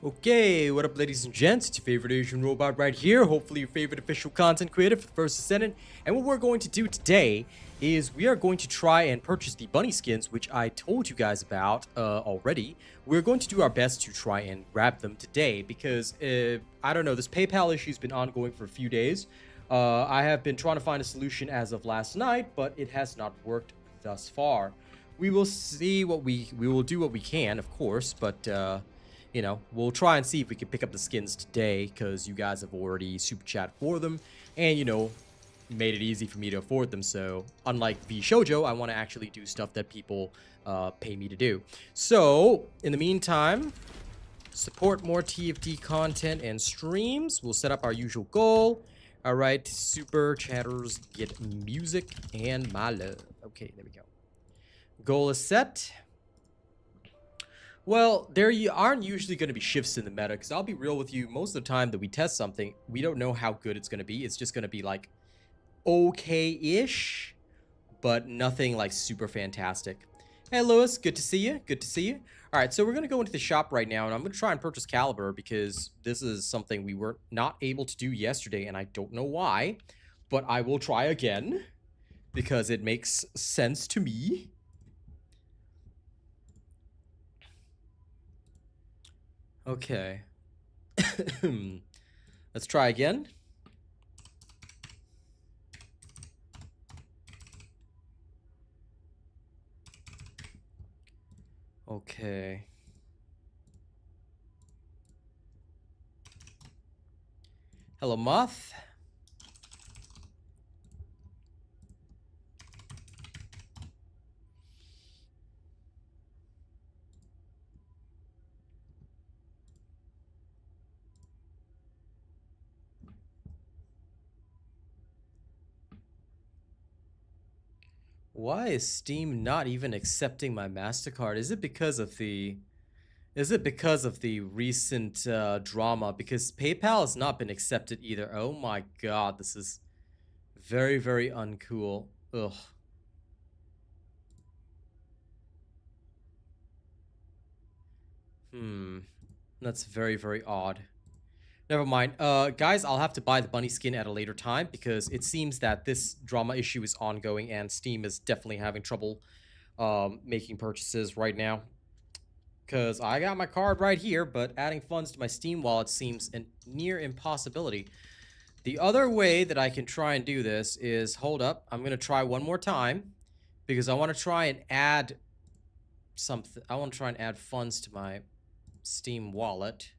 Okay, what up ladies and gents, it's your favorite Asian robot right here, hopefully your favorite official content creator for the First Descendant, and what we're going to do today is we are going to try and purchase the bunny skins, which I told you guys about already. We're going to do our best to try and grab them today because, I don't know, this PayPal issue has been ongoing for a few days. I have been trying to find a solution as of last night, but it has not worked thus far. We will see what we will do what we can, of course, but you know, we'll try and see if we can pick up the skins today because you guys have already super chat for them and, you know, made it easy for me to afford them. So unlike V Shoujo, I want to actually do stuff that people pay me to do. So in the meantime, support more TFT content and streams. We'll set up our usual goal. All right, super chatters get music and my love. Okay, there we go. Goal is set. Well, there aren't usually going to be shifts in the meta, because I'll be real with you, most of the time that we test something, we don't know how good it's going to be. It's just going to be, like, okay-ish, but nothing, like, super fantastic. Hey, Lewis, good to see you. Good to see you. All right, so we're going to go into the shop right now, and I'm going to try and purchase Caliber, because this is something we were not able to do yesterday, and I don't know why, but I will try again, because it makes sense to me. Okay. Let's try again. Okay. Hello, Moth. Why is Steam not even accepting my MasterCard? Is it because of the recent drama? Because PayPal has not been accepted either. Oh my god, this is very, very uncool. Ugh. That's very, very odd. Never mind. Guys, I'll have to buy the bunny skin at a later time because it seems that this drama issue is ongoing and Steam is definitely having trouble making purchases right now. Because I got my card right here, but adding funds to my Steam wallet seems a near impossibility. The other way that I can try and do this is, hold up, I'm going to try one more time because I want to try and add something. I want to try and add funds to my Steam wallet.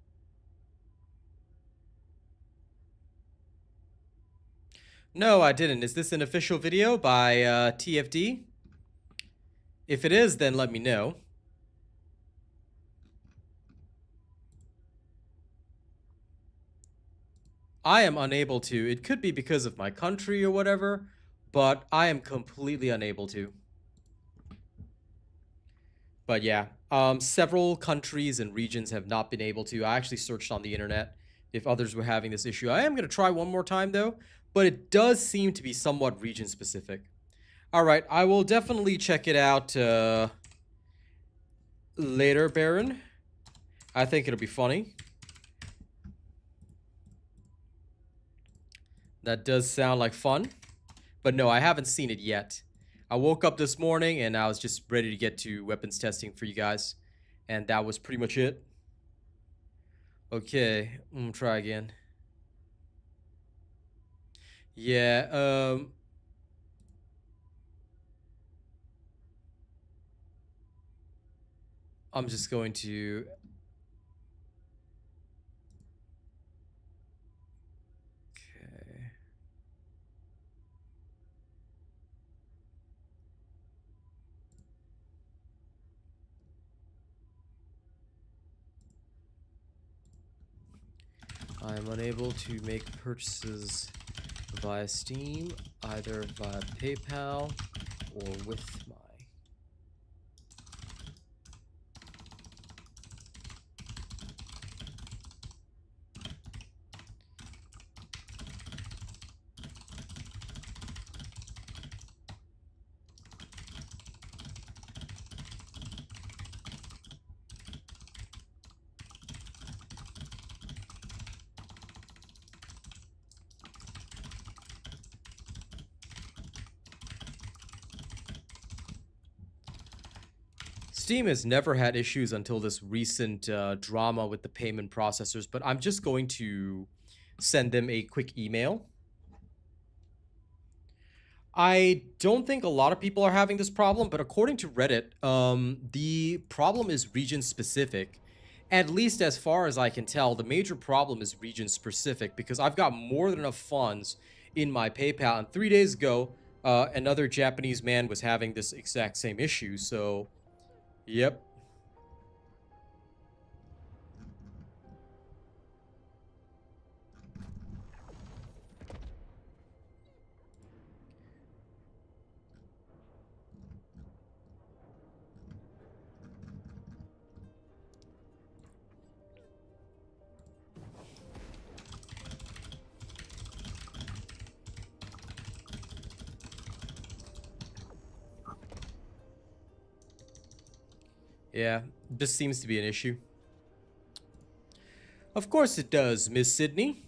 No, I didn't. Is this an official video by TFD? If it is, then let me know. I am unable to. It could be because of my country or whatever, but I am completely unable to. But yeah, several countries and regions have not been able to. I actually searched on the internet if others were having this issue. I am going to try one more time though, but it does seem to be somewhat region specific. All right, I will definitely check it out later, Baron. I think it'll be funny. That does sound like fun. But no, I haven't seen it yet. I woke up this morning and I was just ready to get to weapons testing for you guys. And that was pretty much it. Okay, I'm gonna try again. Yeah, I'm just going to... Okay. I am unable to make purchases via Steam, either via PayPal or with my... Steam has never had issues until this recent drama with the payment processors, but I'm just going to send them a quick email. I don't think a lot of people are having this problem, but according to Reddit, the problem is region specific. At least as far as I can tell, the major problem is region specific because I've got more than enough funds in my PayPal. And 3 days ago, another Japanese man was having this exact same issue. So, yep. Yeah, this seems to be an issue. Of course it does, Miss Sydney.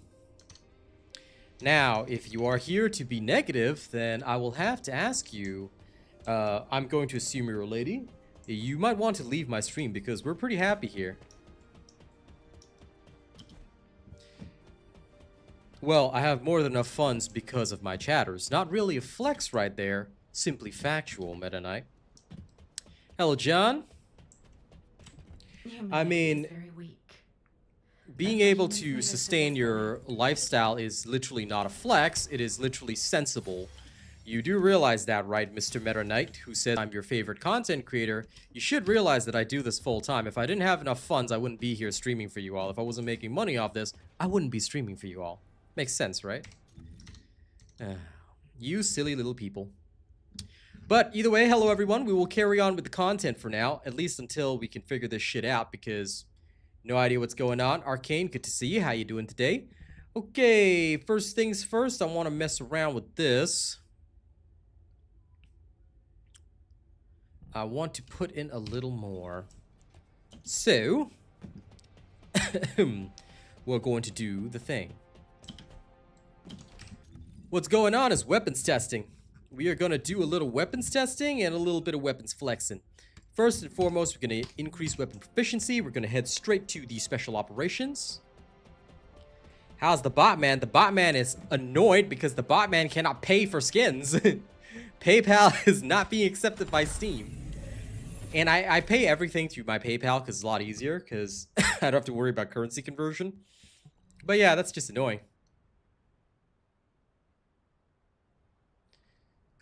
Now, if you are here to be negative, then I will have to ask you, I'm going to assume you're a lady. You might want to leave my stream because we're pretty happy here. Well, I have more than enough funds because of my chatters. Not really a flex right there. Simply factual, Meta Knight. Hello, John. I mean, being able to sustain your lifestyle is literally not a flex. It is literally sensible. You do realize that, right, Mr. Meta Knight, who said I'm your favorite content creator? You should realize that I do this full time. If I didn't have enough funds, I wouldn't be here streaming for you all. If I wasn't making money off this, I wouldn't be streaming for you all. Makes sense, right? You silly little people. But either way, hello everyone. We will carry on with the content for now, at least until we can figure this shit out, because no idea what's going on. Arcane, good to see you. How you doing today? Okay, first things first, I want to mess around with this. I want to put in a little more. So, we're going to do the thing. What's going on is weapons testing. We are going to do a little weapons testing and a little bit of weapons flexing. First and foremost, we're going to increase weapon proficiency. We're going to head straight to the special operations. How's the botman? The botman is annoyed because the botman cannot pay for skins. PayPal is not being accepted by Steam. And I pay everything through my PayPal because it's a lot easier because I don't have to worry about currency conversion. But yeah, that's just annoying.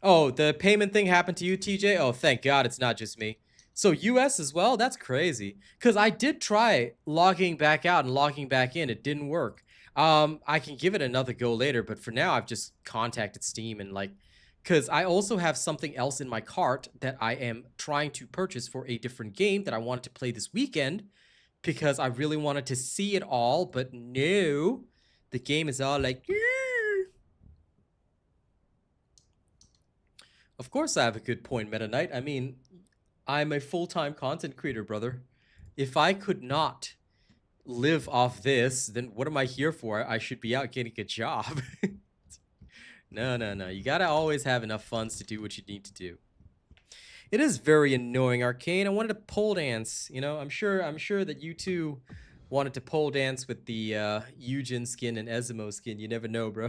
Oh, the payment thing happened to you, TJ? Oh, thank God it's not just me. So US as well? That's crazy. Because I did try logging back out and logging back in. It didn't work. I can give it another go later, but for now I've just contacted Steam and like... Because I also have something else in my cart that I am trying to purchase for a different game that I wanted to play this weekend. Because I really wanted to see it all, but no. The game is all like... Of course I have a good point, Meta Knight. I mean, I'm a full-time content creator, brother. If I could not live off this, then what am I here for? I should be out getting a job. No. You gotta always have enough funds to do what you need to do. It is very annoying, Arcane. I wanted to pole dance. You know, I'm sure that you too wanted to pole dance with the Eugen skin and Ezimo skin. You never know, bro.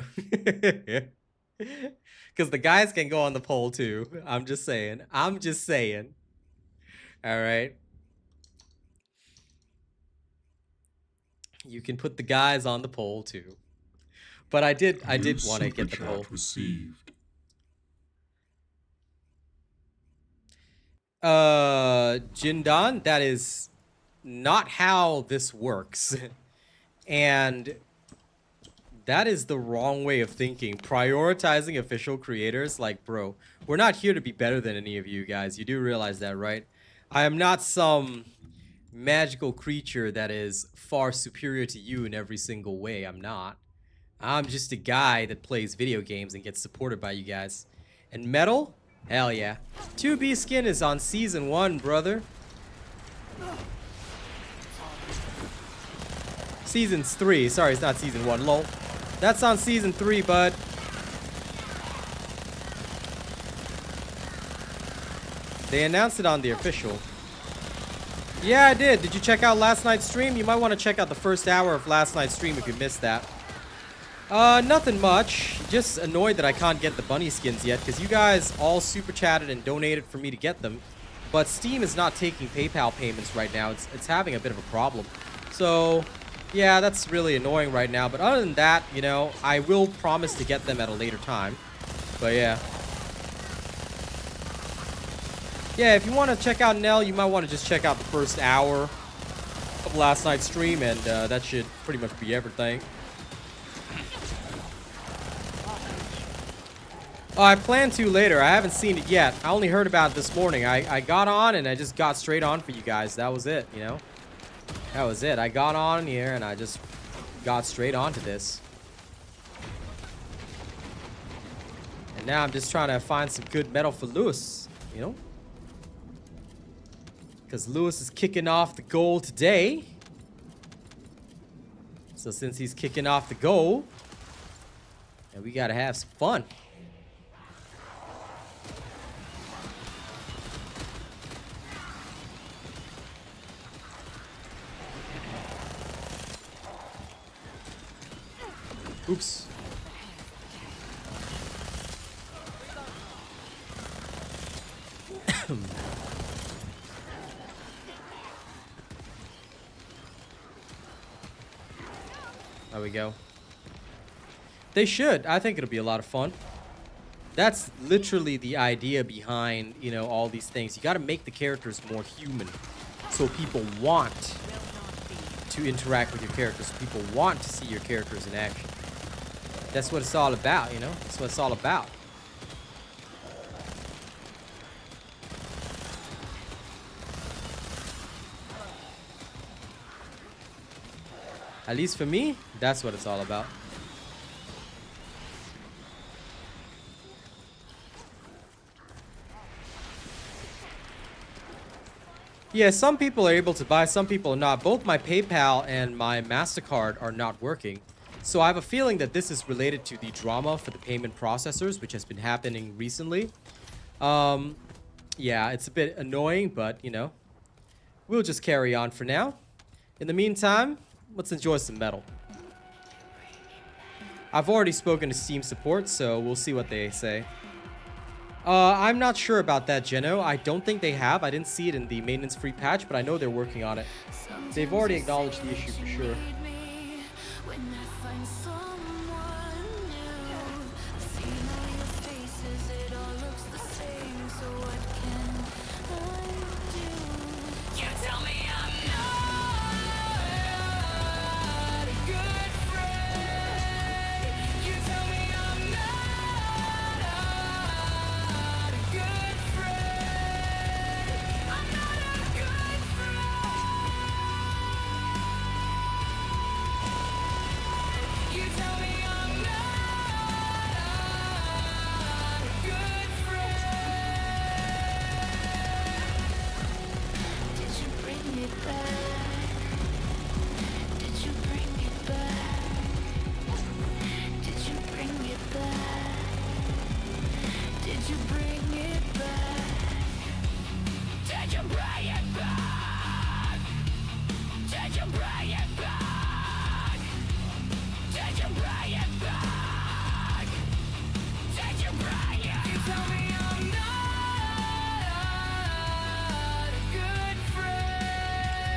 Because the guys can go on the pole too. I'm just saying. All right. You can put the guys on the pole too. But I did want to get the pole. Received. Jindan, that is not how this works. And that is the wrong way of thinking. Prioritizing official creators, like, bro, we're not here to be better than any of you guys. You do realize that, right? I am not some magical creature that is far superior to you in every single way. I'm not. I'm just a guy that plays video games and gets supported by you guys. And metal? Hell yeah. 2B skin is on season 1, brother. Season's 3. Sorry, it's not season 1. Lol. That's on season 3, bud. They announced it on the official. Yeah, I did. Did you check out last night's stream? You might want to check out the first hour of last night's stream if you missed that. Nothing much. Just annoyed that I can't get the bunny skins yet because you guys all super chatted and donated for me to get them. But Steam is not taking PayPal payments right now. It's having a bit of a problem. So, yeah, that's really annoying right now. But other than that, you know, I will promise to get them at a later time. But yeah. Yeah, if you want to check out Nell, you might want to just check out the first hour of last night's stream, and that should pretty much be everything. Oh, I plan to later. I haven't seen it yet. I only heard about it this morning. I got on, and I just got straight on for you guys. That was it, you know? That was it. I got on here, and I just got straight on to this. And now I'm just trying to find some good metal for Lewis, you know? Because Lewis is kicking off the goal today. So since he's kicking off the goal, and we gotta have some fun. Oops. There we go. They should. I think it'll be a lot of fun. That's literally the idea behind, you know, all these things. You got to make the characters more human, so people want to interact with your characters. So people want to see your characters in action. That's what it's all about, you know. That's what it's all about. At least for me, that's what it's all about. Yeah, some people are able to buy, some people are not. Both my PayPal and my MasterCard are not working. So I have a feeling that this is related to the drama for the payment processors, which has been happening recently. Yeah, it's a bit annoying, but, you know, we'll just carry on for now. In the meantime, let's enjoy some metal. I've already spoken to Steam support, so we'll see what they say. I'm not sure about that, Geno. I don't think they have. I didn't see it in the maintenance-free patch, but I know they're working on it. They've already acknowledged the issue for sure.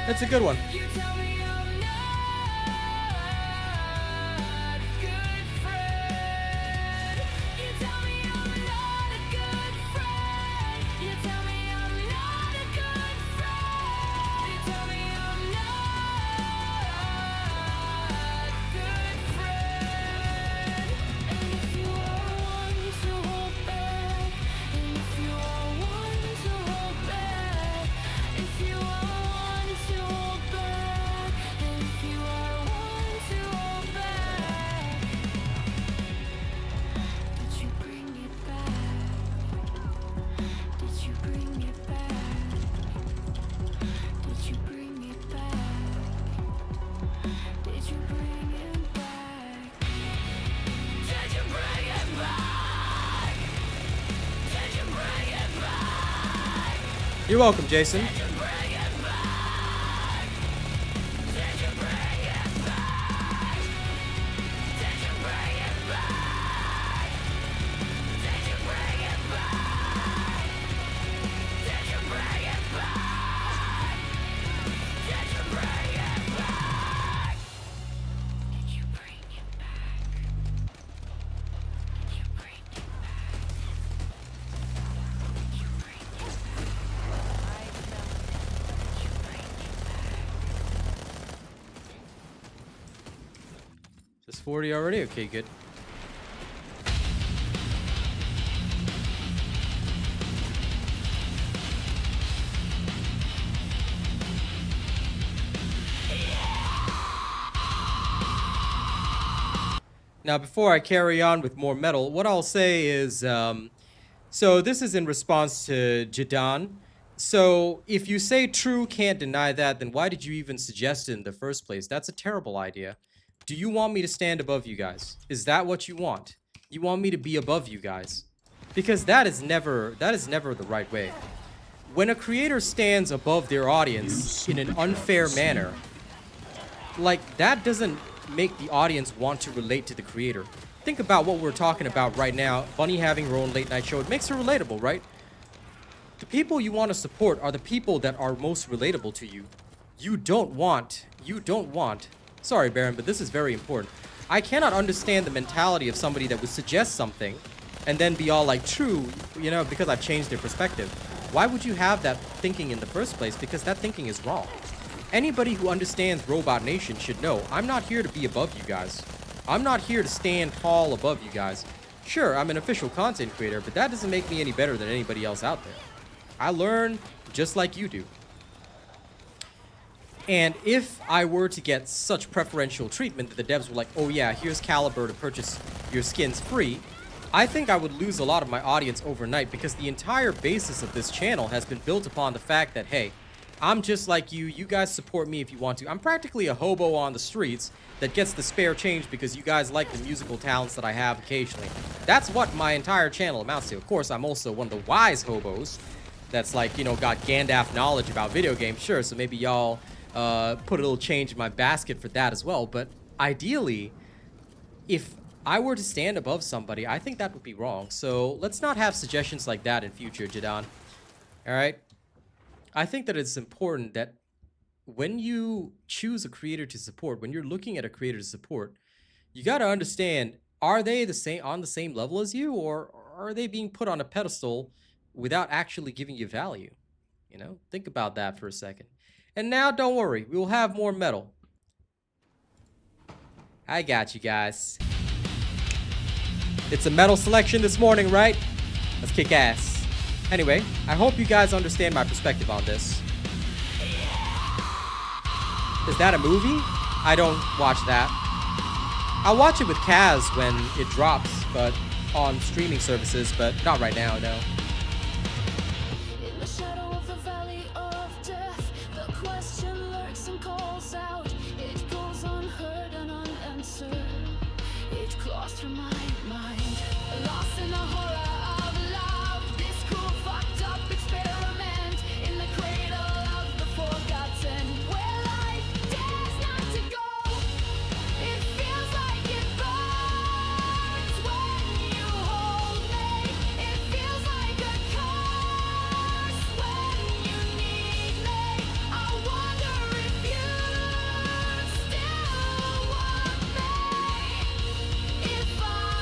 That's a good one. You're welcome, Jason. It's 40 already? Okay, good. Now, before I carry on with more metal, what I'll say is, so this is in response to Jadan. So if you say true, can't deny that, then why did you even suggest it in the first place? That's a terrible idea. Do you want me to stand above you guys? Is that what you want? You want me to be above you guys? Because that is never the right way. When a creator stands above their audience in an unfair manner, like, that doesn't make the audience want to relate to the creator. Think about what we're talking about right now. Bunny having her own late night show. It makes her relatable, right? The people you want to support are the people that are most relatable to you. You don't want, sorry, Baron, but this is very important. I cannot understand the mentality of somebody that would suggest something and then be all like, true, you know, because I've changed their perspective. Why would you have that thinking in the first place? Because that thinking is wrong. Anybody who understands Robot Nation should know, I'm not here to be above you guys. I'm not here to stand tall above you guys. Sure, I'm an official content creator, but that doesn't make me any better than anybody else out there. I learn just like you do. And if I were to get such preferential treatment that the devs were like, oh yeah, here's Caliber to purchase your skins free, I think I would lose a lot of my audience overnight, because the entire basis of this channel has been built upon the fact that, hey, I'm just like you. You guys support me if you want to. I'm practically a hobo on the streets that gets the spare change because you guys like the musical talents that I have occasionally. That's what my entire channel amounts to. Of course, I'm also one of the wise hobos that's like, you know, got Gandalf knowledge about video games. Sure, so maybe y'all put a little change in my basket for that as well. But ideally, if I were to stand above somebody, I think that would be wrong. So let's not have suggestions like that in future, Jadan. All right? I think that it's important that when you choose a creator to support, when you're looking at a creator to support, you got to understand, are they on the same level as you, or are they being put on a pedestal without actually giving you value? You know, think about that for a second. And now, don't worry, we will have more metal. I got you guys. It's a metal selection this morning, right? Let's kick ass. Anyway, I hope you guys understand my perspective on this. Is that a movie? I don't watch that. I'll watch it with Kaz when it drops, but on streaming services, but not right now, no. In the shadow of the valley of death, the question lurks and calls out. It goes unheard and unanswered. It claws through my mind. Lost in the horror of love. This cruel, fucked up experiment in the cradle of the forgotten, where life dares not to go. It feels like it burns when you hold me. It feels like a curse when you need me. I wonder if you still want me. If I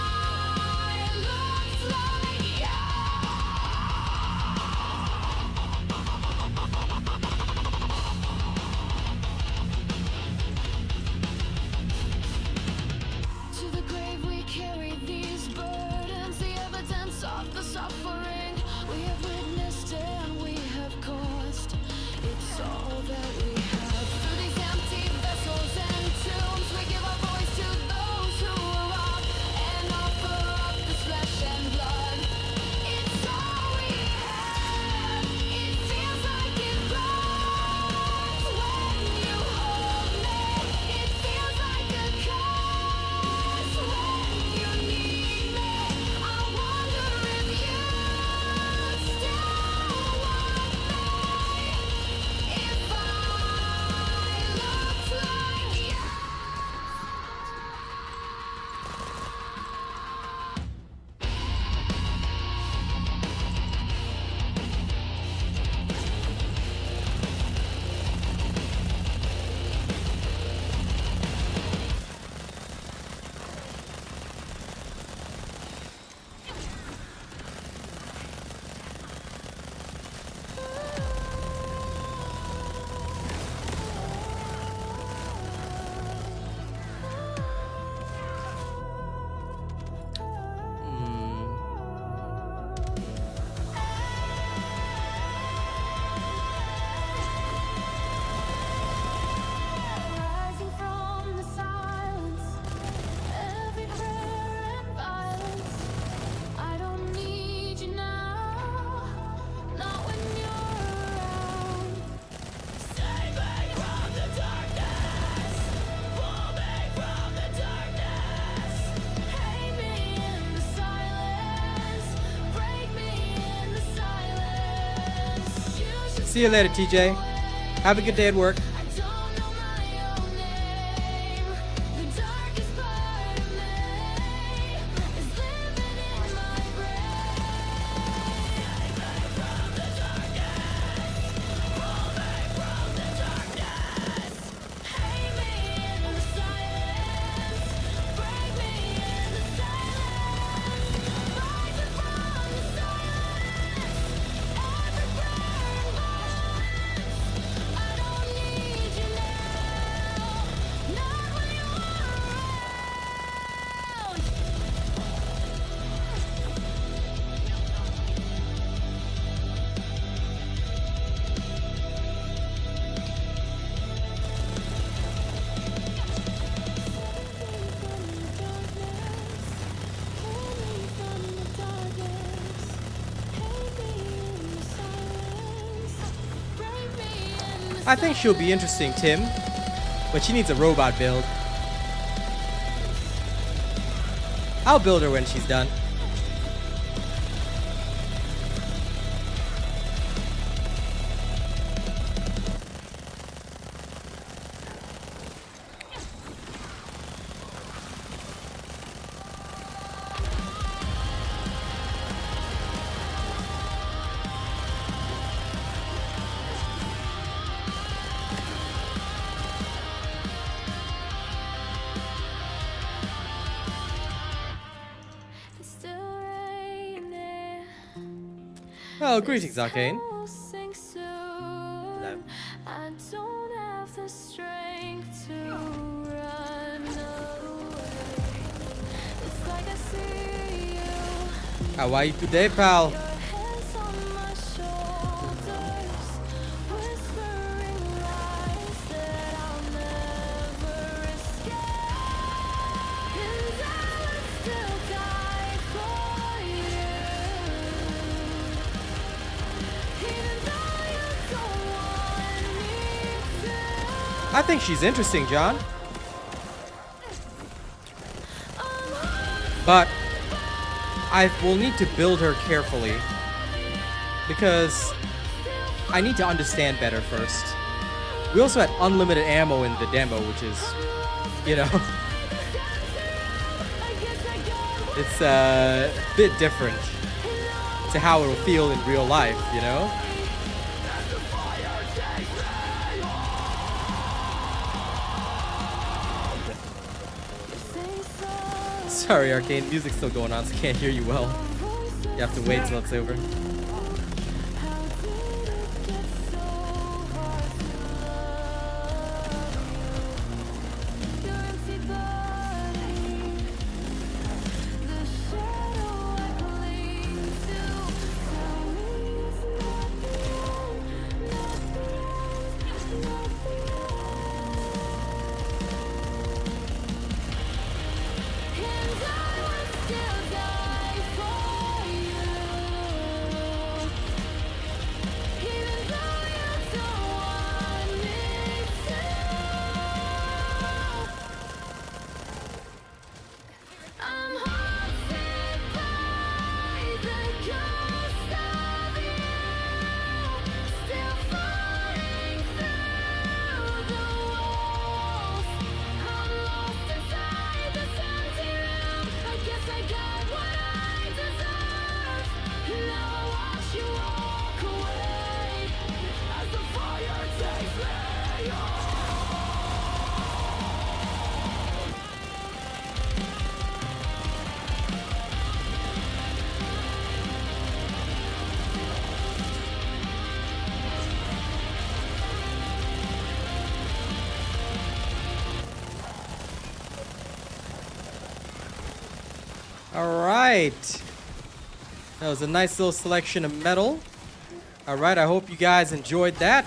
See you later, TJ. Have a good day at work. I don't know my own name. The darkest part of me is living in my brain. Hate me in the silence, break me in the silence, rising from the silence, every burn burns. I don't need you now, not when you're around. I think she'll be interesting, Tim. But she needs a robot build. I'll build her when she's done. It's still raining. Oh, greetings, Arcane. Closing soon. I don't have the strength to run away. It's like I see you. How are you today, pal? Your hands on my shoulders, whispering lies that I'll never escape. And I would still die for you, even though you don't want me to. I think she's interesting, John. But I will need to build her carefully because I need to understand better first. We also had unlimited ammo in the demo, which is, you know, it's a bit different to how it'll feel in real life, you know? Sorry, Arcane, music's still going on, so I can't hear you well. You have to wait till it's over. Alright. That was a nice little selection of metal. Alright, I hope you guys enjoyed that.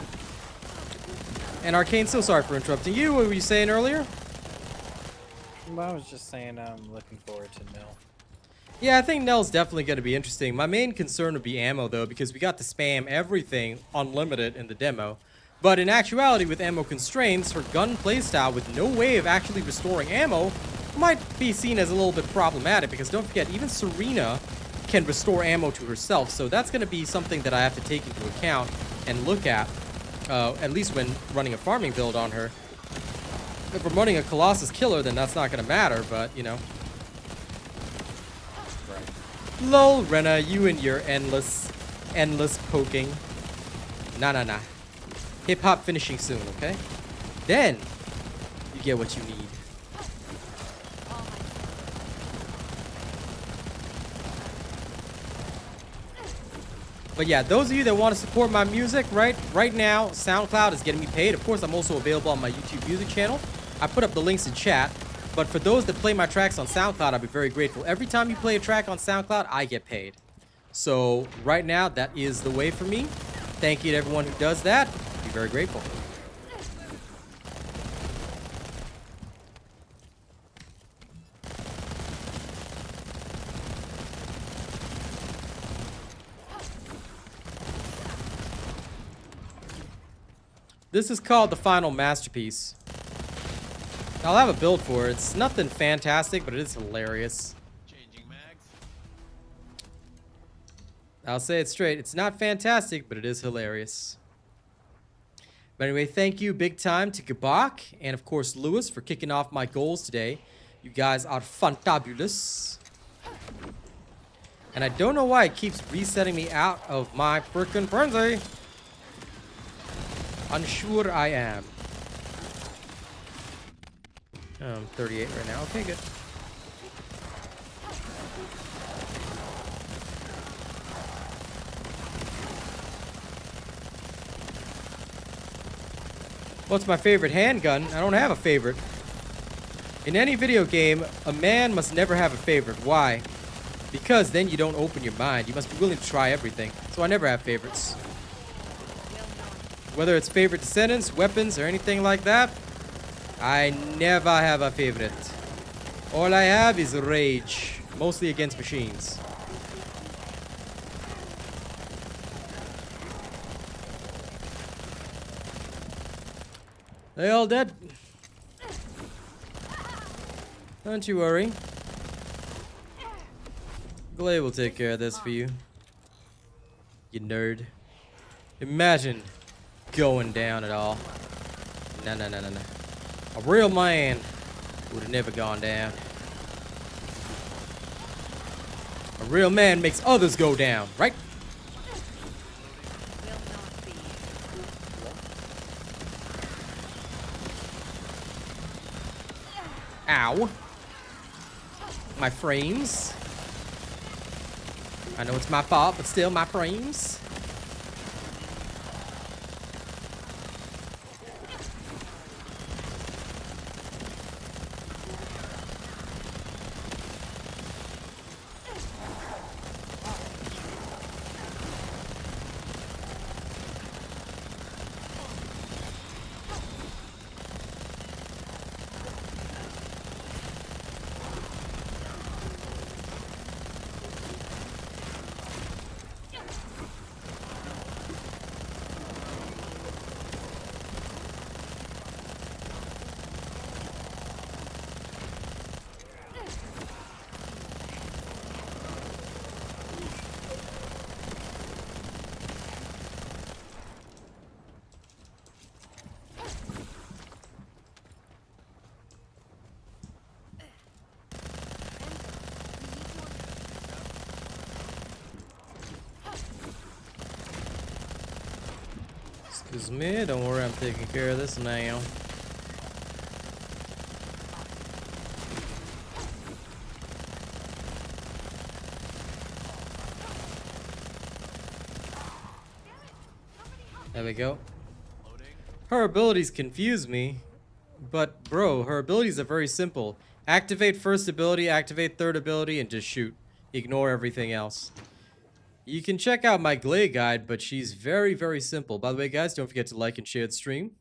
And Arcane, so sorry for interrupting you. What were you saying earlier? Well, I was just saying I'm looking forward to Nil. Yeah, I think Nell's definitely going to be interesting. My main concern would be ammo, though, because we got to spam everything unlimited in the demo. But in actuality, with ammo constraints, her gun playstyle with no way of actually restoring ammo might be seen as a little bit problematic, because don't forget, even Serena can restore ammo to herself, so that's going to be something that I have to take into account and look at least when running a farming build on her. If I'm running a Colossus Killer, then that's not going to matter, but, you know. Right. Lol, Rena, you and your endless poking. Nah. Hip-hop finishing soon, okay? Then, you get what you need. But yeah, those of you that want to support my music, right now, SoundCloud is getting me paid. Of course, I'm also available on my YouTube music channel. I put up the links in chat. But for those that play my tracks on SoundCloud, I'll be very grateful. Every time you play a track on SoundCloud, I get paid. So right now, that is the way for me. Thank you to everyone who does that. Be very grateful. This is called the Final Masterpiece. I'll have a build for it. It's nothing fantastic, but it is hilarious. Changing mags. I'll say it straight. It's not fantastic, but it is hilarious. But anyway, thank you big time to Gabak and, of course, Lewis for kicking off my goals today. You guys are fantabulous. And I don't know why it keeps resetting me out of my frickin' frenzy. Unsure I am. I'm 38 right now. Okay, good. What's my favorite handgun? I don't have a favorite. In any video game, a man must never have a favorite. Why? Because then you don't open your mind. You must be willing to try everything. So I never have favorites. Whether it's favorite descendants, weapons, or anything like that, I never have a favorite. All I have is rage, mostly against machines. They all dead? Don't you worry. Glay will take care of this for you. You nerd. Imagine going down at all. No. A real man would have never gone down. A real man makes others go down, right? Ow. My frames. I know it's my fault, but still my frames. Excuse me, don't worry, I'm taking care of this now. There we go. Her abilities confuse me, but bro, her abilities are very simple. Activate first ability, activate third ability, and just shoot. Ignore everything else. You can check out my Glay guide, but she's very, very simple. By the way, guys, don't forget to like and share the stream.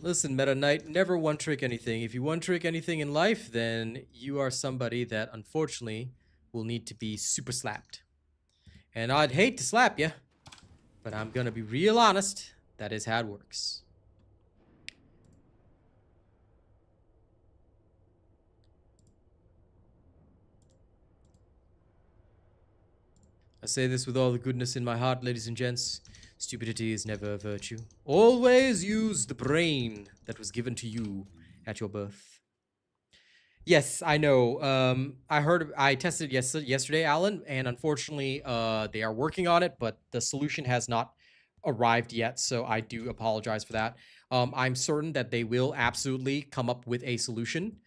Listen, Meta Knight, never one-trick anything. If you one-trick anything in life, then you are somebody that, unfortunately, will need to be super slapped. And I'd hate to slap you, but I'm gonna be real honest. That is how it works. I say this with all the goodness in my heart, ladies and gents. Stupidity is never a virtue. Always use the brain that was given to you at your birth. Yes, I know. I tested yesterday, Alan, and unfortunately, they are working on it, but the solution has not arrived yet. So I do apologize for that. I'm certain that they will absolutely come up with a solution.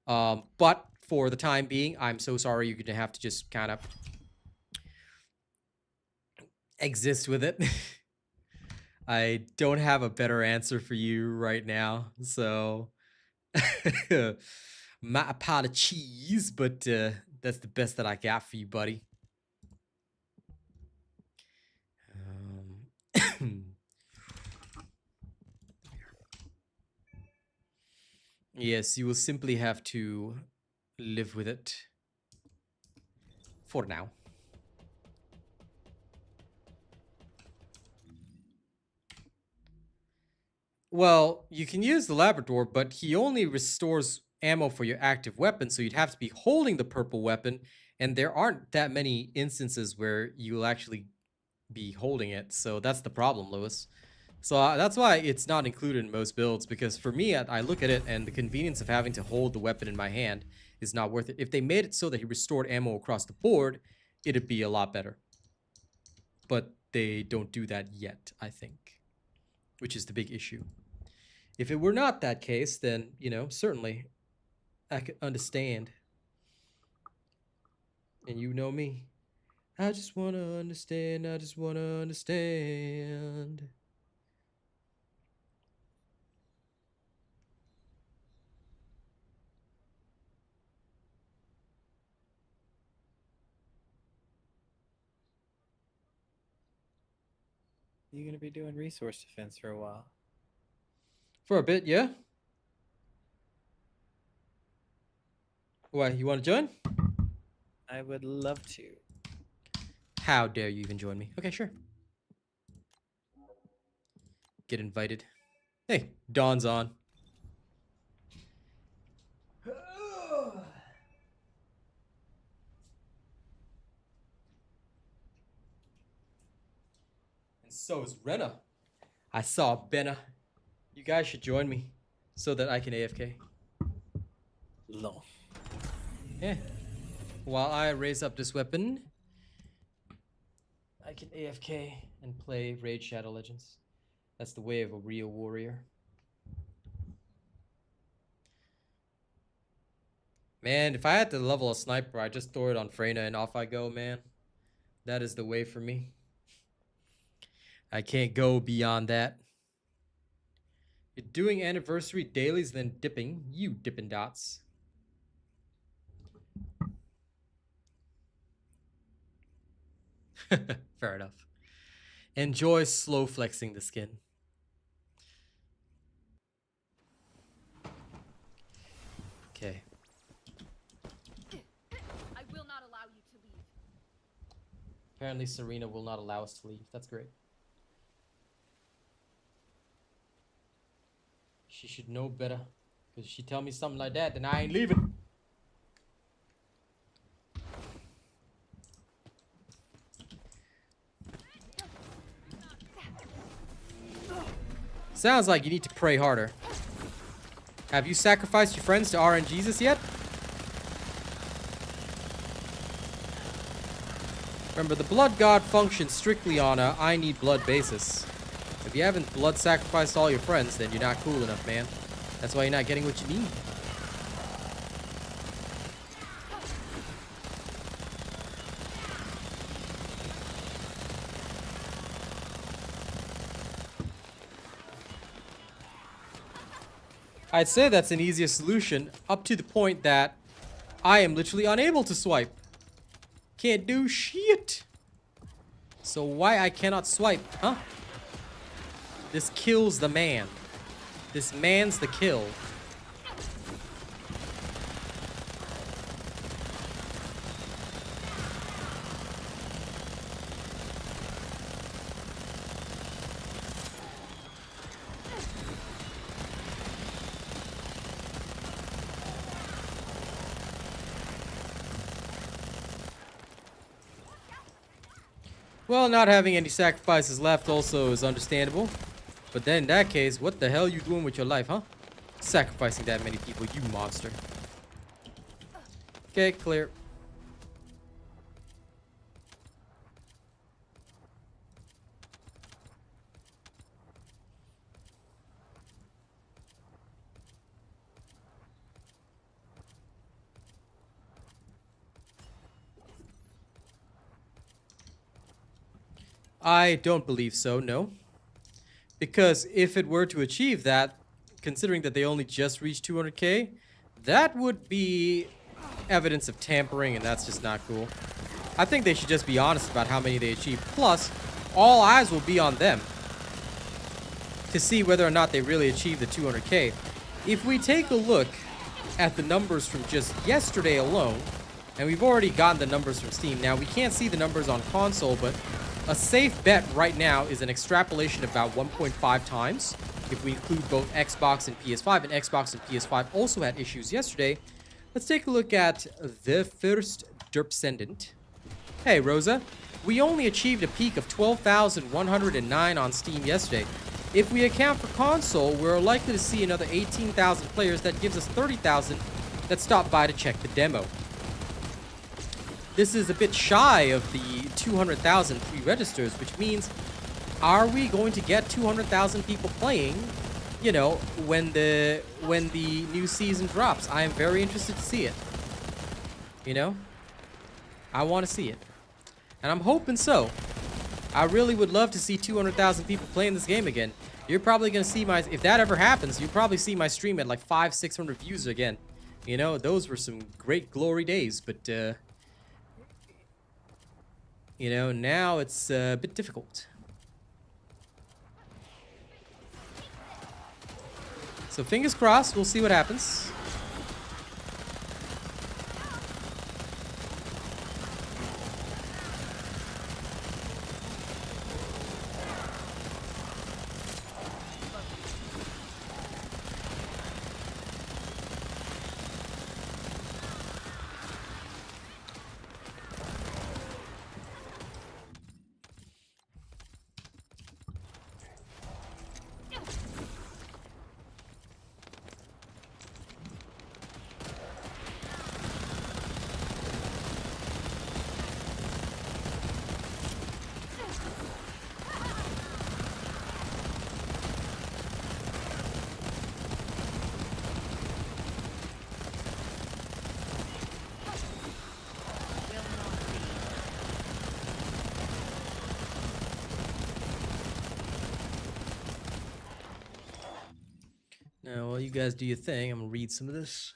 But for the time being, I'm so sorry. You're gonna have to just kind of exist with it. I don't have a better answer for you right now, so my apologies, but that's the best that I got for you, buddy. Yes, you will simply have to live with it for now. Well, you can use the Labrador, but he only restores ammo for your active weapon, so you'd have to be holding the purple weapon, and there aren't that many instances where you'll actually be holding it, so that's the problem, Lewis. So that's why it's not included in most builds, because for me, I look at it, and the convenience of having to hold the weapon in my hand is not worth it. If they made it so that he restored ammo across the board, it'd be a lot better. But they don't do that yet, I think, which is the big issue. If it were not that case, then, you know, certainly I could understand. And you know me. I just want to understand. I just want to understand. You're gonna be doing resource defense for a while. For a bit, yeah? Why, you want to join? I would love to. How dare you even join me? Okay, sure. Get invited. Hey, Dawn's on. And so is Renna. I saw Benna. You guys should join me so that I can AFK. Lol. Yeah. While I raise up this weapon, I can AFK and play Raid Shadow Legends. That's the way of a real warrior. Man, if I had to level a sniper, I'd just throw it on Freyna and off I go, man. That is the way for me. I can't go beyond that. You're doing anniversary dailies, then dipping. You Dippin' Dots. Fair enough. Enjoy slow flexing the skin. Okay. I will not allow you to leave. Apparently Serena will not allow us to leave. That's great. She should know better. Because if she tell me something like that, then I ain't leaving. Sounds like you need to pray harder. Have you sacrificed your friends to RNGesus yet? Remember, the blood god functions strictly on a I need blood basis. If you haven't blood sacrificed all your friends, then you're not cool enough, man. That's why you're not getting what you need. I'd say that's an easier solution up to the point that I am literally unable to swipe. Can't do shit. So why I cannot swipe, huh? This kills the man. This man's the kill. Well, not having any sacrifices left also is understandable. But then in that case, what the hell are you doing with your life, huh? Sacrificing that many people, you monster. Okay, clear. I don't believe so, no. Because if it were to achieve that, considering that they only just reached 200k, that would be evidence of tampering, and that's just not cool. I think they should just be honest about how many they achieved. Plus, all eyes will be on them to see whether or not they really achieved the 200k. If we take a look at the numbers from just yesterday alone, and we've already gotten the numbers from Steam. Now, we can't see the numbers on console, but a safe bet right now is an extrapolation about 1.5 times if we include both Xbox and PS5, and Xbox and PS5 also had issues yesterday. Let's take a look at the First Descendant. Hey, Rosa, we only achieved a peak of 12,109 on Steam yesterday. If we account for console, we're likely to see another 18,000 players. That gives us 30,000 that stopped by to check the demo. This is a bit shy of the 200,000 pre-registers, which means, are we going to get 200,000 people playing, you know, when the new season drops? I am very interested to see it. You know? I want to see it. And I'm hoping so. I really would love to see 200,000 people playing this game again. You're probably going to see my... If that ever happens, you'll probably see my stream at like 500-600 views again. You know, those were some great glory days, but... you know, now it's a bit difficult. So fingers crossed, we'll see what happens. Now, while you guys do your thing, I'm gonna read some of this.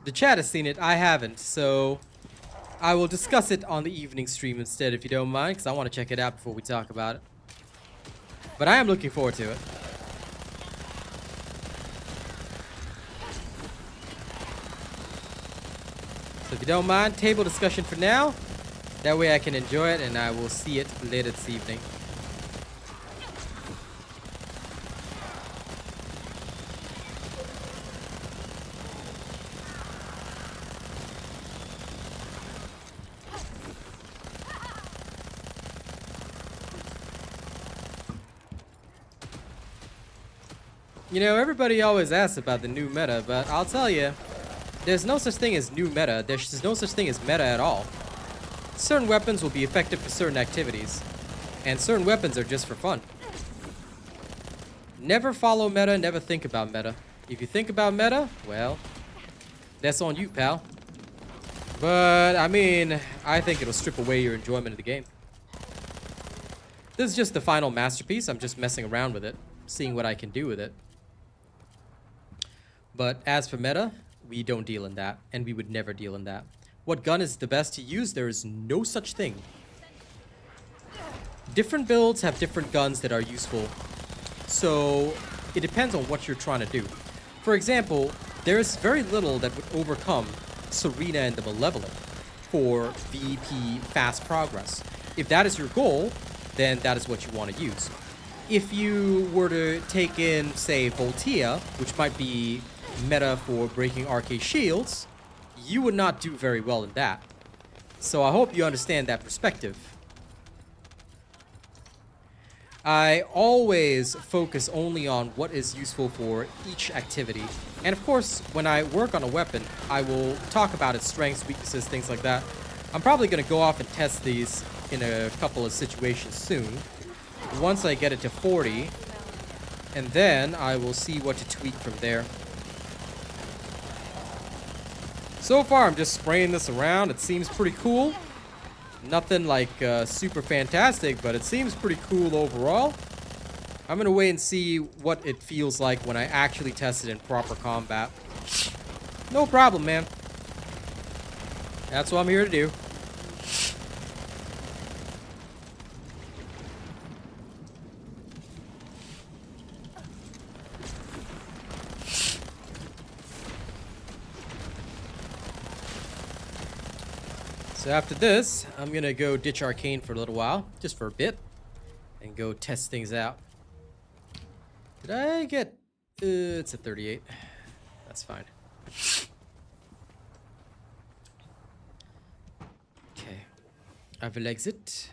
The chat has seen it, I haven't, so I will discuss it on the evening stream instead, if you don't mind, because I want to check it out before we talk about it. But I am looking forward to it. So if you don't mind, table discussion for now. That way I can enjoy it, and I will see it later this evening. You know, everybody always asks about the new meta, but I'll tell you, there's no such thing as new meta. There's no such thing as meta at all. Certain weapons will be effective for certain activities, and certain weapons are just for fun. Never follow meta, never think about meta. If you think about meta, well, that's on you, pal. But, I mean, I think it'll strip away your enjoyment of the game. This is just the final masterpiece. I'm just messing around with it, seeing what I can do with it. But as for meta, we don't deal in that, and we would never deal in that. What gun is the best to use? There is no such thing. Different builds have different guns that are useful. So it depends on what you're trying to do. For example, there's very little that would overcome Serena and the Malevolent for VP fast progress. If that is your goal, then that is what you want to use. If you were to take in, say, Voltea, which might be meta for breaking arcade shields, you would not do very well in that. So I hope you understand that perspective. I always focus only on what is useful for each activity. And of course, when I work on a weapon, I will talk about its strengths, weaknesses, things like that. I'm probably going to go off and test these in a couple of situations soon. Once I get it to 40, and then I will see what to tweak from there. So far, I'm just spraying this around. It seems pretty cool. Nothing like super fantastic, but it seems pretty cool overall. I'm gonna wait and see what it feels like when I actually test it in proper combat. No problem, man. That's what I'm here to do. So after this, I'm gonna go ditch Arcane for a little while, just for a bit, and go test things out. Did I get... it's at 38. That's fine. Okay. I will exit.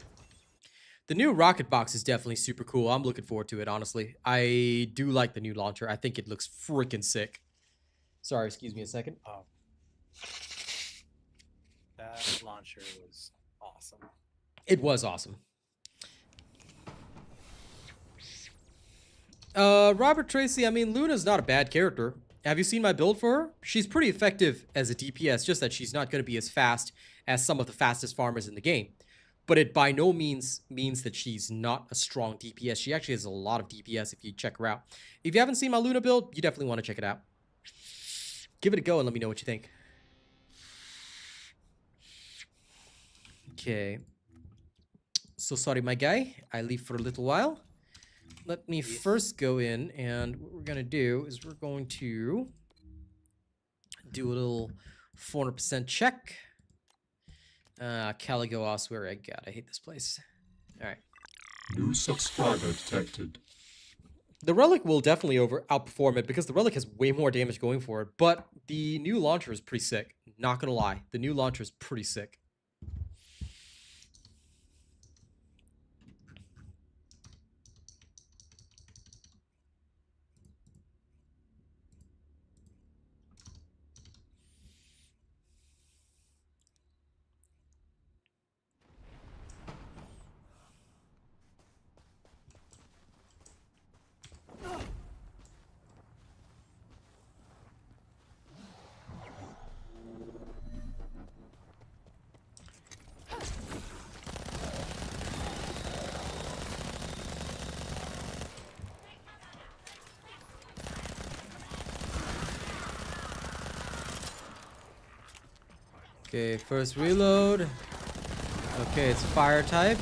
The new rocket box is definitely super cool. I'm looking forward to it, honestly. I do like the new launcher. I think it looks freaking sick. Sorry, excuse me a second. Oh. That launcher was awesome. It was awesome. Robert Tracy, I mean, Luna's not a bad character. Have you seen my build for her? She's pretty effective as a DPS, just that she's not going to be as fast as some of the fastest farmers in the game. But it by no means means that she's not a strong DPS. She actually has a lot of DPS if you check her out. If you haven't seen my Luna build, you definitely want to check it out. Give it a go and let me know what you think. Okay. So sorry, my guy. I leave for a little while. Let me first go in, and what we're going to do is we're going to do a little 400% check. Caligo Ossuary, I hate this place. All right. New subscriber detected. The Relic will definitely outperform it because the Relic has way more damage going for it, but the new launcher is pretty sick. Not going to lie. The new launcher is pretty sick. Okay, first reload. Okay, it's fire type.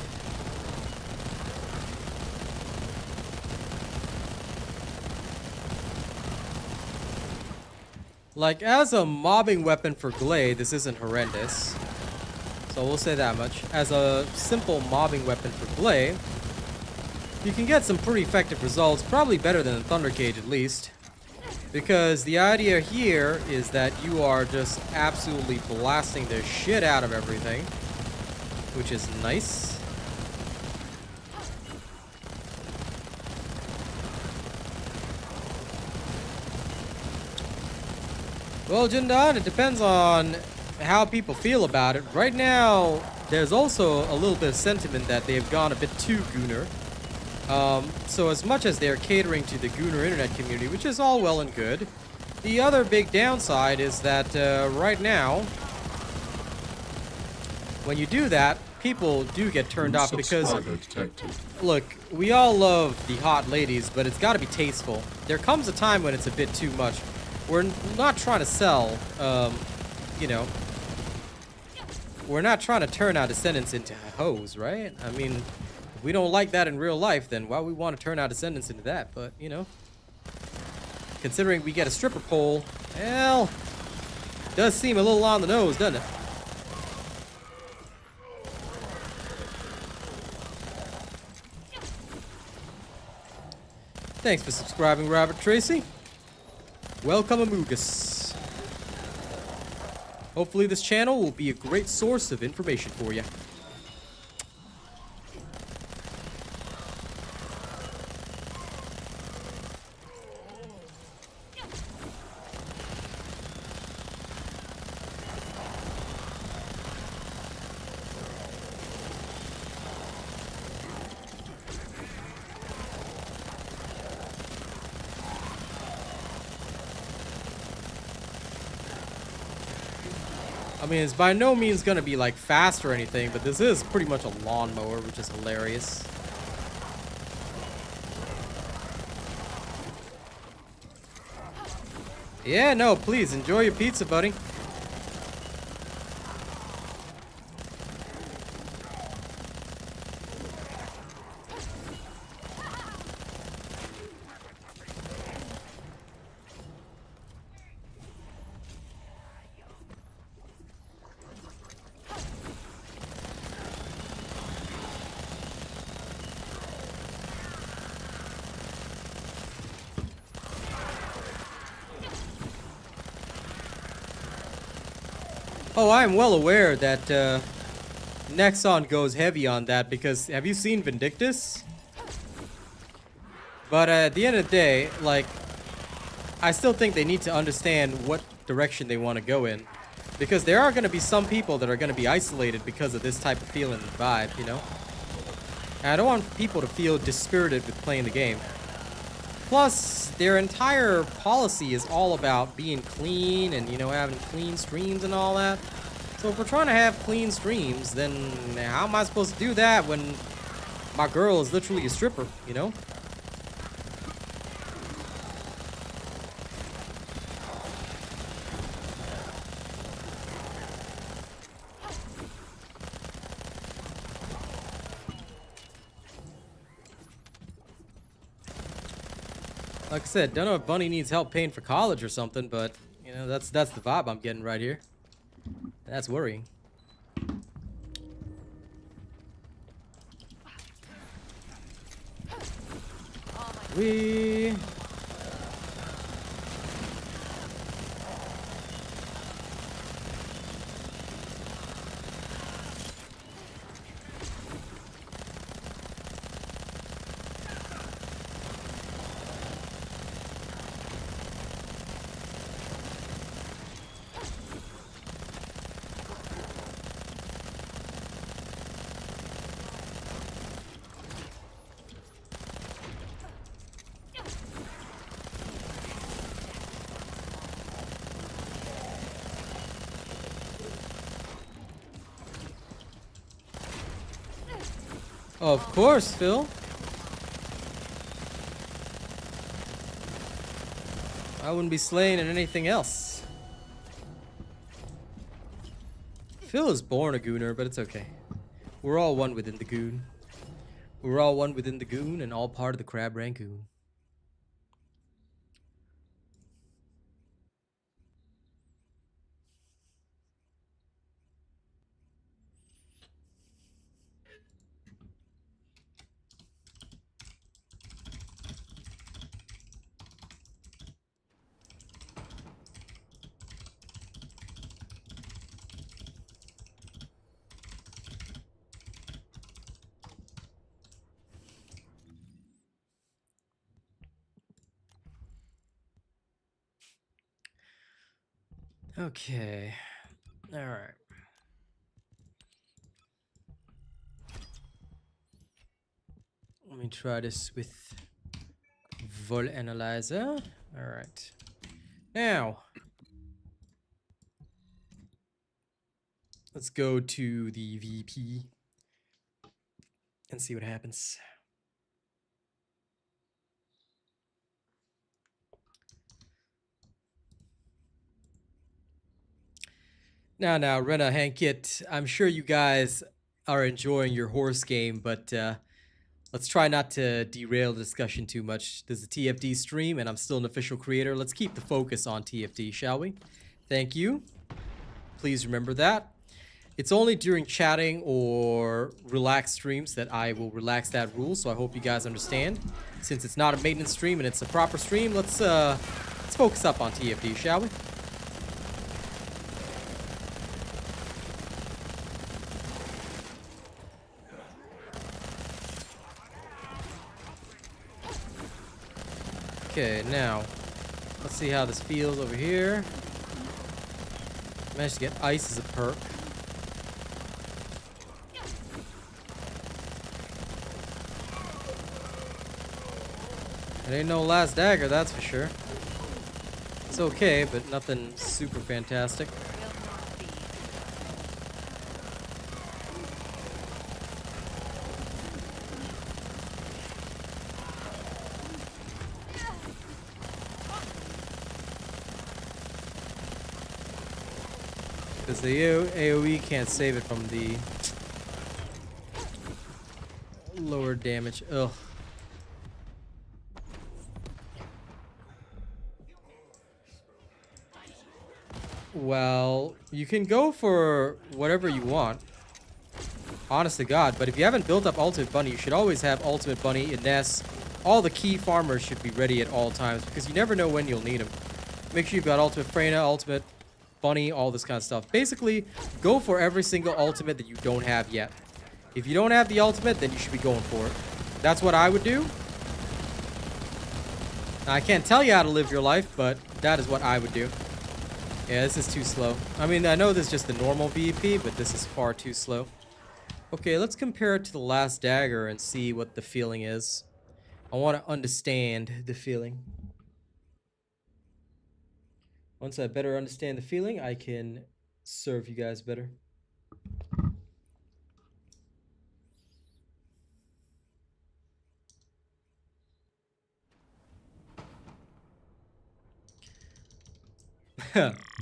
Like, as a mobbing weapon for Glade, this isn't horrendous. So we'll say that much. As a simple mobbing weapon for Glade, you can get some pretty effective results, probably better than Thunder Cage at least. Because the idea here is that you are just absolutely blasting the shit out of everything, which is nice. Well, Jindan, it depends on how people feel about it. Right now, there's also a little bit of sentiment that they've gone a bit too Gooner. So as much as they're catering to the Gooner internet community, which is all well and good, the other big downside is that right now, when you do that, people do get turned New off because, subscriber detected. look, we all love the hot ladies, but it's got to be tasteful. There comes a time when it's a bit too much. We're not trying to sell, you know, we're not trying to turn our descendants into hoes, right? I mean, if we don't like that in real life, then why would we want to turn our descendants into that? But, you know, considering we get a stripper pole, well, does seem a little on the nose, doesn't it? Thanks for subscribing, Robert Tracy. Welcome, Amogus. Hopefully this channel will be a great source of information for you. I mean, it's by no means gonna be like fast or anything, but this is pretty much a lawnmower, which is hilarious. Yeah, no, please enjoy your pizza, buddy. Oh, I am well aware that Nexon goes heavy on that because have you seen Vindictus? But at the end of the day, like, I still think they need to understand what direction they want to go in. Because there are going to be some people that are going to be isolated because of this type of feeling and vibe, you know? And I don't want people to feel dispirited with playing the game. Plus, their entire policy is all about being clean and, you know, having clean streams and all that. So if we're trying to have clean streams, then how am I supposed to do that when my girl is literally a stripper, you know? Like I said, don't know if Bunny needs help paying for college or something, but you know, that's the vibe I'm getting right here. That's worrying. We Of course, Phil. I wouldn't be slaying in anything else. Phil is born a gooner, but it's okay. We're all one within the goon. We're all one within the goon and all part of the crab rangoon. Okay. All right. Let me try this with Vol Analyzer. All right. Now, let's go to the VP and see what happens. Now, Rena, Hankit, I'm sure you guys are enjoying your horse game, but let's try not to derail the discussion too much. This is a TFD stream, and I'm still an official creator. Let's keep the focus on TFD, shall we? Thank you. Please remember that. It's only during chatting or relaxed streams that I will relax that rule, so I hope you guys understand. Since it's not a maintenance stream and it's a proper stream, let's focus up on TFD, shall we? Okay, now let's see how this feels over here. Managed to get ice as a perk. It ain't no last dagger, that's for sure. It's okay, but nothing super fantastic. Because the AoE can't save it from the lower damage. Ugh. Well, you can go for whatever you want. Honest to God, but if you haven't built up Ultimate Bunny, you should always have Ultimate Bunny, Ines. All the key farmers should be ready at all times because you never know when you'll need them. Make sure you've got Ultimate Freyna, Ultimate Bunny, all this kind of stuff. Basically, go for every single ultimate that you don't have yet. If you don't have the ultimate, then you should be going for it. That's what I would do. Now, I can't tell you how to live your life, but that is what I would do. Yeah, this is too slow. I mean, I know this is just the normal VP, but this is far too slow. Okay, let's compare it to the last dagger and see what the feeling is. I want to understand the feeling. Once I better understand the feeling, I can serve you guys better.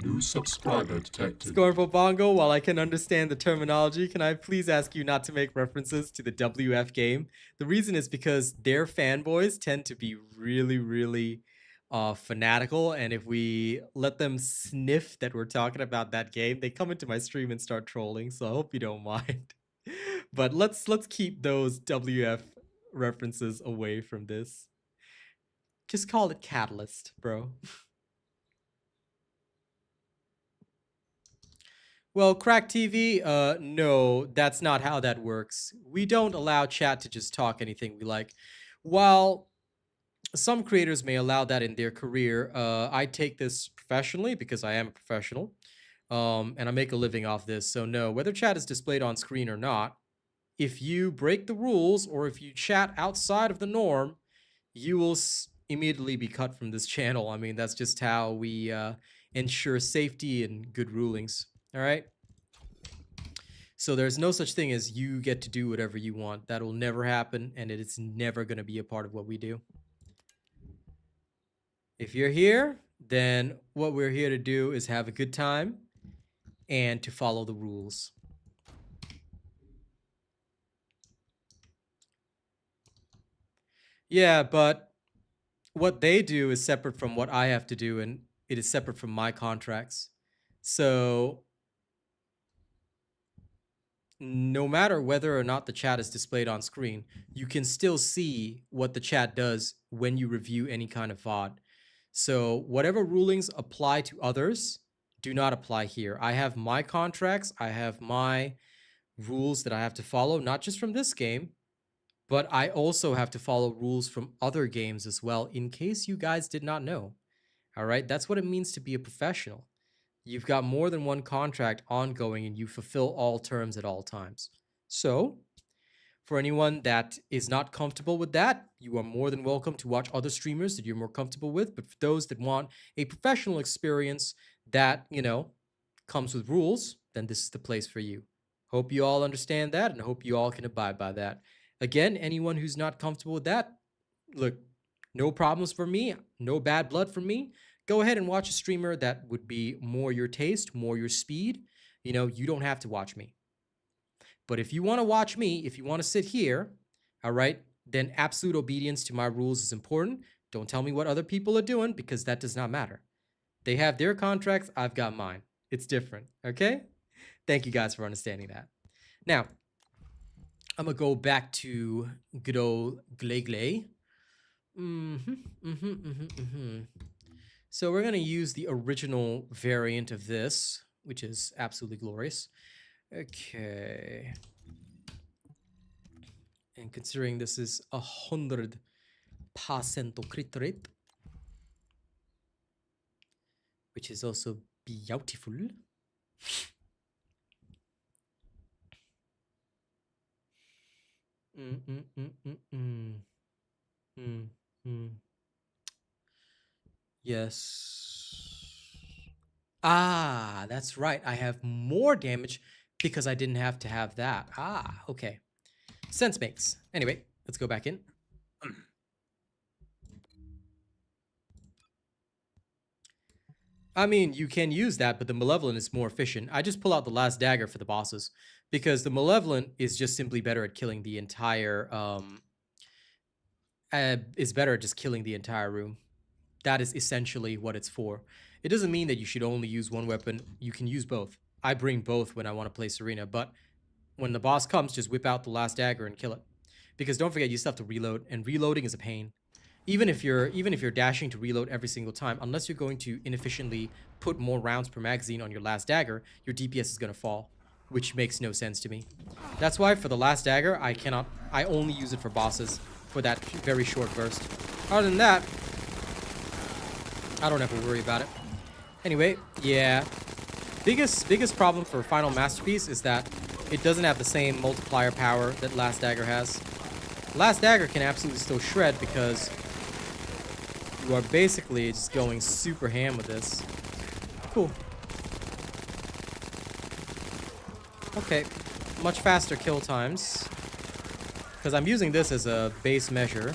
New subscriber detected. Scornful Bongo, while I can understand the terminology, can I please ask you not to make references to the WF game? The reason is because their fanboys tend to be really fanatical, and if we let them sniff that we're talking about that game, they come into my stream and start trolling, so I hope you don't mind. But let's keep those WF references away from this. Just call it Catalyst, bro. Well, Crack TV, no, that's not how that works. We don't allow chat to just talk anything we like. While some creators may allow that in their career, I take this professionally because I am a professional, and I make a living off this. So no, whether chat is displayed on screen or not, if you break the rules or if you chat outside of the norm, you will immediately be cut from this channel. I mean, that's just how we ensure safety and good rulings. All right. So there's no such thing as you get to do whatever you want. That will never happen, and it is never going to be a part of what we do. If you're here, then what we're here to do is have a good time and to follow the rules. Yeah, but what they do is separate from what I have to do, and it is separate from my contracts. So no matter whether or not the chat is displayed on screen, you can still see what the chat does when you review any kind of VOD. So whatever rulings apply to others do not apply here. I have my contracts, I have my rules that I have to follow, not just from this game, but I also have to follow rules from other games as well, in case you guys did not know. All right, that's what it means to be a professional. You've got more than one contract ongoing and you fulfill all terms at all times. So, For anyone that is not comfortable with that, you are more than welcome to watch other streamers that you're more comfortable with. But for those that want a professional experience that, comes with rules, then this is the place for you. Hope you all understand that and hope you all can abide by that. Again, anyone who's not comfortable with that, look, no problems for me, no bad blood from me. Go ahead and watch a streamer that would be more your taste, more your speed. You don't have to watch me. But if you want to watch me, if you want to sit here, all right, then absolute obedience to my rules is important. Don't tell me what other people are doing because that does not matter. They have their contracts, I've got mine. It's different, okay? Thank you guys for understanding that. Now, I'm going to go back to good old Glegle. So we're going to use the original variant of this, which is absolutely glorious. Okay. And considering this is 100% crit rate, which is also beautiful. Yes. Ah, that's right. I have more damage because I didn't have to have that. Ah, okay. Sense makes. Anyway, let's go back in. I mean, you can use that, but the Malevolent is more efficient. I just pull out the last dagger for the bosses because the Malevolent is just simply better at killing the entire, is better at just killing the entire room. That is essentially what it's for. It doesn't mean that you should only use one weapon. You can use both. I bring both when I want to play Serena, but when the boss comes, just whip out the last dagger and kill it. Because don't forget, you still have to reload, and reloading is a pain. Even if you're dashing to reload every single time, unless you're going to inefficiently put more rounds per magazine on your last dagger, your DPS is going to fall, which makes no sense to me. That's why for the last dagger, I only use it for bosses for that very short burst. Other than that, I don't ever worry about it. Anyway, yeah. Biggest problem for Final Masterpiece is that it doesn't have the same multiplier power that Last Dagger has. Last Dagger can absolutely still shred because you are basically just going super ham with this. Cool. Okay, much faster kill times. Because I'm using this as a base measure.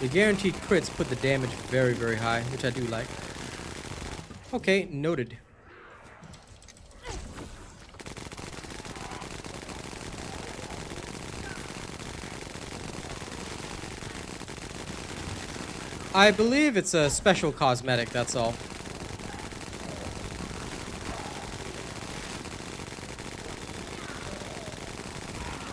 The guaranteed crits put the damage very, very high, which I do like. Okay, noted. I believe it's a special cosmetic, that's all.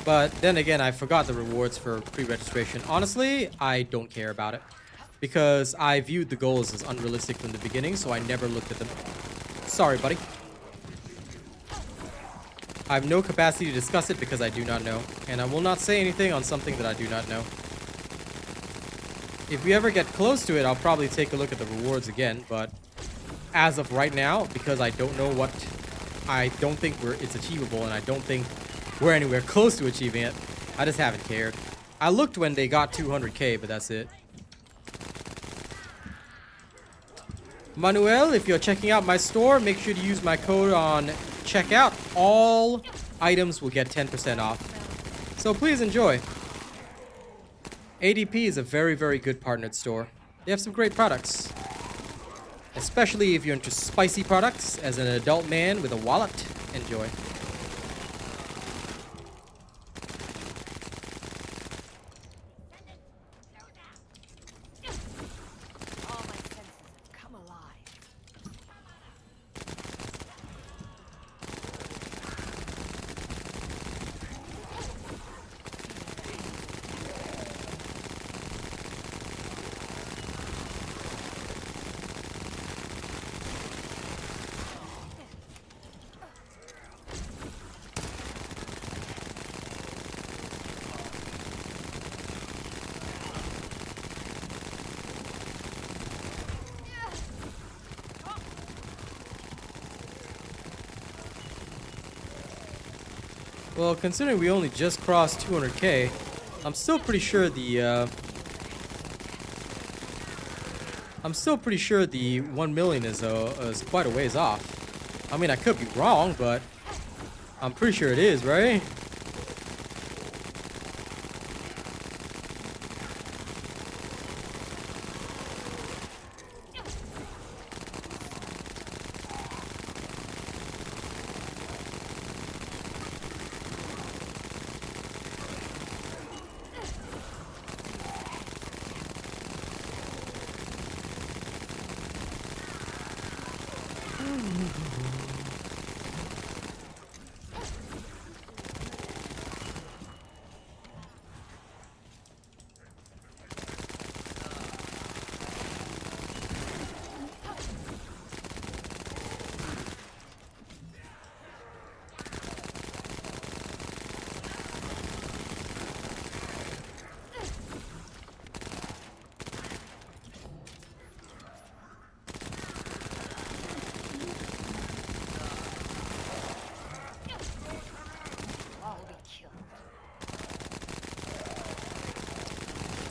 But then again, I forgot the rewards for pre-registration. Honestly, I don't care about it. Because I viewed the goals as unrealistic from the beginning, so I never looked at them. Sorry, buddy. I have no capacity to discuss it because I do not know. And I will not say anything on something that I do not know. If we ever get close to it, I'll probably take a look at the rewards again. But as of right now, because I don't know what... I don't think it's achievable, and I don't think we're anywhere close to achieving it. I just haven't cared. I looked when they got 200k, but that's it. Manuel, if you're checking out my store, make sure to use my code on checkout. All items will get 10% off. So please enjoy. ADP is a very, very good partnered store. They have some great products. Especially if you're into spicy products as an adult man with a wallet. Enjoy. Well, considering we only just crossed 200k, I'm still pretty sure the 1 million is quite a ways off. I mean, I could be wrong, but I'm pretty sure it is, right?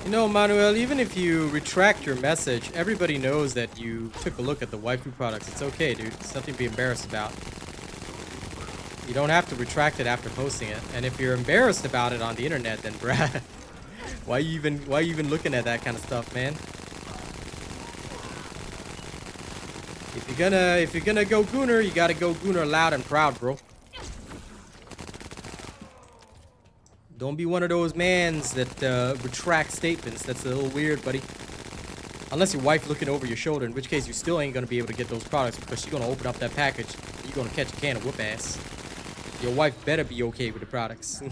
You know, Manuel, even if you retract your message, everybody knows that you took a look at the waifu products. It's okay, dude. It's nothing to be embarrassed about. You don't have to retract it after posting it. And if you're embarrassed about it on the internet, then bruh, why you even looking at that kind of stuff, man? If you're gonna go Gooner, you gotta go Gooner loud and proud, bro. Don't be one of those mans that retract statements. That's a little weird, buddy. Unless your wife looking over your shoulder, in which case you still ain't gonna be able to get those products because she's gonna open up that package and you're gonna catch a can of whoop ass. Your wife better be okay with the products.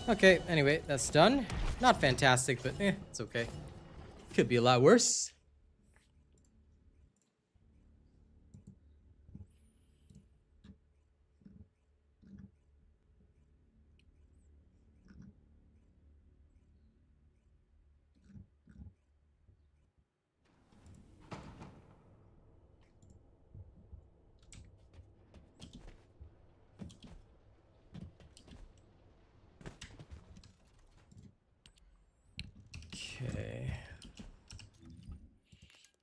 Okay, anyway, that's done. Not fantastic, but it's okay. Could be a lot worse. Okay.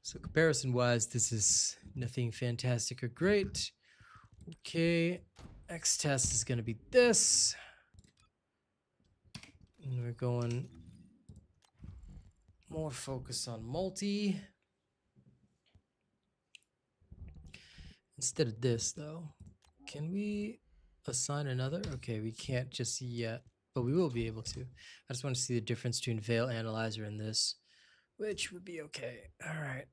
So comparison-wise, this is nothing fantastic or great. Okay. Next test is going to be this. And we're going more focus on multi. Instead of this, though, can we assign another? Okay, we can't just yet, but we will be able to. I just want to see the difference between Veil Analyzer and this, which would be okay. All right.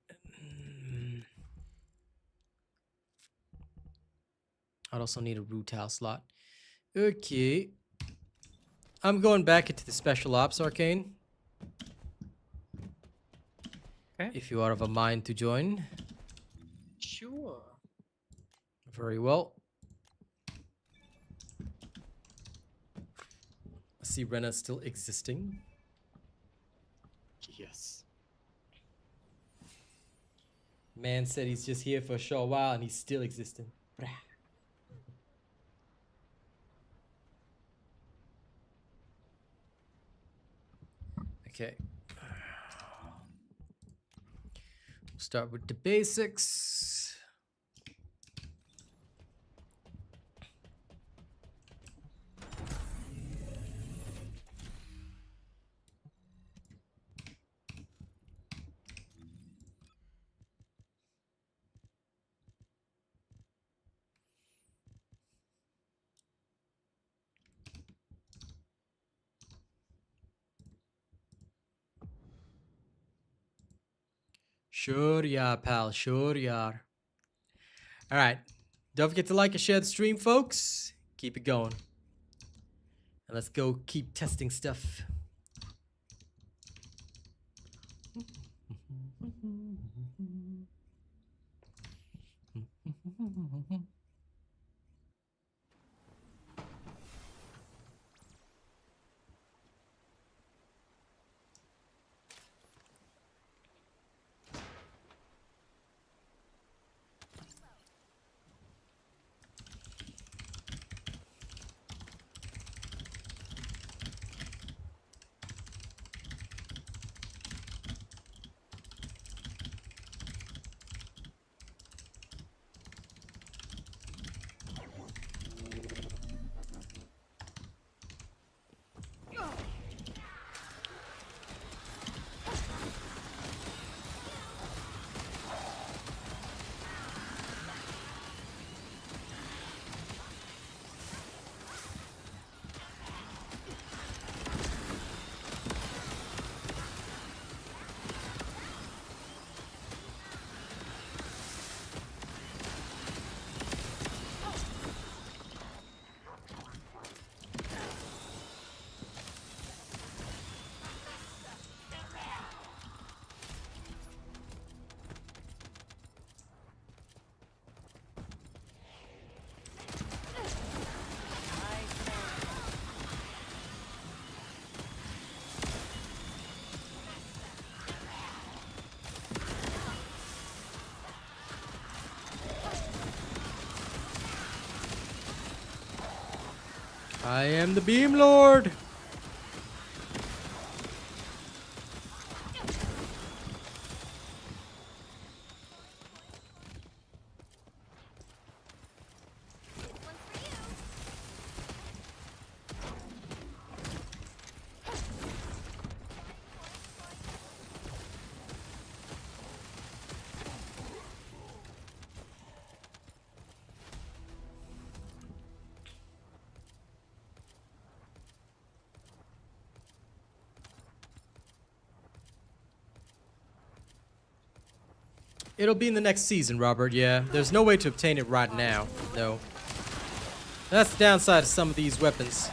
I'd also need a root tile slot. Okay. I'm going back into the Special Ops Arcane. Okay. If you are of a mind to join. Sure. Very well. I see Rena still existing. Yes. Man said he's just here for a short while and he's still existing. Brah. Okay. We'll start with the basics. Sure, yeah, pal. Sure, yeah. All right. Don't forget to like and share the stream, folks. Keep it going. And let's go keep testing stuff. I am the Beam Lord. It'll be in the next season, Robert, yeah. There's no way to obtain it right now, no. That's the downside of some of these weapons.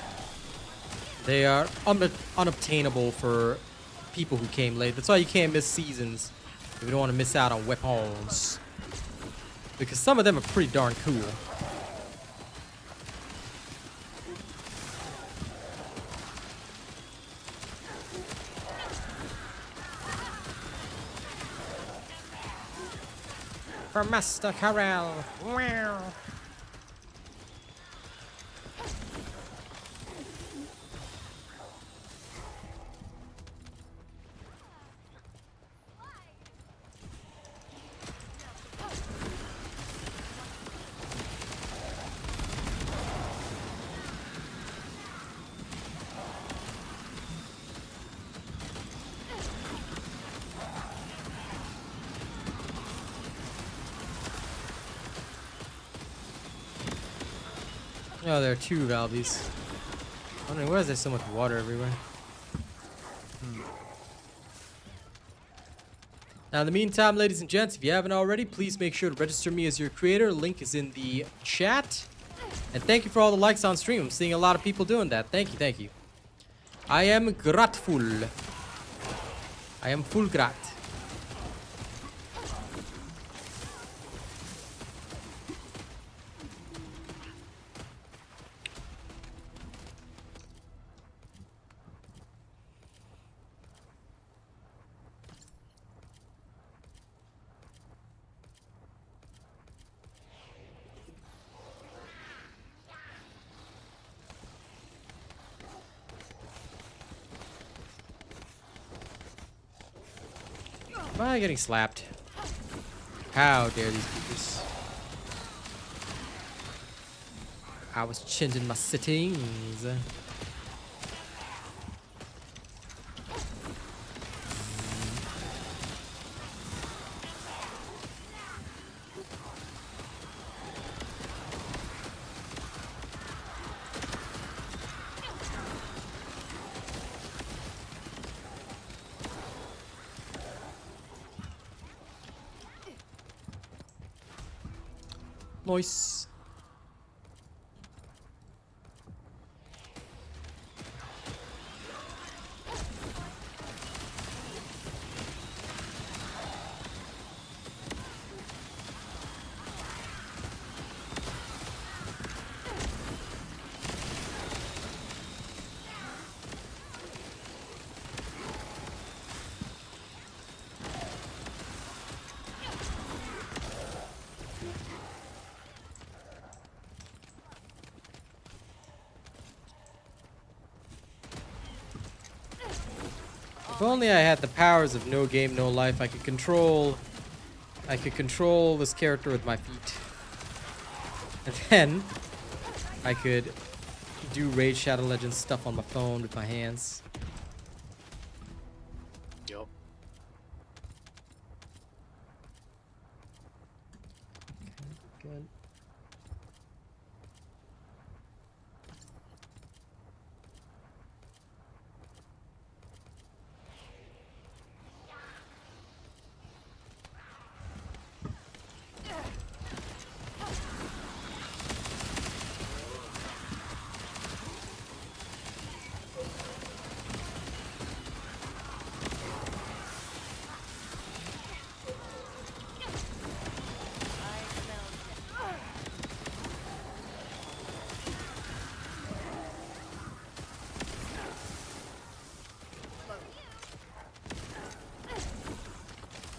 They are unobtainable for people who came late. That's why you can't miss seasons if you don't want to miss out on weapons. Because some of them are pretty darn cool. For Master Carell. Wow. Oh, there are two Valvies. Wondering why is there so much water everywhere? Now, in the meantime, ladies and gents, if you haven't already, please make sure to register me as your creator. Link is in the chat. And thank you for all the likes on stream. I'm seeing a lot of people doing that. Thank you, thank you. I am grateful. I am full grat. Am I getting slapped? How dare these people? I was changing my settings. Nice. If only I had the powers of no game, no life, I could control this character with my feet. And then I could do Raid Shadow Legends stuff on my phone with my hands. Yup. Good.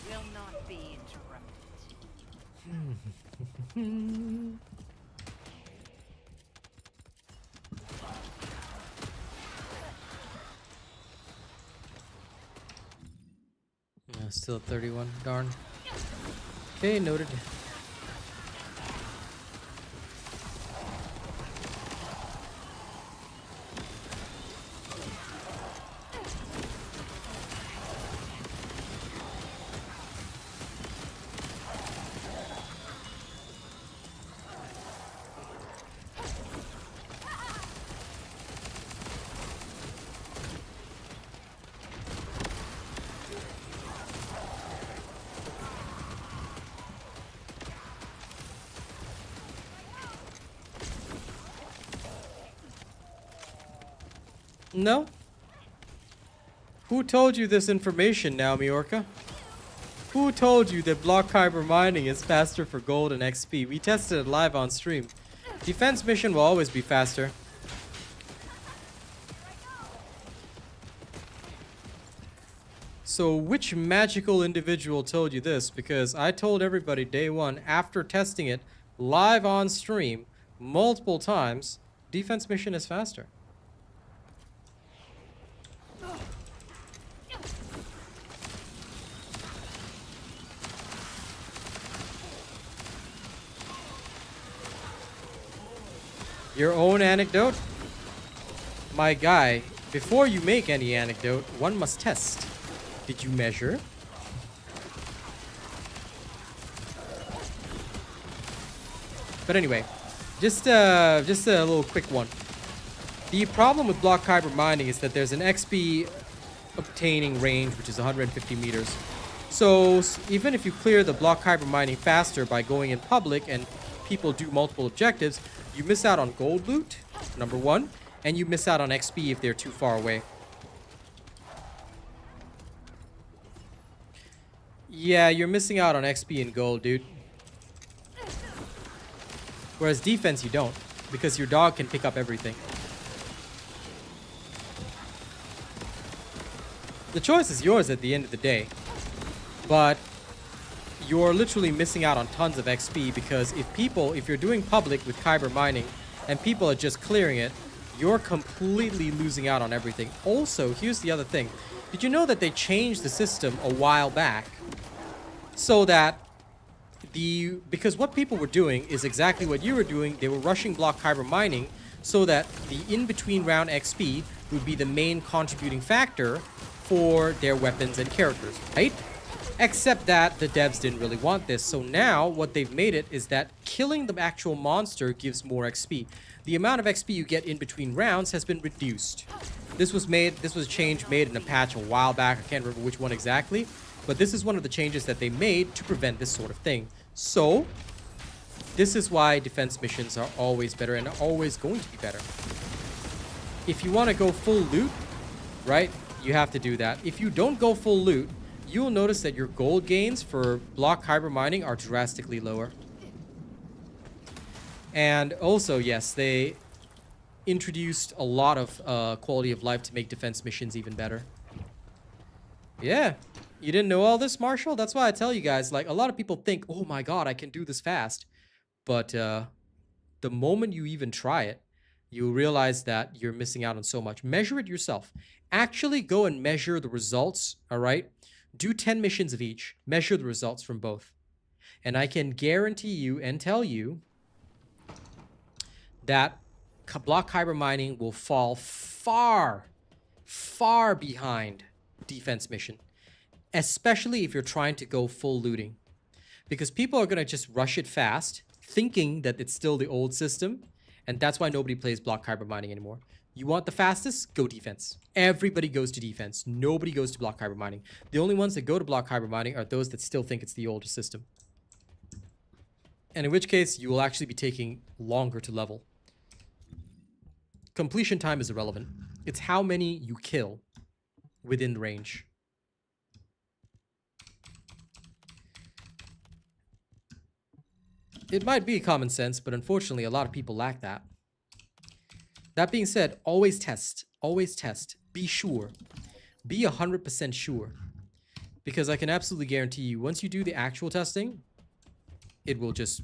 Will not be interrupted. Still at 31. Darn. Okay, noted. No? Who told you this information now, Miorca? Who told you that block kyber mining is faster for gold and XP? We tested it live on stream. Defense mission will always be faster. So which magical individual told you this? Because I told everybody day one after testing it live on stream multiple times, defense mission is faster. Your own anecdote? My guy, before you make any anecdote, one must test. Did you measure? But anyway, just a little quick one. The problem with block kyber mining is that there's an XP obtaining range, which is 150 meters. So even if you clear the block kyber mining faster by going in public and people do multiple objectives, you miss out on gold loot, number one, and you miss out on XP if they're too far away. Yeah, you're missing out on XP and gold, dude. Whereas defense, you don't, because your dog can pick up everything. The choice is yours at the end of the day, but you're literally missing out on tons of XP because if you're doing public with kyber mining and people are just clearing it, you're completely losing out on everything. Also, here's the other thing. Did you know that they changed the system a while back so that because what people were doing is exactly what you were doing. They were rushing block kyber mining so that the in-between round XP would be the main contributing factor for their weapons and characters, right? Except that the devs didn't really want this. So now what they've made it is that killing the actual monster gives more XP. The amount of XP you get in between rounds has been reduced. This was a change made in a patch a while back. I can't remember which one exactly, but this is one of the changes that they made to prevent this sort of thing. So this is why defense missions are always better and are always going to be better. If you want to go full loot, right, you have to do that. If you don't go full loot, you'll notice that your gold gains for block kyber mining are drastically lower. And also, yes, they introduced a lot of quality of life to make defense missions even better. Yeah, you didn't know all this, Marshall? That's why I tell you guys, like, a lot of people think, oh my god, I can do this fast. But the moment you even try it, you'll realize that you're missing out on so much. Measure it yourself. Actually go and measure the results, all right? Do 10 missions of each. Measure the results from both. And I can guarantee you and tell you that block hyper mining will fall far, far behind defense mission. Especially if you're trying to go full looting. Because people are going to just rush it fast, thinking that it's still the old system. And that's why nobody plays block hyper mining anymore. You want the fastest? Go defense. Everybody goes to defense. Nobody goes to block hyper mining. The only ones that go to block hyper mining are those that still think it's the older system. And in which case, you will actually be taking longer to level. Completion time is irrelevant. It's how many you kill within range. It might be common sense, but unfortunately, a lot of people lack that. That being said, always test. Always test. Be sure. Be 100% sure. Because I can absolutely guarantee you, once you do the actual testing, it will just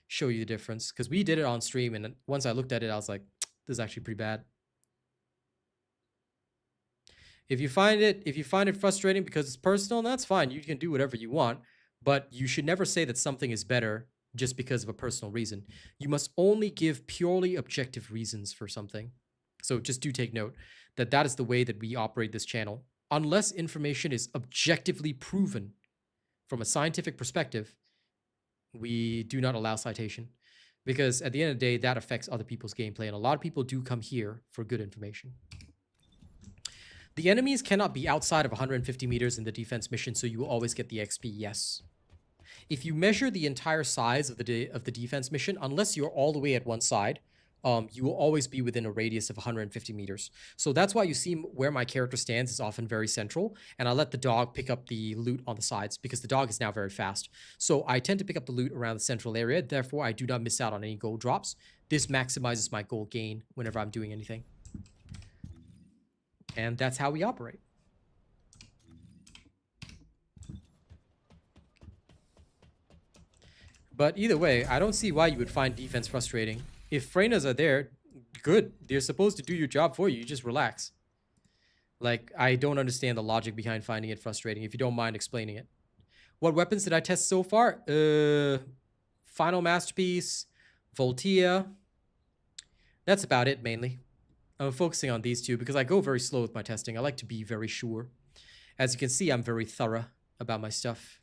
show you the difference. Because we did it on stream, and once I looked at it, I was like, this is actually pretty bad. If you find it frustrating because it's personal, that's fine. You can do whatever you want. But you should never say that something is better just because of a personal reason. You must only give purely objective reasons for something. So just do take note that that is the way that we operate this channel. Unless information is objectively proven from a scientific perspective, we do not allow citation. Because at the end of the day, that affects other people's gameplay. And a lot of people do come here for good information. The enemies cannot be outside of 150 meters in the defense mission, so you will always get the XP, yes. If you measure the entire size of the defense mission, unless you're all the way at one side, you will always be within a radius of 150 meters. So that's why you see where my character stands is often very central, and I let the dog pick up the loot on the sides because the dog is now very fast. So I tend to pick up the loot around the central area, therefore I do not miss out on any gold drops. This maximizes my gold gain whenever I'm doing anything. And that's how we operate. But either way, I don't see why you would find defense frustrating. If Freynas are there, good. They're supposed to do your job for you. You just relax. Like, I don't understand the logic behind finding it frustrating, if you don't mind explaining it. What weapons did I test so far? Final Masterpiece, Voltia. That's about it, mainly. I'm focusing on these two because I go very slow with my testing. I like to be very sure. As you can see, I'm very thorough about my stuff.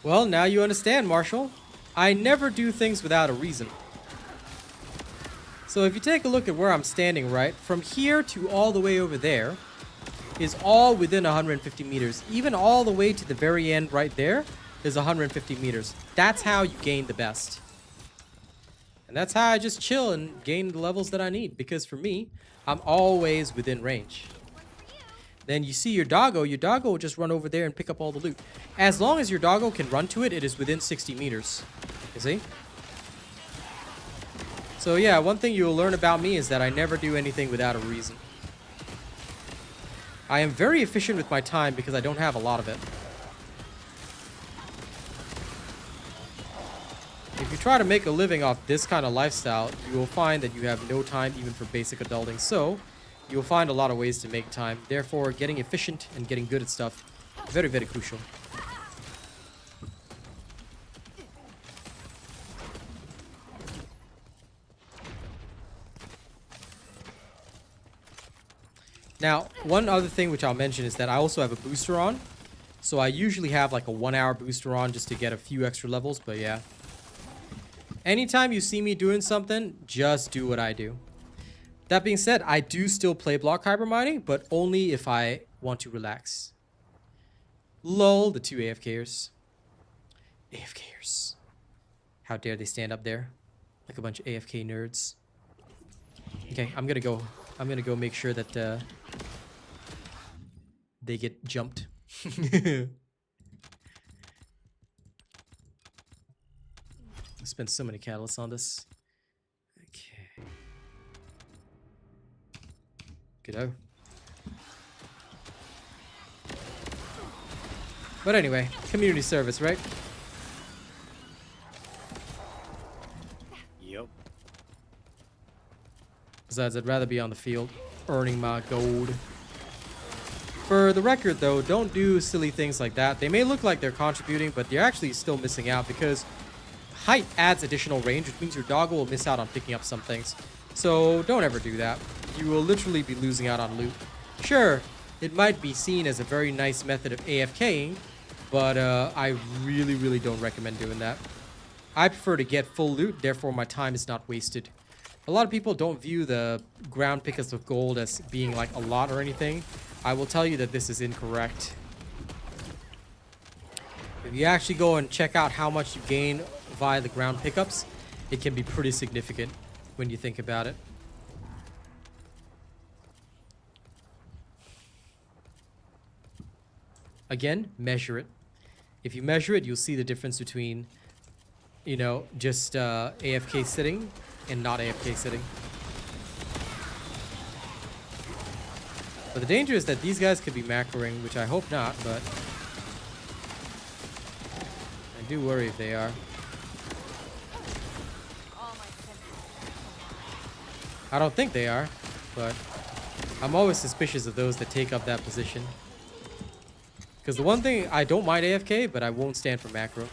Well, now you understand, Marshall. I never do things without a reason. So if you take a look at where I'm standing, right, from here to all the way over there is all within 150 meters. Even all the way to the very end right there is 150 meters. That's how you gain the best. And that's how I just chill and gain the levels that I need. Because for me, I'm always within range. Then you see your doggo will just run over there and pick up all the loot. As long as your doggo can run to it, it is within 60 meters. You see? So yeah, one thing you'll learn about me is that I never do anything without a reason. I am very efficient with my time because I don't have a lot of it. If you try to make a living off this kind of lifestyle, you will find that you have no time even for basic adulting. So you'll find a lot of ways to make time. Therefore, getting efficient and getting good at stuff, very, very crucial. Now, one other thing which I'll mention is that I also have a booster on. So I usually have like a 1 hour booster on just to get a few extra levels, but yeah. Anytime you see me doing something, just do what I do. That being said, I do still play block hypermining, but only if I want to relax. Lol, the two AFKers. AFKers. How dare they stand up there like a bunch of AFK nerds. Okay, I'm gonna go make sure that they get jumped. I spent so many catalysts on this. Okay. Good. But anyway, community service, right? Yep. Besides, I'd rather be on the field, earning my gold. For the record, though, don't do silly things like that. They may look like they're contributing, but they're actually still missing out because height adds additional range, which means your doggo will miss out on picking up some things. So don't ever do that. You will literally be losing out on loot. Sure, it might be seen as a very nice method of AFKing, but I really, really don't recommend doing that. I prefer to get full loot, therefore my time is not wasted. A lot of people don't view the ground pickups of gold as being like a lot or anything. I will tell you that this is incorrect. If you actually go and check out how much you gain via the ground pickups, it can be pretty significant when you think about it. Again, measure it. If you measure it, you'll see the difference between, you know, just AFK sitting and not AFK sitting. But the danger is that these guys could be macroing, which I hope not, but I do worry if they are. I don't think they are, but I'm always suspicious of those that take up that position. Because the one thing, I don't mind AFK, but I won't stand for macro.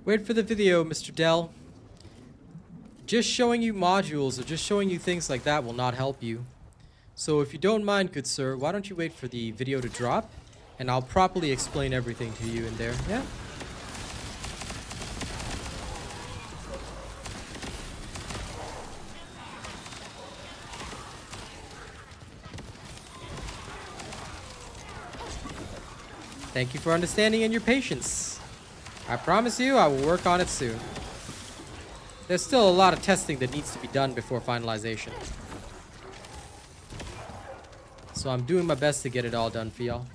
Wait for the video, Mr. Dell. Just showing you modules or just showing you things like that will not help you. So if you don't mind, good sir, why don't you wait for the video to drop, and I'll properly explain everything to you in there, yeah? Thank you for understanding and your patience. I promise you I will work on it soon. There's still a lot of testing that needs to be done before finalization. So I'm doing my best to get it all done for y'all.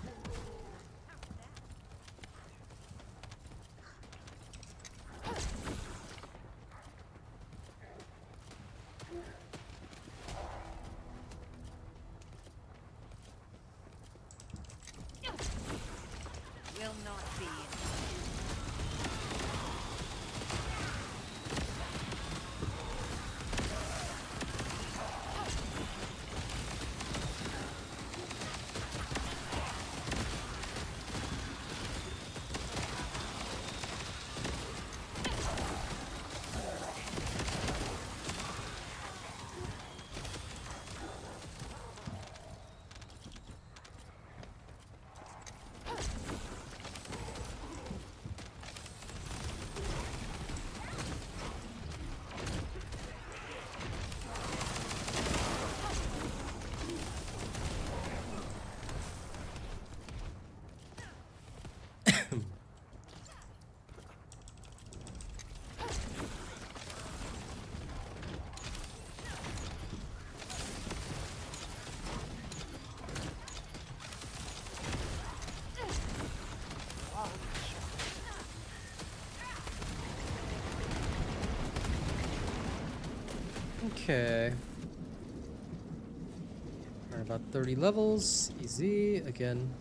Will not be. Okay. We're about 30 levels. Easy. Again.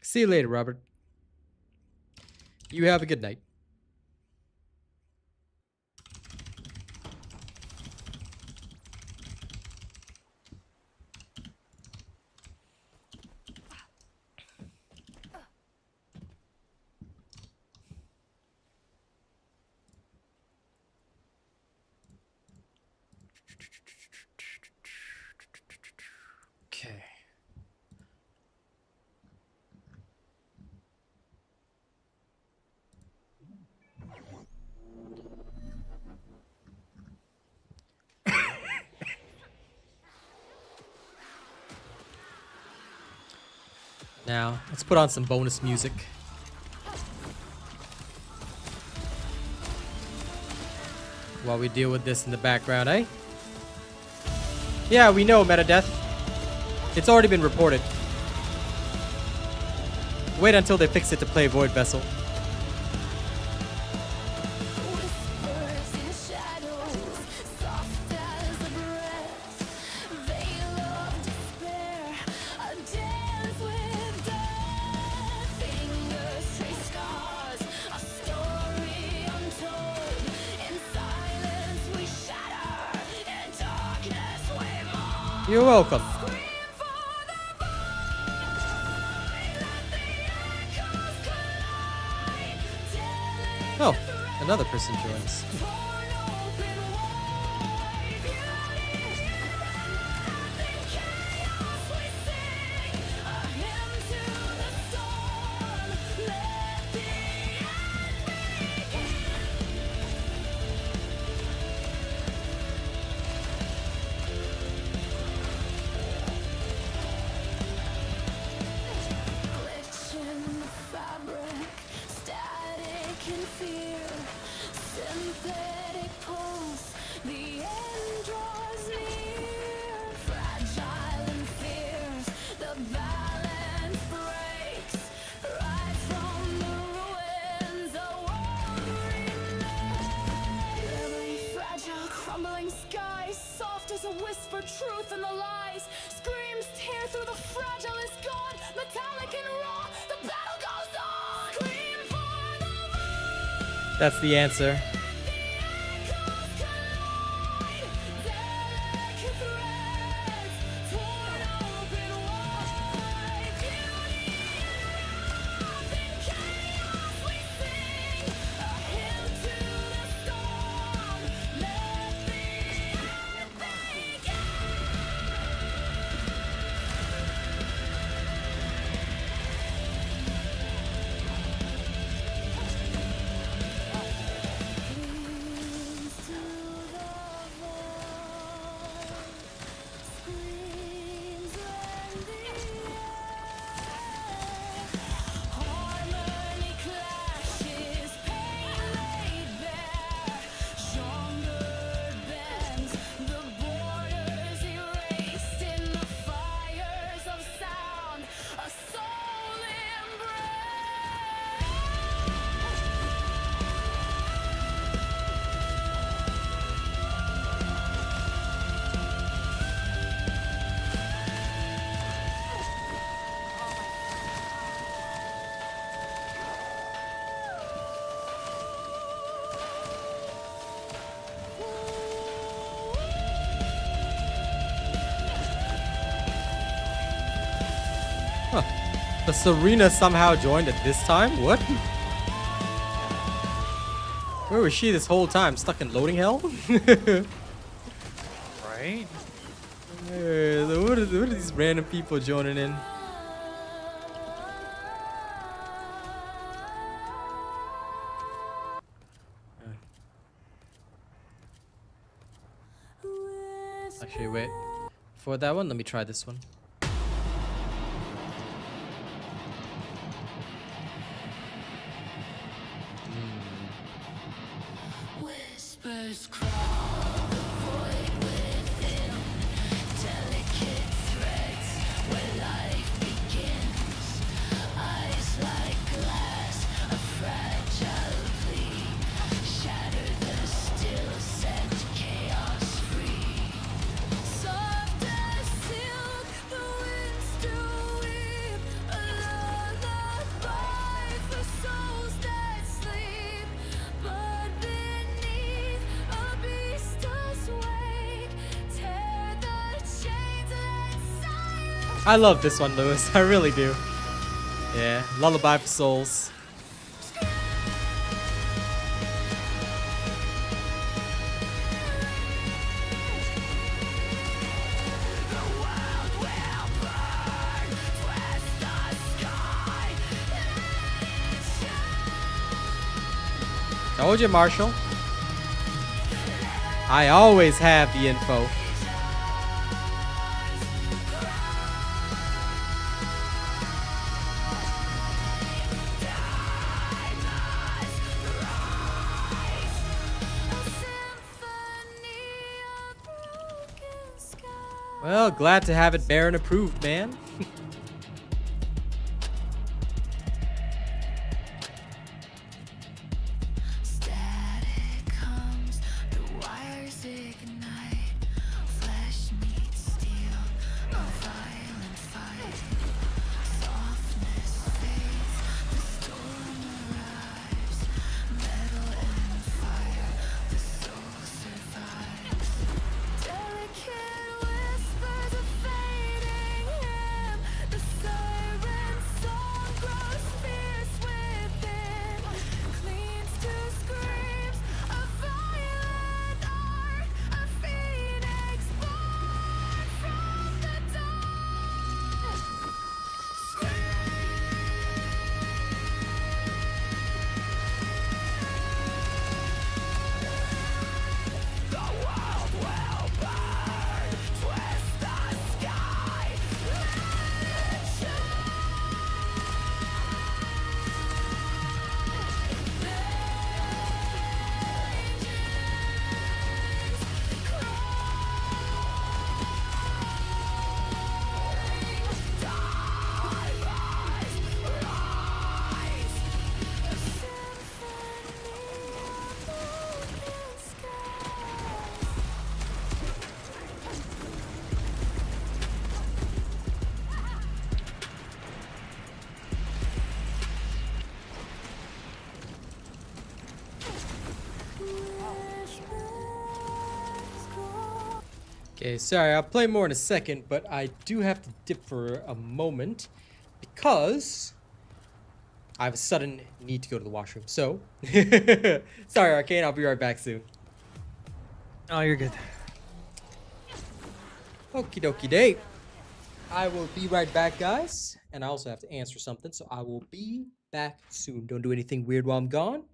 See you later, Robert. You have a good night. Okay. Now, let's put on some bonus music. While we deal with this in the background, eh? Yeah, we know, Metadeath. It's already been reported. Wait until they fix it to play Void Vessel. Whispers in shadows, soft as a breath, veil of despair, a dance with death. Fingers trace scars, a story untold. In silence we shatter, in darkness we mourn. You're welcome. Scream for the void, let the echoes collide. Oh, another person joins. Fabric, static and fear, synthetic. That's the answer. The Serena somehow joined at this time? What? Where was she this whole time? Stuck in loading hell? Right? What are these random people joining in? Actually, wait. For that one, let me try this one. Whispers crawl the void within, delicate threads where life begins. Eyes like glass, a fragile plea. Shatter the still, set chaos free. Soft as silk, the winds do weep. A lullaby for souls that sleep. But beneath a beast does wake. Tear the chains and silence. I love this one, Lewis. I really do. Yeah, Lullaby for Souls. Told you, Marshall. I always have the info. Well, glad to have it Baron approved, man. Static comes, the wires ignite. Flesh meets steel, a violent fight. Softness fades, the storm arrives. Metal and fire, the soul survives. Delicate whispers of fading Okay, sorry, I'll play more in a second, but I do have to dip for a moment because I have a sudden need to go to the washroom. So, sorry, Arcane, I'll be right back soon. Oh, you're good. Okie dokie day. I will be right back, guys. And I also have to answer something, so I will be back soon. Don't do anything weird while I'm gone.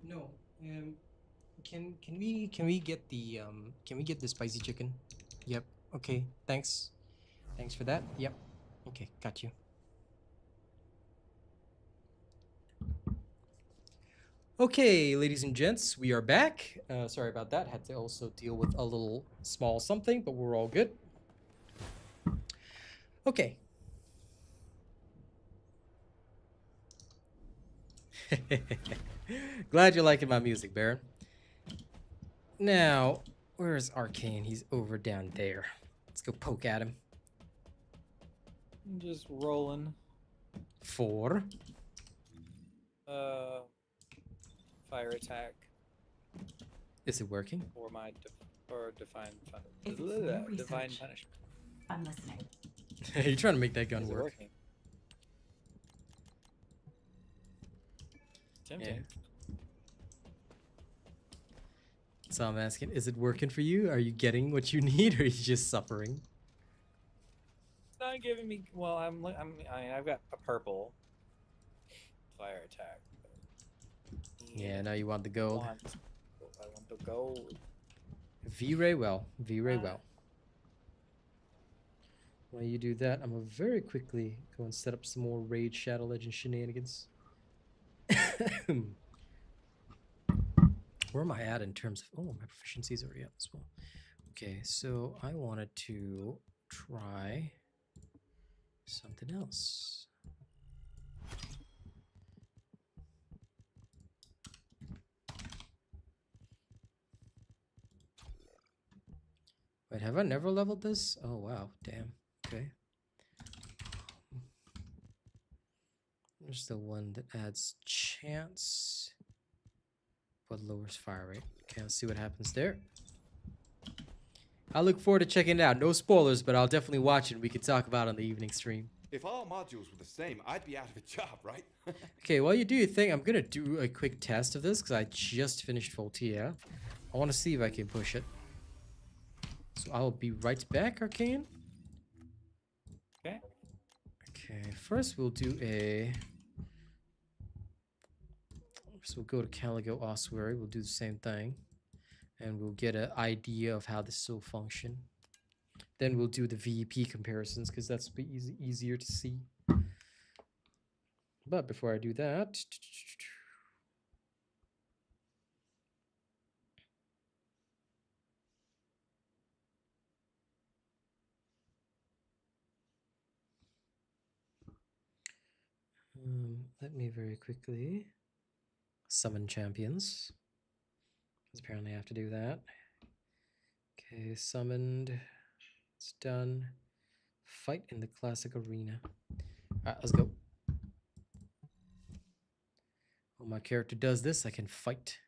No. Can we get the spicy chicken? Yep. Okay. Thanks. Thanks for that. Yep. Okay. Got you. Okay, ladies and gents, we are back. Sorry about that. Had to also deal with a little small something, but we're all good. Okay. Glad you're liking my music, Baron. Now, where's Arcane? He's over down there. Let's go poke at him. I'm just rolling. 4. Fire attack Is it working? for my divine If it's new divine research. punishment. I'm listening. You're trying to make that gun Is it work. working? Tempting. So I'm asking, is it working for you? Are you getting what you need, or are you just suffering? It's not giving me. Well, I've got a purple fire attack. Yeah, now you want the gold. I want the gold. V-Ray well. V-Ray well. While you do that, I'm gonna very quickly go and set up some more Raid Shadow Legend shenanigans. Where am I at in terms of... Oh, my proficiency is already up as well. Okay, so I wanted to try something else. Wait, have I never leveled this? Oh, wow. Damn. Okay. There's the one that adds chance, but lowers fire rate. Okay, let's see what happens there. I look forward to checking it out. No spoilers, but I'll definitely watch it. We can talk about it on the evening stream. If all modules were the same, I'd be out of a job, right? Okay, while you do your thing, I'm going to do a quick test of this because I just finished Voltea. I want to see if I can push it. So I'll be right back, Arcane. Okay. Okay, first we'll do a... So we'll go to Caligo Ossuary. We'll do the same thing. And we'll get an idea of how this will function. Then we'll do the VEP comparisons because that's a bit easier to see. But before I do that... let me very quickly summon champions. Because apparently I have to do that. Okay, summoned. It's done. Fight in the classic arena. Alright, let's go. When my character does this, I can fight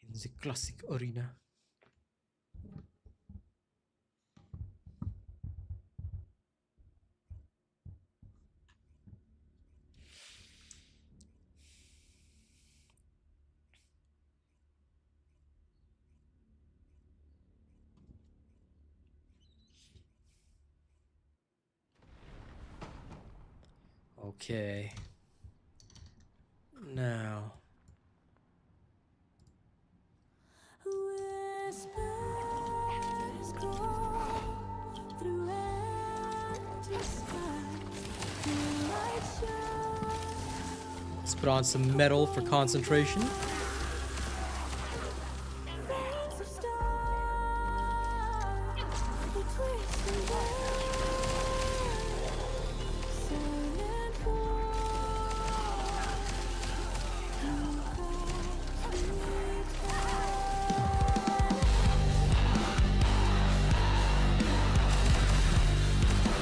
in the classic arena. Okay. Now. Whispers go through empty skies. The light shines. Let's put on some metal for concentration. Veins of stars, the twist and turn. Silent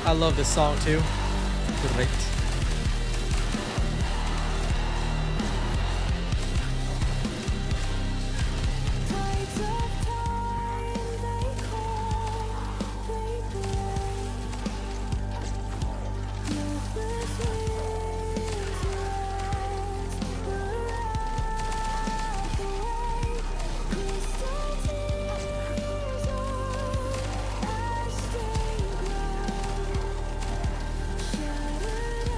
I love this song too. Great. tides of time, they call, they break. Northwest winds rise, the wrath away. Crystal tears on ash-stained ground. Shattered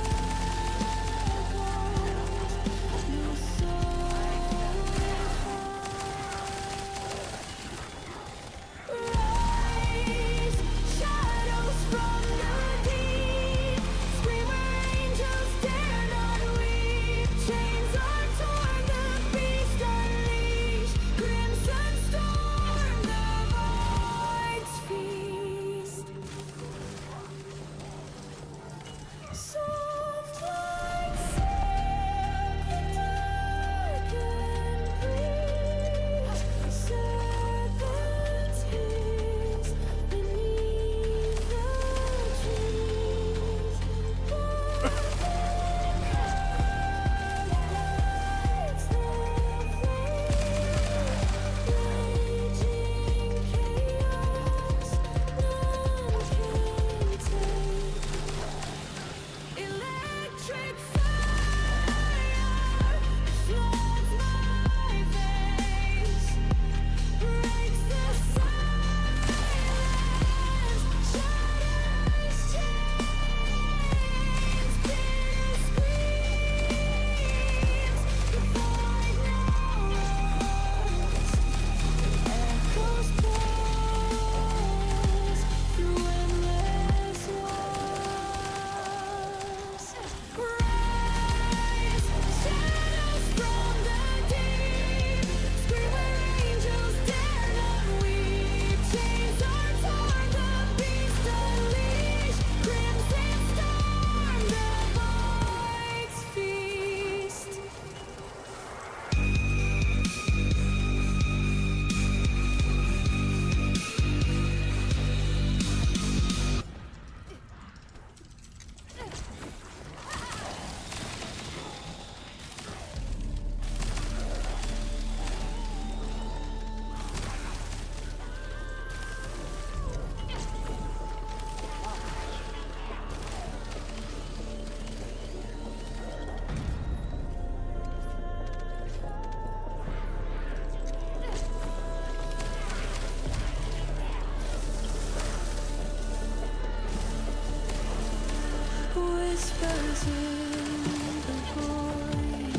the void.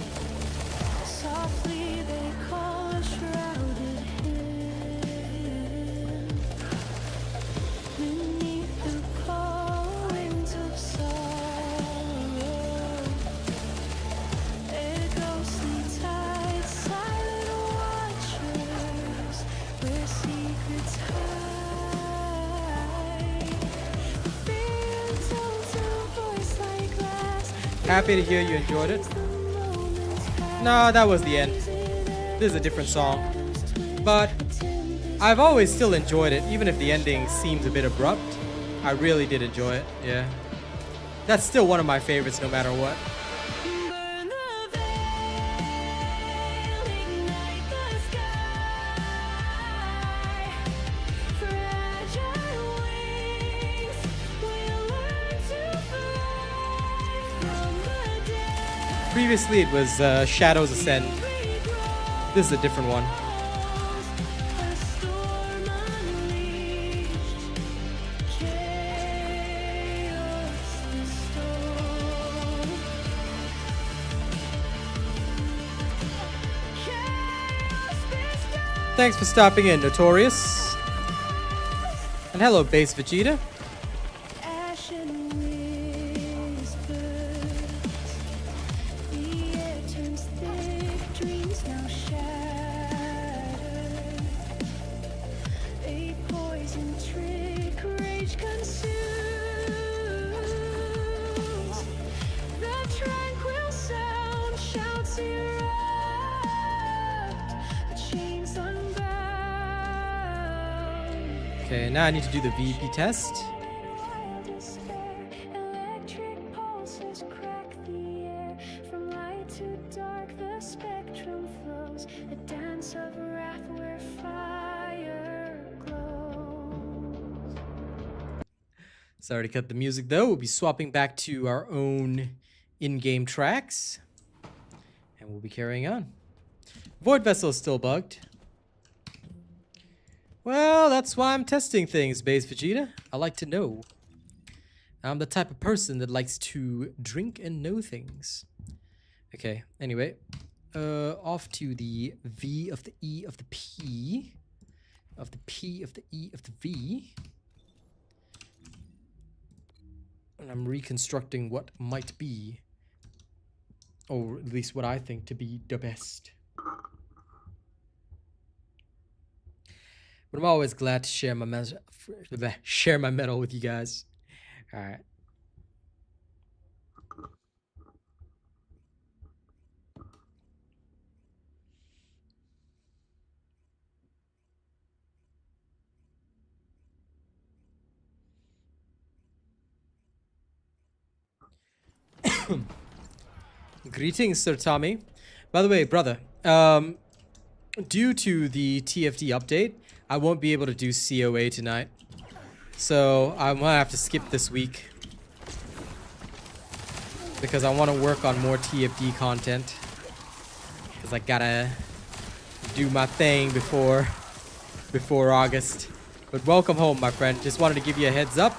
Softly they call a shrouded hymn. Beneath the cold winds of sorrow, a ghostly tide, silent watchers, where secrets hide. Fear tones a voice like glass. Happy to hear you enjoyed it. The moments pass. No, that was the end. This is a different song. But I've always still enjoyed it, even if the ending seems a bit abrupt. I really did enjoy it, yeah. That's still one of my favorites no matter what. Burn the veil, ignite the sky. Fragile wings will learn to fly from the dead. Previously it was Shadows Ascend. This is a different one. A storm unleashed, chaos the storm. Chaos bestows. Thanks for stopping in, Notorious. And hello, Base Vegeta. Ashen whispers, the air turns thick, dreams now shattered. A poison trick, rage consumes. The tranquil sound shouts erupt, the chains unbound. Okay, now I need to do the VP test. Wild despair, electric pulses crack the air. From light to dark, the spectrum flows. A dance of wrath where fire glows. Sorry to cut the music though. We'll be swapping back to our own in-game tracks. And we'll be carrying on. Void Vessel is still bugged. Well, that's why I'm testing things, Base Vegeta. I like to know. I'm the type of person that likes to drink and know things. Okay, anyway. Off to the V of the E of the P. Of the P of the E of the V. And I'm reconstructing what might be, or at least what I think to be the best. But I'm always glad to share my metal with you guys. All right. Greetings, Sir Tommy. By the way, brother, due to the TFD update, I won't be able to do COA tonight. So I'm gonna have to skip this week. Because I want to work on more TFD content. Because I gotta do my thing before August. But welcome home, my friend. Just wanted to give you a heads up.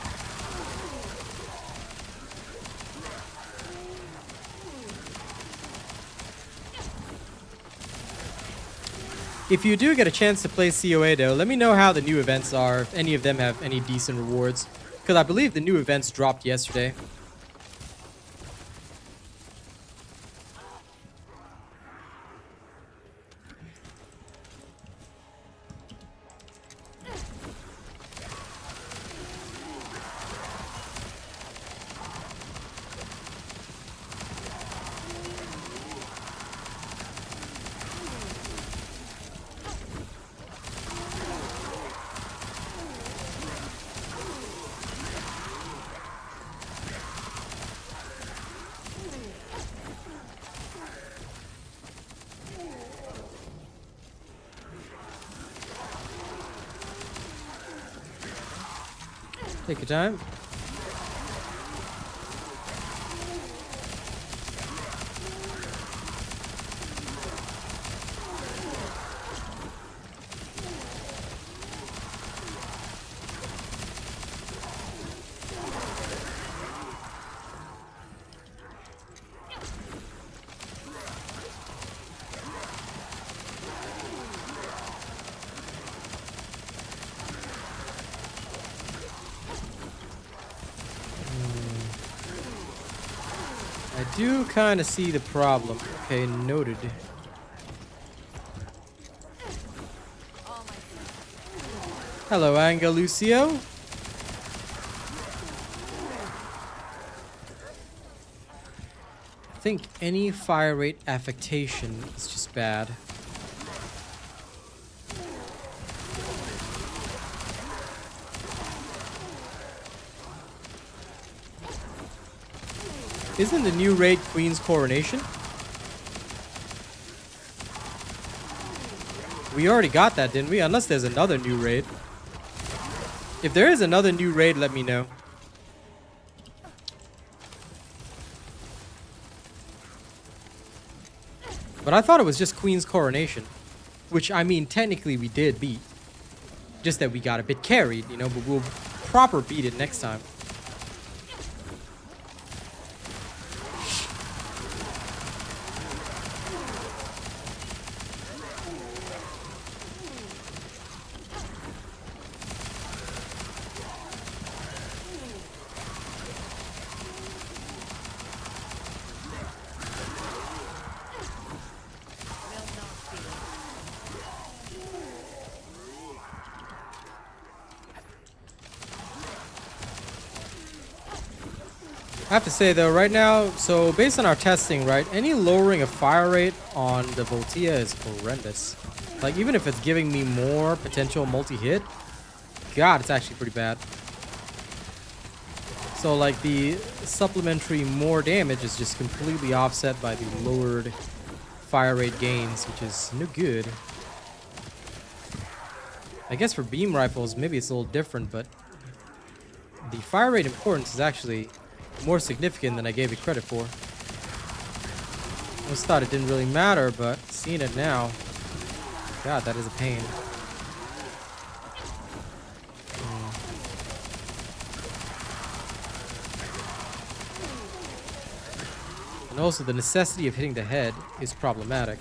If you do get a chance to play COA though, let me know how the new events are, if any of them have any decent rewards. Because I believe the new events dropped yesterday. Take your time. do kind of see the problem. Okay, noted. Hello, Angelucio. I think any fire rate affectation is just bad. Isn't the new raid Queen's Coronation? We already got that, didn't we? Unless there's another new raid. If there is another new raid, let me know. But I thought it was just Queen's Coronation. Which, I mean, technically we did beat. Just that we got a bit carried, you know, but we'll proper beat it next time. I have to say though, right now, so based on our testing, right, any lowering of fire rate on the Voltia is horrendous. Like, even if it's giving me more potential multi-hit, God, it's actually pretty bad. So, like, the supplementary more damage is just completely offset by the lowered fire rate gains, which is no good. I guess for beam rifles, maybe it's a little different, but the fire rate importance is actually more significant than I gave it credit for. I just thought it didn't really matter, but seeing it now, God, that is a pain. And also the necessity of hitting the head is problematic.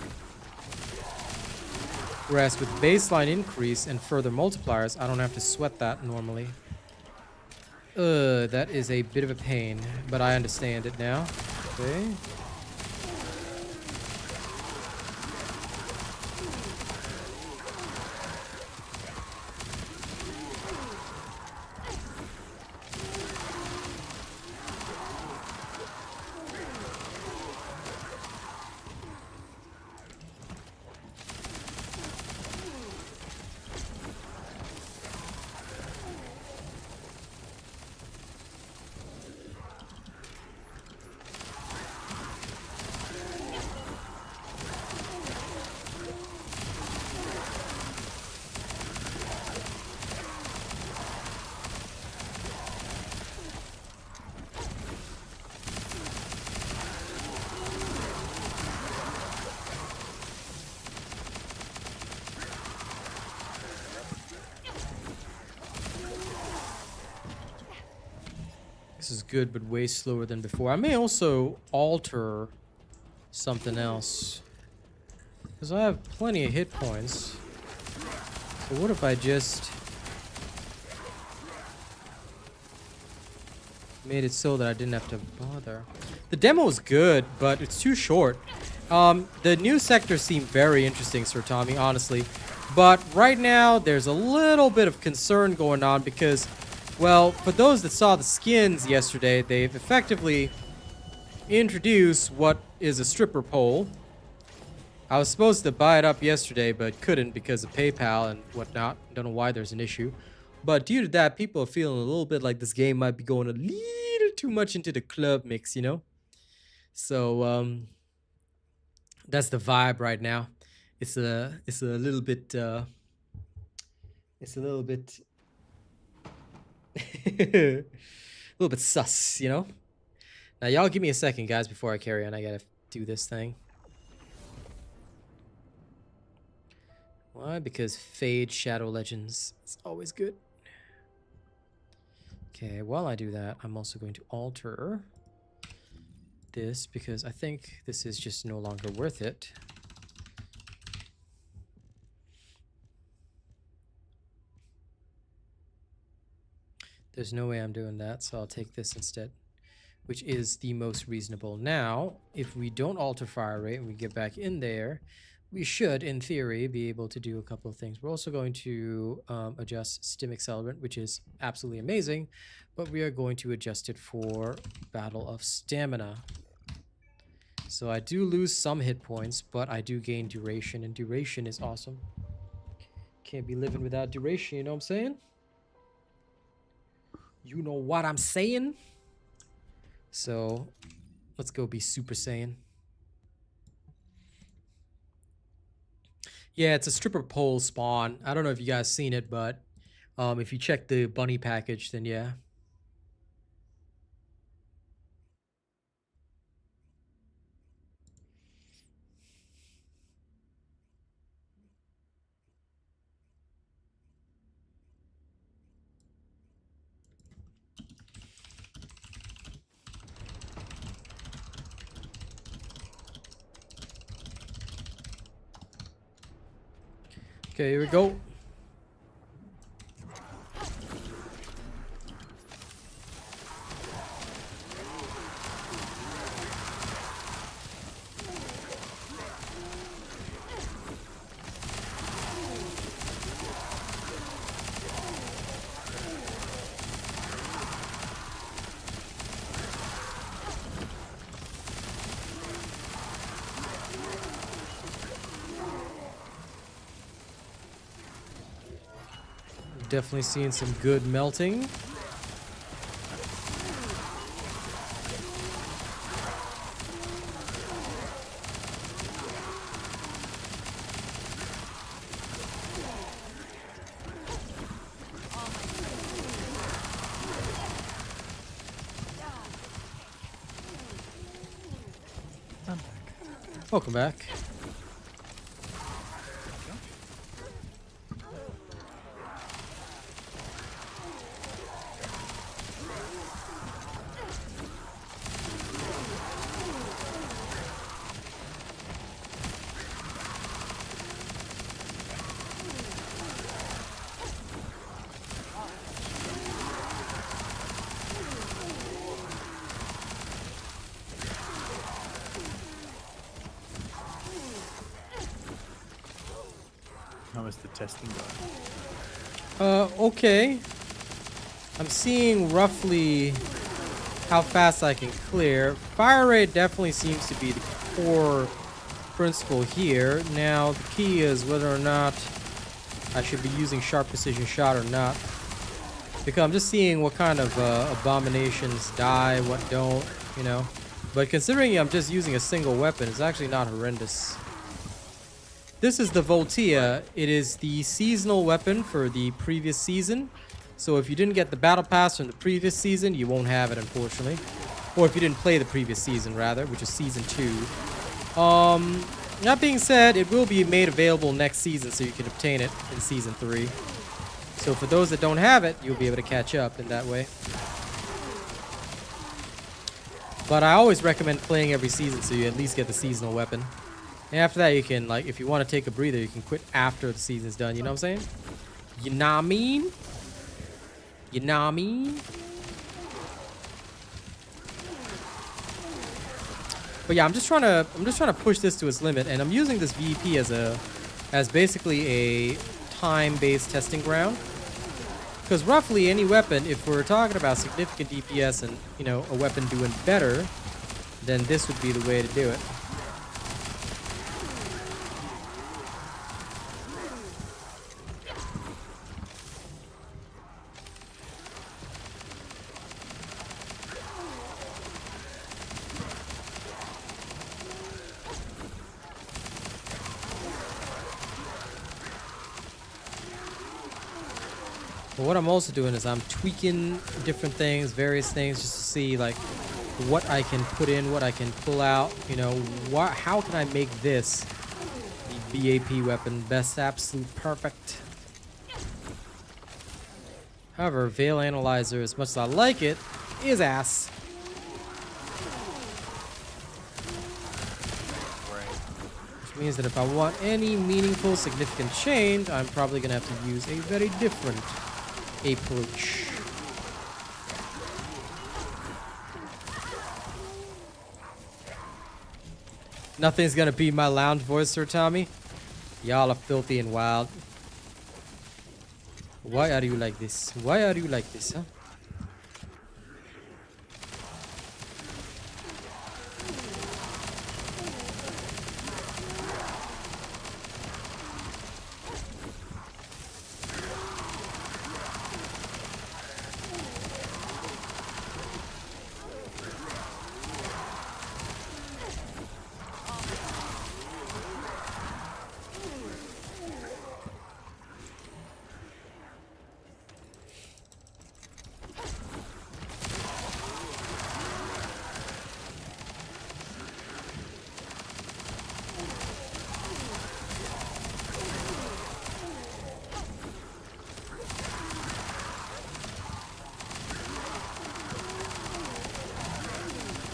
Whereas with baseline increase and further multipliers, I don't have to sweat that normally. That is a bit of a pain, but I understand it now. Okay. This is good, but way slower than before. I may also alter something else, because I have plenty of hit points. So what if I just made it so that I didn't have to bother? The demo is good, but it's too short. The new sectors seem very interesting, Sir Tommy, honestly. But right now, there's a little bit of concern going on because, well, for those that saw the skins yesterday, they've effectively introduced what is a stripper pole. I was supposed to buy it up yesterday, but couldn't because of PayPal and whatnot. Don't know why there's an issue. But due to that, people are feeling a little bit like this game might be going a little too much into the club mix, you know? So, that's the vibe right now. It's a little bit, a little bit sus, you know? Now, y'all give me a second, guys, before I carry on. I gotta do this thing. Why? Because Fade Shadow Legends is always good. Okay, while I do that, I'm also going to alter this because I think this is just no longer worth it. There's no way I'm doing that, so I'll take this instead. which is the most reasonable. Now, if we don't alter fire rate and we get back in there, we should, in theory, be able to do a couple of things. We're also going to adjust stim accelerant, which is absolutely amazing, but we are going to adjust it for Battle of Stamina. So I do lose some hit points, but I do gain duration, and duration is awesome. Can't be living without duration, you know what I'm saying? You know what I'm saying? So let's go be Super Saiyan. Yeah, it's a stripper pole spawn. I don't know if you guys seen it, but if you check the bunny package, then yeah. Okay, here we go. Definitely seeing some good melting. Welcome back. How is the testing going? Okay. I'm seeing roughly how fast I can clear. Fire rate definitely seems to be the core principle here. Now, the key is whether or not I should be using sharp precision shot or not. Because I'm just seeing what kind of abominations die, what don't, you know. But considering I'm just using a single weapon, it's actually not horrendous. This is the Voltia. It is the seasonal weapon for the previous season. So if you didn't get the battle pass from the previous season, you won't have it, unfortunately. Or if you didn't play the previous season, rather, which is season 2. That being said, it will be made available next season, so you can obtain it in season 3. So for those that don't have it, you'll be able to catch up in that way. But I always recommend playing every season so you at least get the seasonal weapon. And after that, you can, like, if you want to take a breather, you can quit after the season's done. You know what I'm saying? You know what I mean? You know what I mean? But yeah, I'm just trying to push this to its limit, and I'm using this VEP as basically a time-based testing ground. Because roughly any weapon, if we're talking about significant DPS and, you know, a weapon doing better, then this would be the way to do it. But what I'm also doing is I'm tweaking different things, various things, just to see like what I can put in, what I can pull out. You know, how can I make this the BAP weapon best, absolute perfect? However, Veil Analyzer, as much as I like it, is ass. Which means that if I want any meaningful, significant change, I'm probably gonna have to use a very different approach. Nothing's gonna beat my lounge voice, Sir Tommy. Y'all are filthy and wild. Why are you like this? Why are you like this, huh?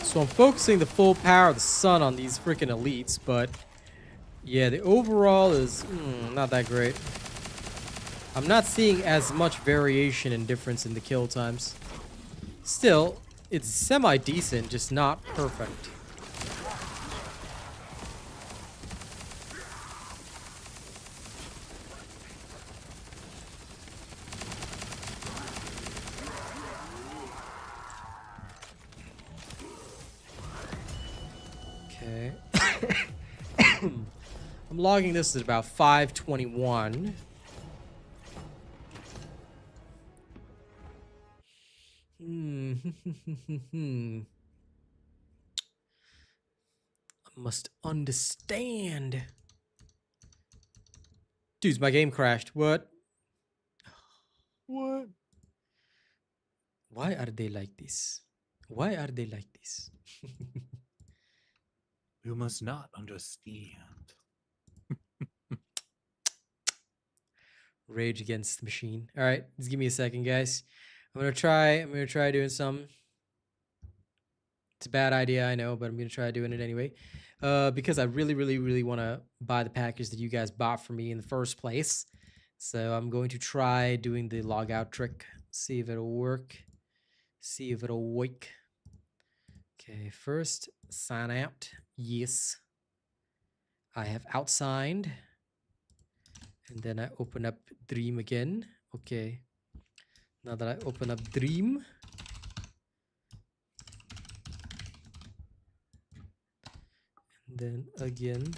So I'm focusing the full power of the sun on these freaking elites, but yeah, the overall is not that great. I'm not seeing as much variation and difference in the kill times. Still, it's semi-decent, just not perfect. Okay. I'm logging this at about 5:21. I must understand. Dude, my game crashed. What? What? Why are they like this? Why are they like this? You must not understand. Rage against the machine. All right, just give me a second, guys. I'm gonna try doing some. It's a bad idea, I know, but I'm gonna try doing it anyway. Because I really want to buy the package that you guys bought for me in the first place. So I'm going to try doing the logout trick. See if it'll work. See if it'll work. Okay, first sign out. Yes. I have outsigned. And then I open up Dream again. Okay. Now that I open up Dream. And then again.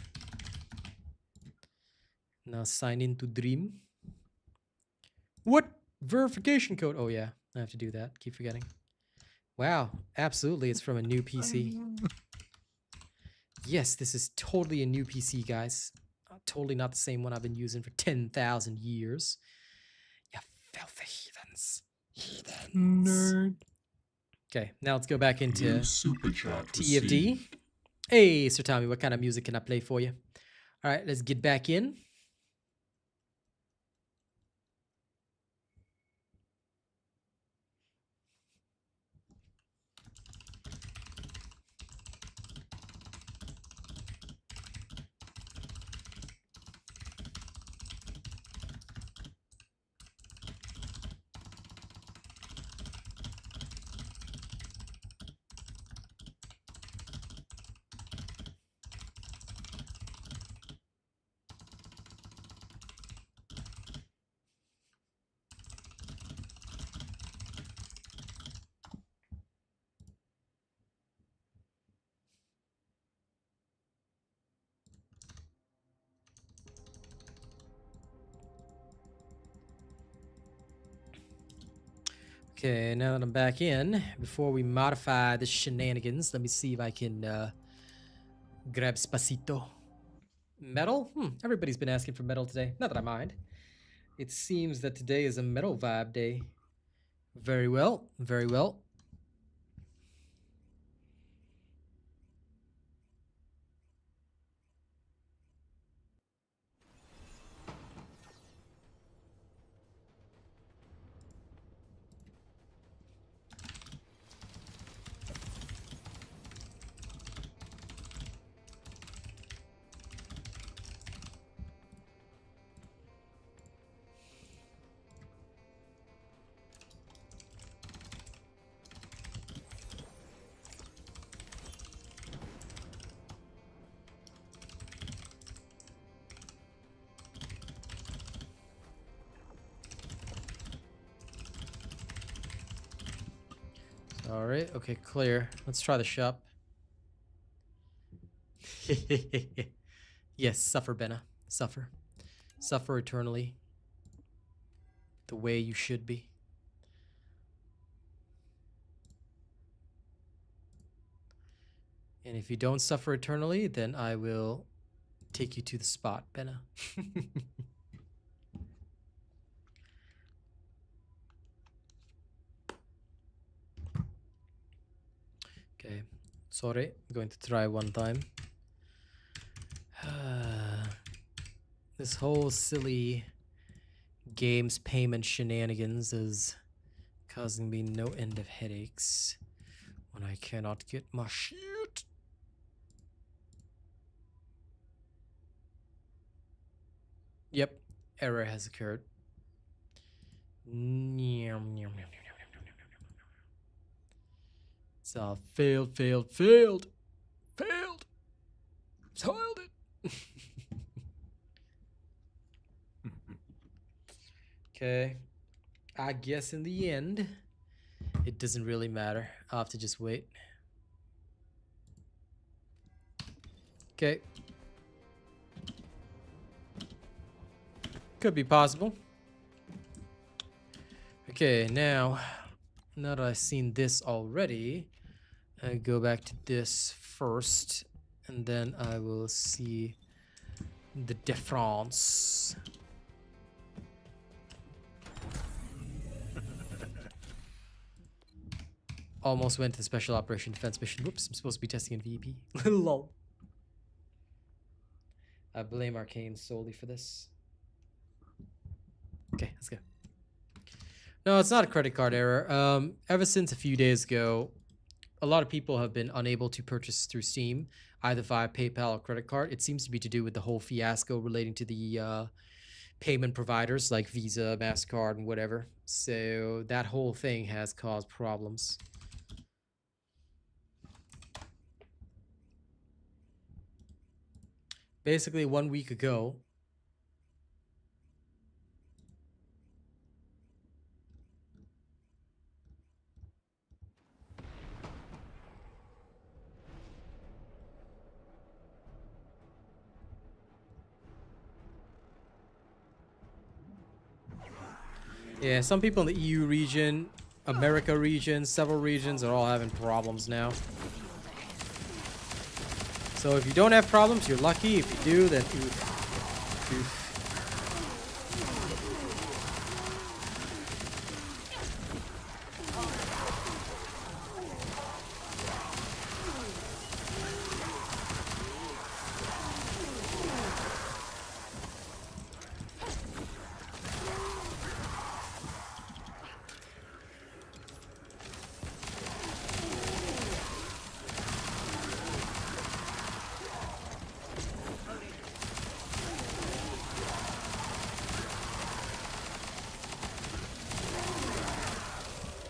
Now sign into Dream. What? Verification code. Oh yeah, I have to do that. Keep forgetting. Wow, absolutely. It's from a new PC. Yes, this is totally a new PC, guys. Totally not the same one I've been using for 10,000 years. You filthy heathens. Nerd. Okay, now let's go back into New super chat TFD. received. Hey, Sir Tommy, what kind of music can I play for you? All right, let's get back in. Okay, now that I'm back in, before we modify the shenanigans, let me see if I can grab Spacito. Metal? Everybody's been asking for metal today. Not that I mind. It seems that today is a metal vibe day. Very well, very well. Alright, okay, clear. Let's try the shop. Yes, suffer, Benna. Suffer. Suffer eternally. The way you should be. And if you don't suffer eternally, then I will take you to the spot, Benna. Okay, sorry, I'm going to try one time. This whole silly games payment shenanigans is causing me no end of headaches when I cannot get my shit. Yep, error has occurred. It's all failed. Failed it. Okay. I guess in the end, it doesn't really matter. I'll have to just wait. Okay. Could be possible. Okay, now that I've seen this already, I go back to this first, and then I will see the difference. Almost went to the Special Operation Defense mission. Whoops, I'm supposed to be testing in VP. Lol. I blame Arcane solely for this. Okay, let's go. No, it's not a credit card error. Ever since a few days ago, a lot of people have been unable to purchase through Steam, either via PayPal or credit card. It seems to be to do with the whole fiasco relating to the payment providers like Visa, MasterCard, and whatever. So that whole thing has caused problems. Basically, 1 week ago, yeah, some people in the EU region, America region, several regions are all having problems now. So if you don't have problems, you're lucky. If you do, then oof.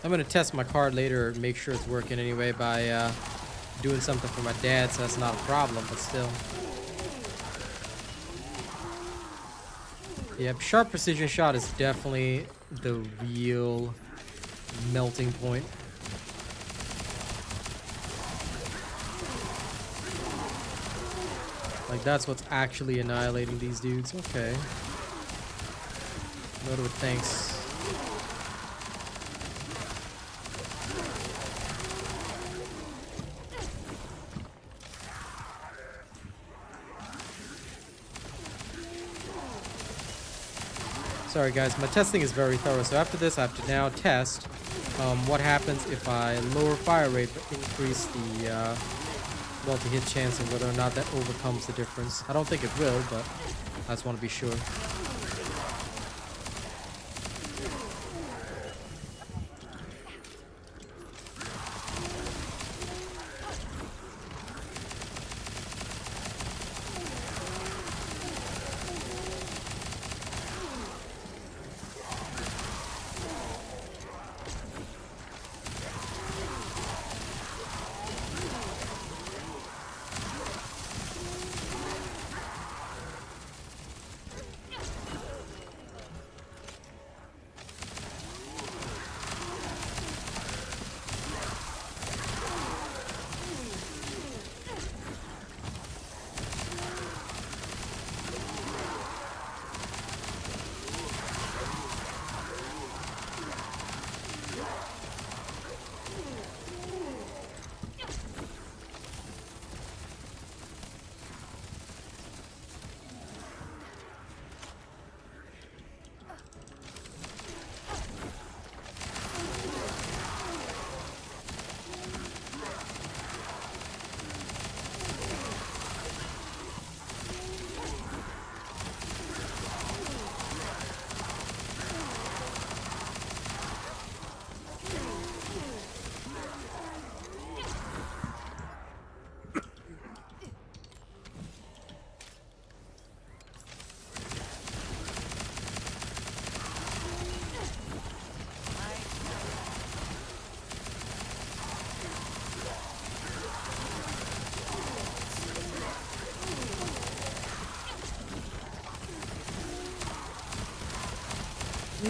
I'm gonna test my card later and make sure it's working anyway by doing something for my dad, so that's not a problem, but still. Yeah, sharp precision shot is definitely the real melting point. Like, that's what's actually annihilating these dudes. Okay. Loaded with thanks. Sorry guys, my testing is very thorough, so after this I have to now test what happens if I lower fire rate but increase the multi-hit chance and whether or not that overcomes the difference. I don't think it will, but I just want to be sure.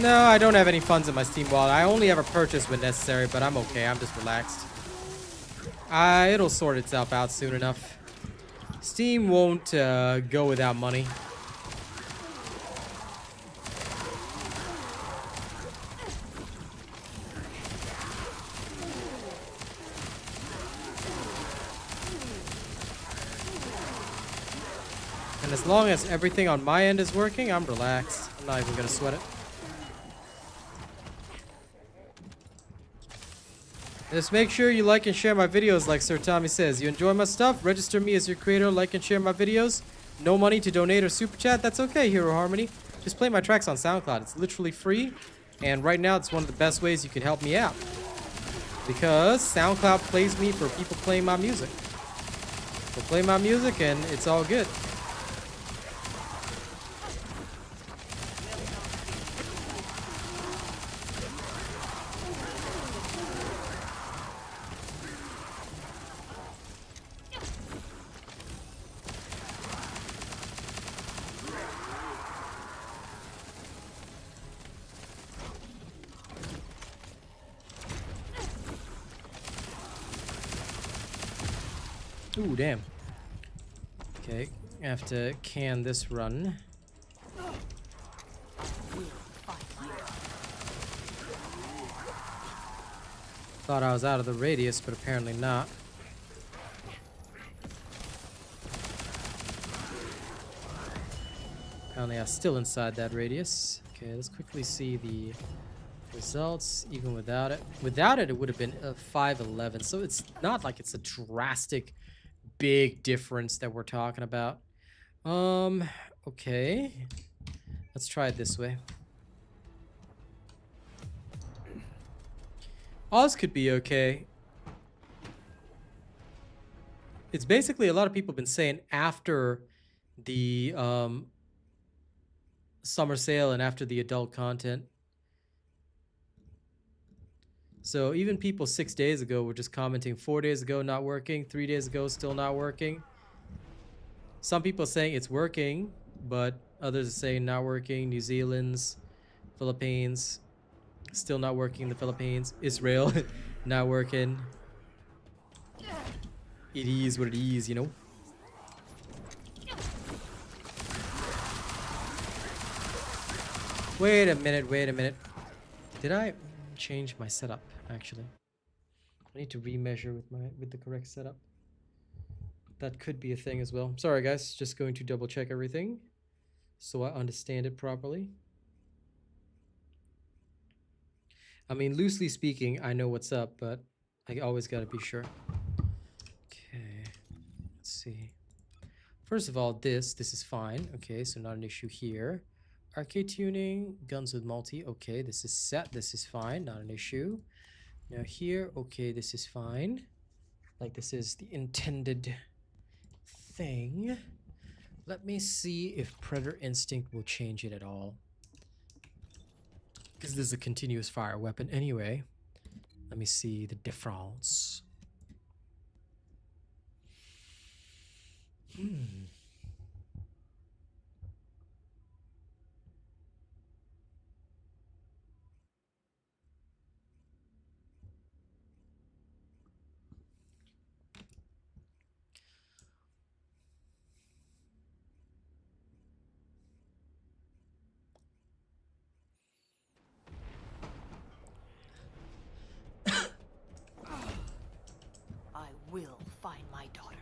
No, I don't have any funds in my Steam wallet. I only ever purchase when necessary, but I'm okay. I'm just relaxed. It'll sort itself out soon enough. Steam won't go without money. And as long as everything on my end is working, I'm relaxed. I'm not even gonna sweat it. Just make sure you like and share my videos like Sir Tommy says. You enjoy my stuff? Register me as your creator, like and share my videos. No money to donate or super chat? That's okay, Hero Harmony. Just play my tracks on SoundCloud. It's literally free. And right now, it's one of the best ways you can help me out. Because SoundCloud plays me for people playing my music. So play my music and it's all good. Ooh, damn. Okay, I have to can this run. Thought I was out of the radius, but apparently not. Apparently I'm still inside that radius. Okay, let's quickly see the results, even without it. Without it, it would have been a 511. So it's not like it's a drastic big difference that we're talking about. Okay. Let's try it this way. Oz could be okay. It's basically a lot of people have been saying after the summer sale and after the adult content. So even people 6 days ago were just commenting 4 days ago not working, 3 days ago still not working. Some people saying it's working, but others are saying not working. New Zealand's, Philippines, still not working in the Philippines. Israel, not working. It is what it is, you know? Wait a minute. Did I change my setup? Actually, I need to remeasure with the correct setup. That could be a thing as well. Sorry guys, just going to double check everything so I understand it properly. I mean, loosely speaking, I know what's up, but I always gotta be sure. Okay, let's see. First of all, this is fine. Okay, so not an issue here. Arcade tuning, guns with multi. Okay, this is set. This is fine, not an issue. Now here, okay, this is fine. Like this is the intended thing. Let me see if Predator Instinct will change it at all. Because this is a continuous fire weapon anyway. Let me see the difference. I will find my daughter.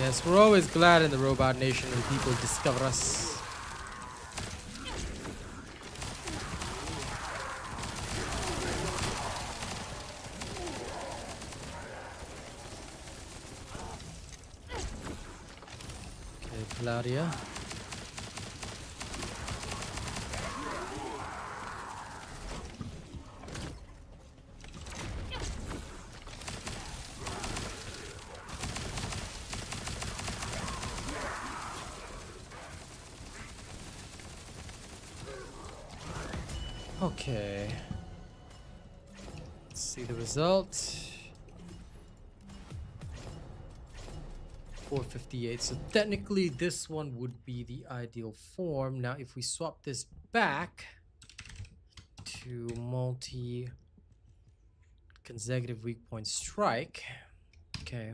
Yes, we're always glad in the Robot Nation when people discover us. Okay, Claudia. Okay. Let's see the result. 458. So technically this one would be the ideal form. Now if we swap this back to multi consecutive weak point strike. Okay.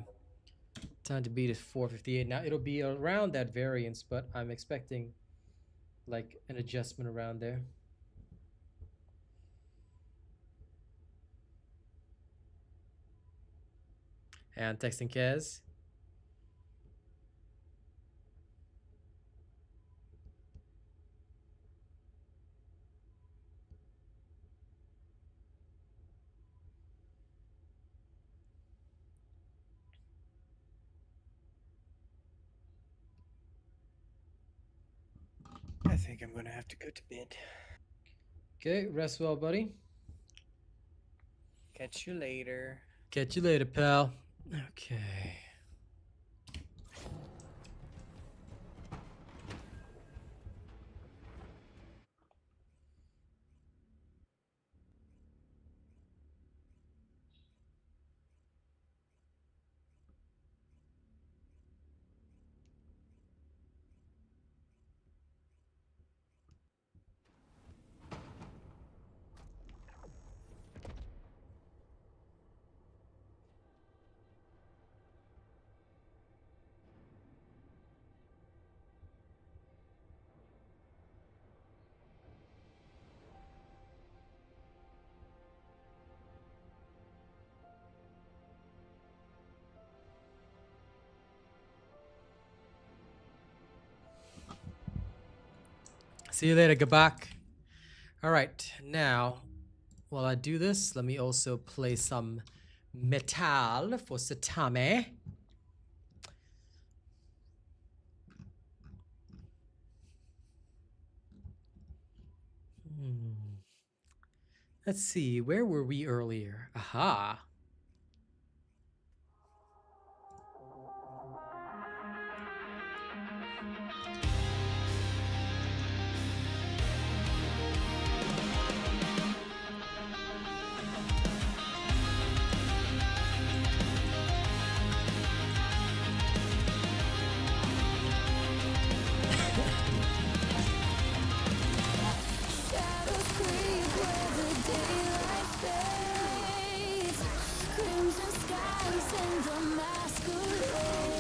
Time to beat is 458. Now it'll be around that variance, but I'm expecting like an adjustment around there. And texting Kaz. I think I'm gonna have to go to bed. Okay, rest well, buddy. Catch you later. Catch you later, pal. Okay. See you later, Gabak. All right, now, while I do this, let me also play some metal for Satame. Let's see, where were we earlier? Aha. Shadows creep where the daylight fades. Crimson skies and the masquerade.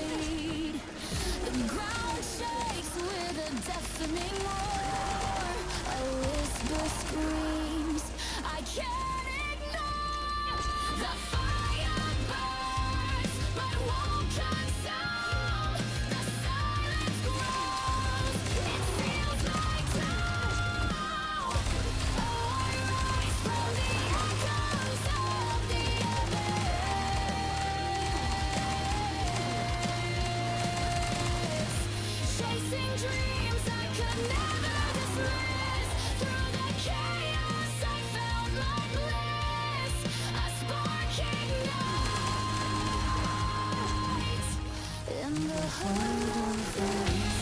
The ground shakes with a deafening roar. A whisper screams, I can't ignore. The fire burns, but won't consume. The silence grows, it feels like down. I rise from the echoes of the abyss. Chasing dreams I could never dismiss. Through the chaos I found my bliss. A spark ignites in the heart of this.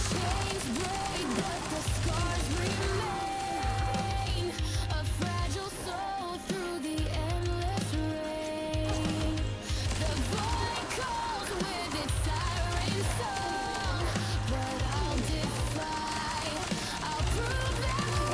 Chains break, but the scars remain. A fragile soul through the endless rain. The void calls with its siren song, but I'll defy. I'll prove them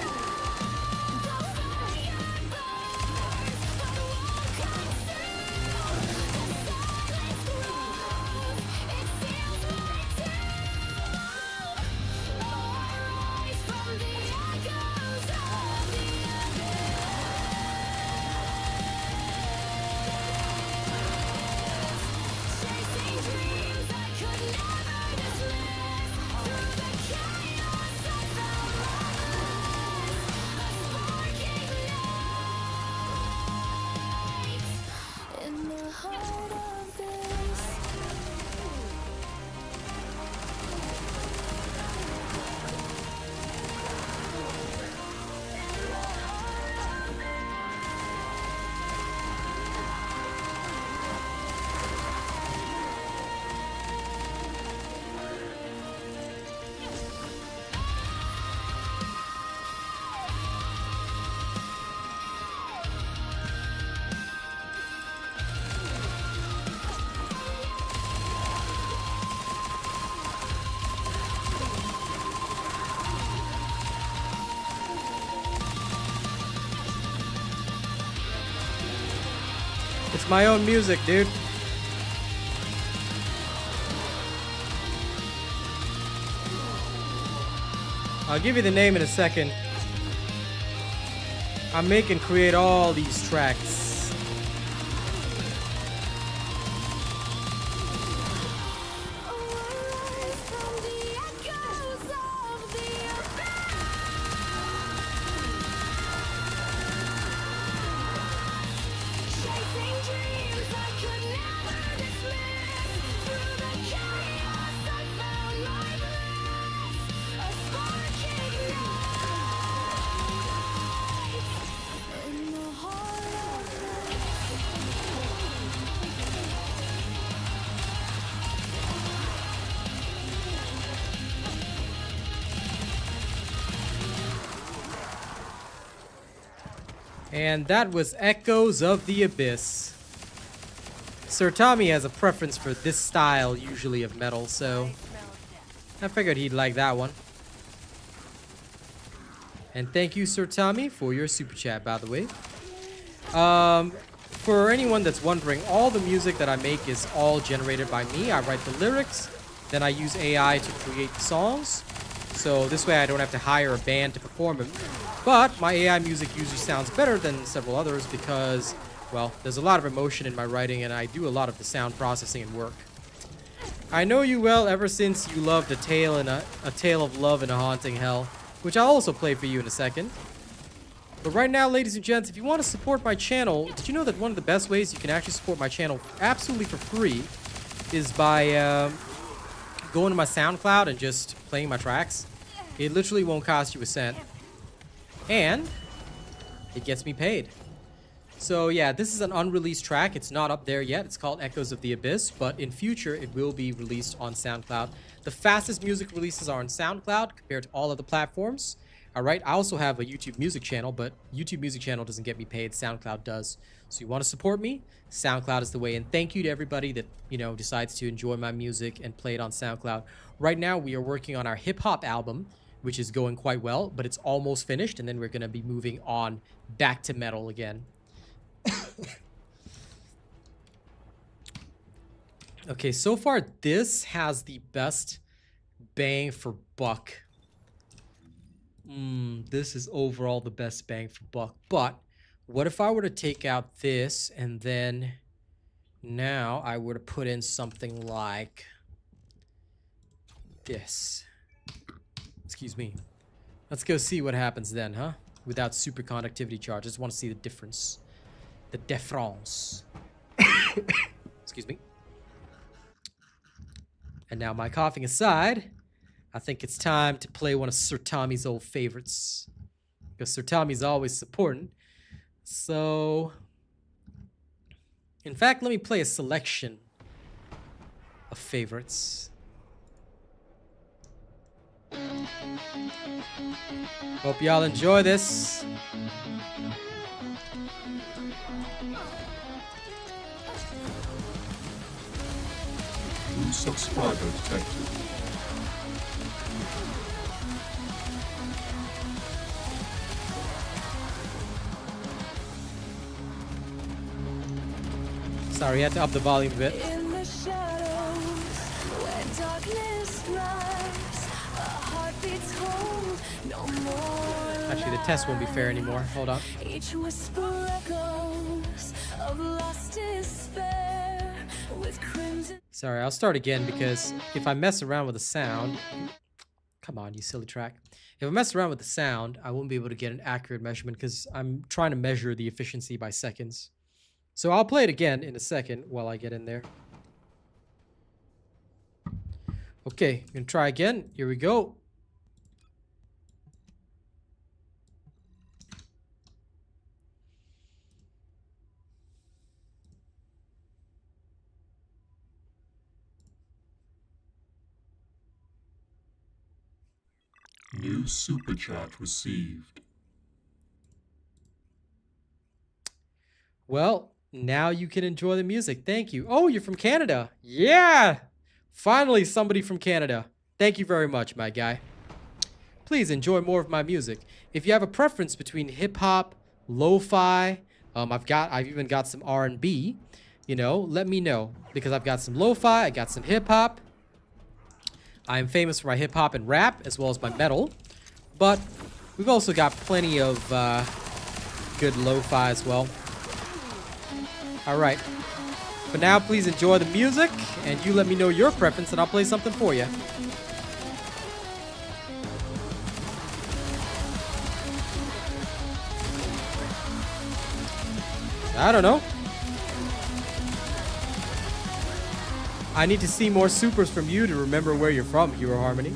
It's my own music, dude. I'll give you the name in a second. I make and create all these tracks. Arise from the echoes of the abyss. Chasing dreams I could never dismiss. Through the chaos I found my bliss. A spark ignites in the heart of And that was Echoes of the Abyss. Sir Tommy has a preference for this style, usually of metal, so I figured he'd like that one. And thank you, Sir Tommy, for your super chat, by the way. For anyone that's wondering, all the music that I make is all generated by me. I write the lyrics, then I use AI to create the songs. So this way I don't have to hire a band to perform them. But my AI music usually sounds better than several others because, well, there's a lot of emotion in my writing and I do a lot of the sound processing and work. I know you well ever since you loved A Tale of Love in a Haunting Hell, which I'll also play for you in a second. But right now, ladies and gents, if you want to support my channel, did you know that one of the best ways you can actually support my channel absolutely for free is by going to my SoundCloud and just playing my tracks? It literally won't cost you a cent. And it gets me paid. So yeah, this is an unreleased track. It's not up there yet. It's called Echoes of the Abyss, but in future it will be released on SoundCloud. The fastest music releases are on SoundCloud compared to all other platforms. Alright, I also have a YouTube music channel, but YouTube music channel doesn't get me paid. SoundCloud does. So you want to support me? SoundCloud is the way. And thank you to everybody that, you know, decides to enjoy my music and play it on SoundCloud. Right now we are working on our hip-hop album, which is going quite well, but it's almost finished, and then we're going to be moving on back to metal again. Okay, so far this has the best bang for buck. This is overall the best bang for buck. But what if I were to take out this and then now I were to put in something like this? Excuse me. Let's go see what happens then, huh? Without superconductivity charge. I just want to see the difference. The difference. Excuse me. And now, my coughing aside, I think it's time to play one of Sir Tommy's old favorites. Because Sir Tommy's always supporting. So, in fact, let me play a selection of favorites. Hope y'all enjoy this. New subscriber detected. Sorry, I had to up the volume a bit. in the shadows where darkness rises. A heart beats home, no more. Actually, the test won't be fair anymore. Hold on. Each whisper echoes of lost despair with crimson. Sorry, I'll start again because if I mess around with the sound... Come on, you silly track. If I mess around with the sound, I won't be able to get an accurate measurement because I'm trying to measure the efficiency by seconds. So I'll play it again in a second while I get in there. Okay, I'm gonna try again. Here we go. New super chat received. Well, now you can enjoy the music. Thank you. Oh, you're from Canada. Yeah! Finally, somebody from Canada. Thank you very much, my guy. Please enjoy more of my music. If you have a preference between hip-hop, lo-fi, I've even got some R&B. You know, let me know, because I've got some lo-fi, I got some hip hop. I am famous for my hip hop and rap, as well as my metal. But we've also got plenty of good lo-fi as well. All right. For now, please enjoy the music, and you let me know your preference, and I'll play something for you. I don't know. I need to see more supers from you to remember where you're from, Hero Harmony.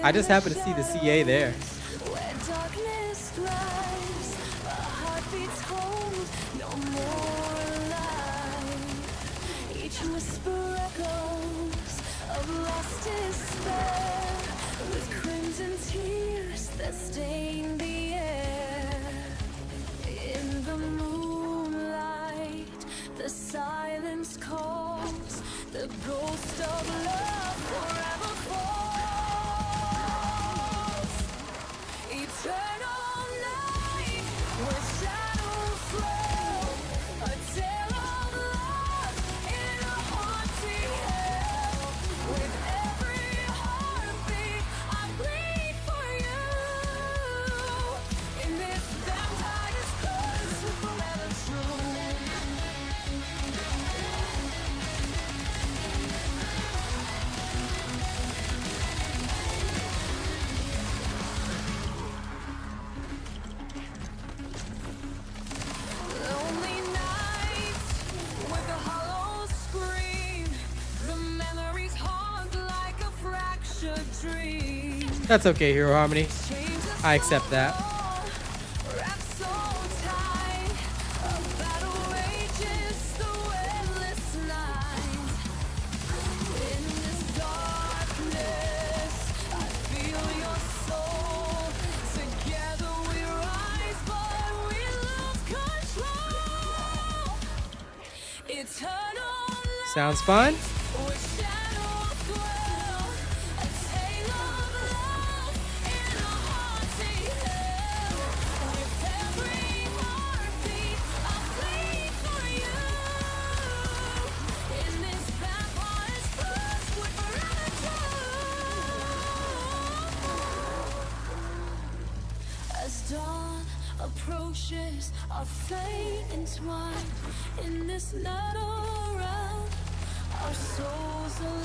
I just happen to see the CA there. Where darkness thrives, our heartbeats hold no more life. Each whisper echoes of lost despair, with crimson tears that stain the air. In the moonlight, the silence calls, the ghost of love forever falls. Eternal night, where shadows flow, a tale of love in a haunting hell. With every heartbeat, I bleed for you. In this vampire's curse, forever true. Lonely nights with a hollow scream. The memories haunt like a fractured dream. That's okay, Hero Harmony. I accept that. Wrapped so tight, a battle rages through endless night. In this darkness, I feel your soul. Together we rise, but we lose control. Eternal light, Sounds fun? where shadows dwell. A tale of love in a haunting hell. With every heartbeat, I bleed for you. In this vampire's curse, we're forever true. As dawn approaches, our fate entwined. In this metal realm, our souls align.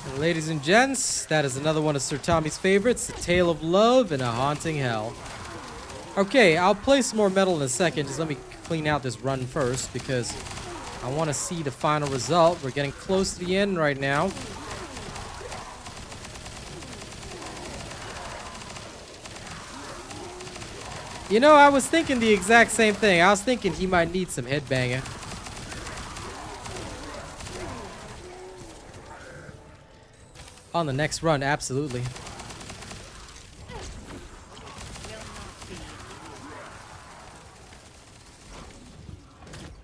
And ladies and gents, that is another one of Sir Tommy's favorites, The Tale of Love in a Haunting Hell. Okay, I'll play some more metal in a second. Just let me clean out this run first, because I want to see the final result. We're getting close to the end right now. You know, I was thinking the exact same thing. I was thinking he might need some headbanger. On the next run, absolutely.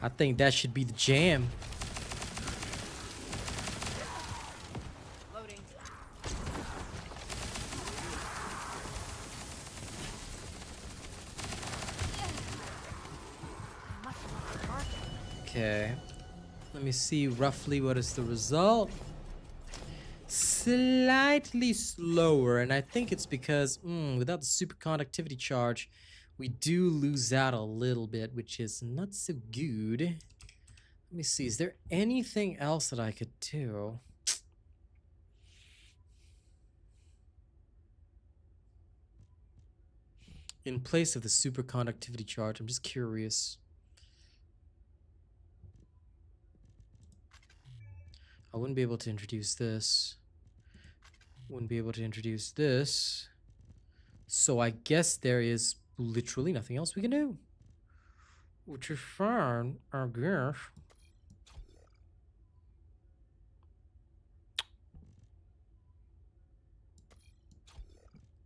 I think that should be the jam. Loading. Okay. Let me see roughly what is the result. slightly slower, and I think it's because without the superconductivity charge, we do lose out a little bit, which is not so good. Let me see, is there anything else that I could do? In place of the superconductivity charge, I'm just curious. I wouldn't be able to introduce this. Wouldn't be able to introduce this. So I guess there is literally nothing else we can do. Which is fine, I guess.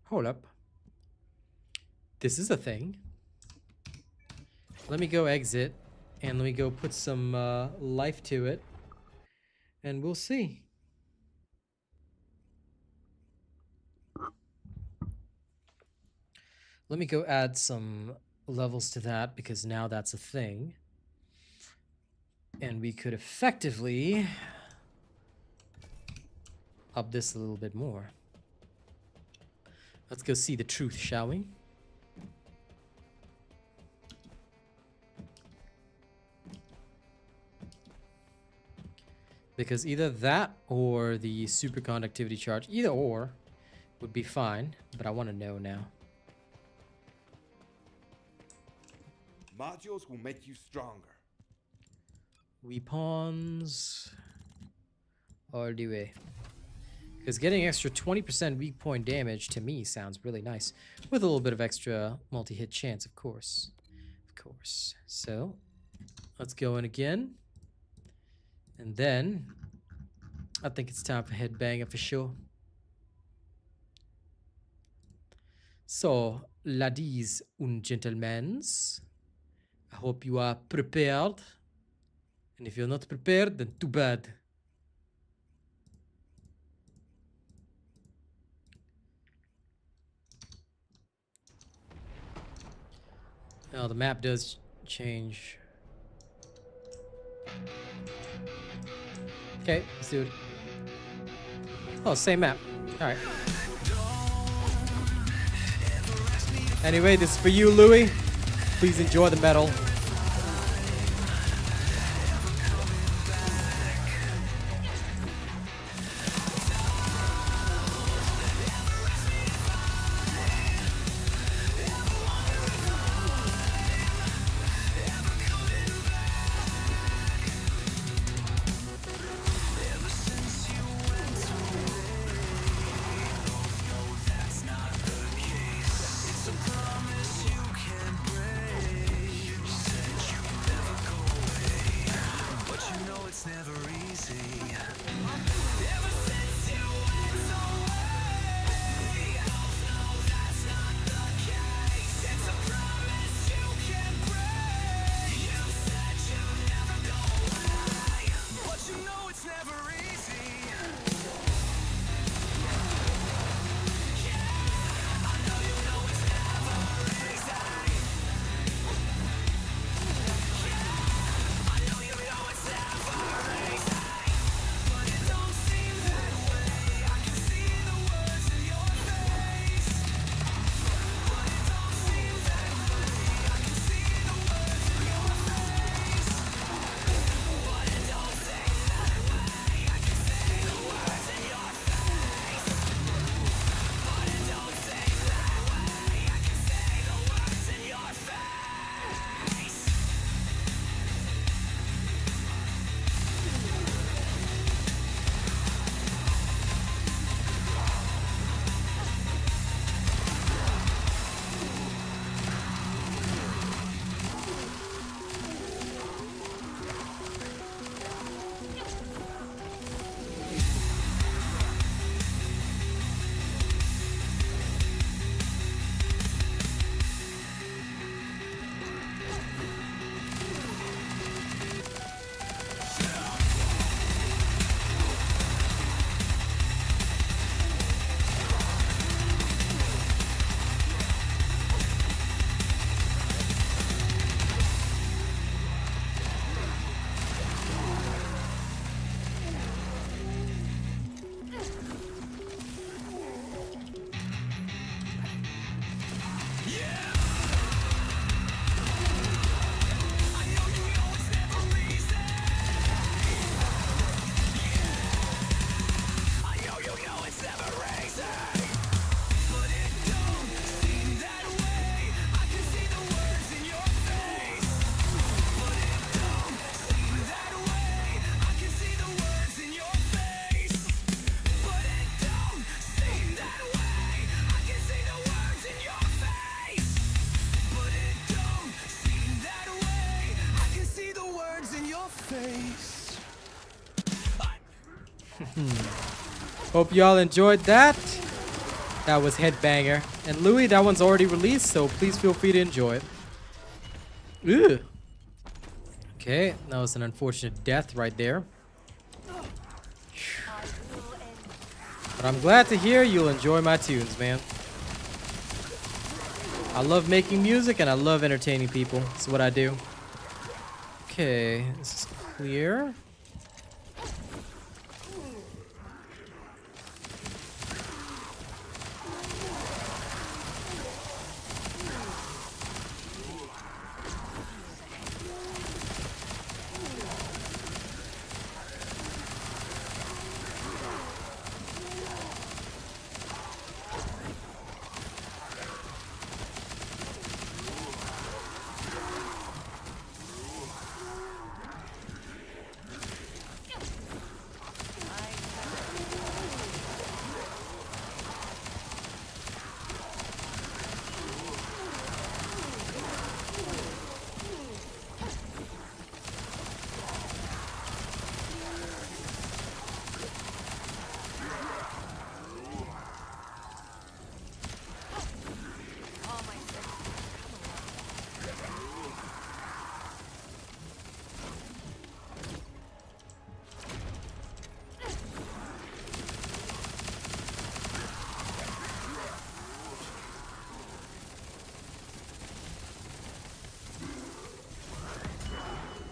Hold up. This is a thing. Let me go exit. And let me go put some life to it. And we'll see. Let me go add some levels to that because now that's a thing. And we could effectively up this a little bit more. Let's go see the truth, shall we? Because either that or the superconductivity charge, either or, would be fine. But I want to know now. Modules will make you stronger. Weapons all the way. Because getting extra 20% weak point damage to me sounds really nice. With a little bit of extra multi-hit chance, of course. Of course. So, let's go in again. And then, I think it's time for headbanger for sure. So, ladies and gentlemen, I hope you are prepared. And if you're not prepared, then too bad. Oh, the map does change. Okay, let's do it. Oh, same map. Alright. Anyway, this is for you, Louis. Please enjoy the medal. Hope y'all enjoyed that. That was Headbanger. And Louis, that one's already released, so please feel free to enjoy it. Ugh. Okay, that was an unfortunate death right there. But I'm glad to hear you'll enjoy my tunes, man. I love making music and I love entertaining people. That's what I do. Okay, this is clear.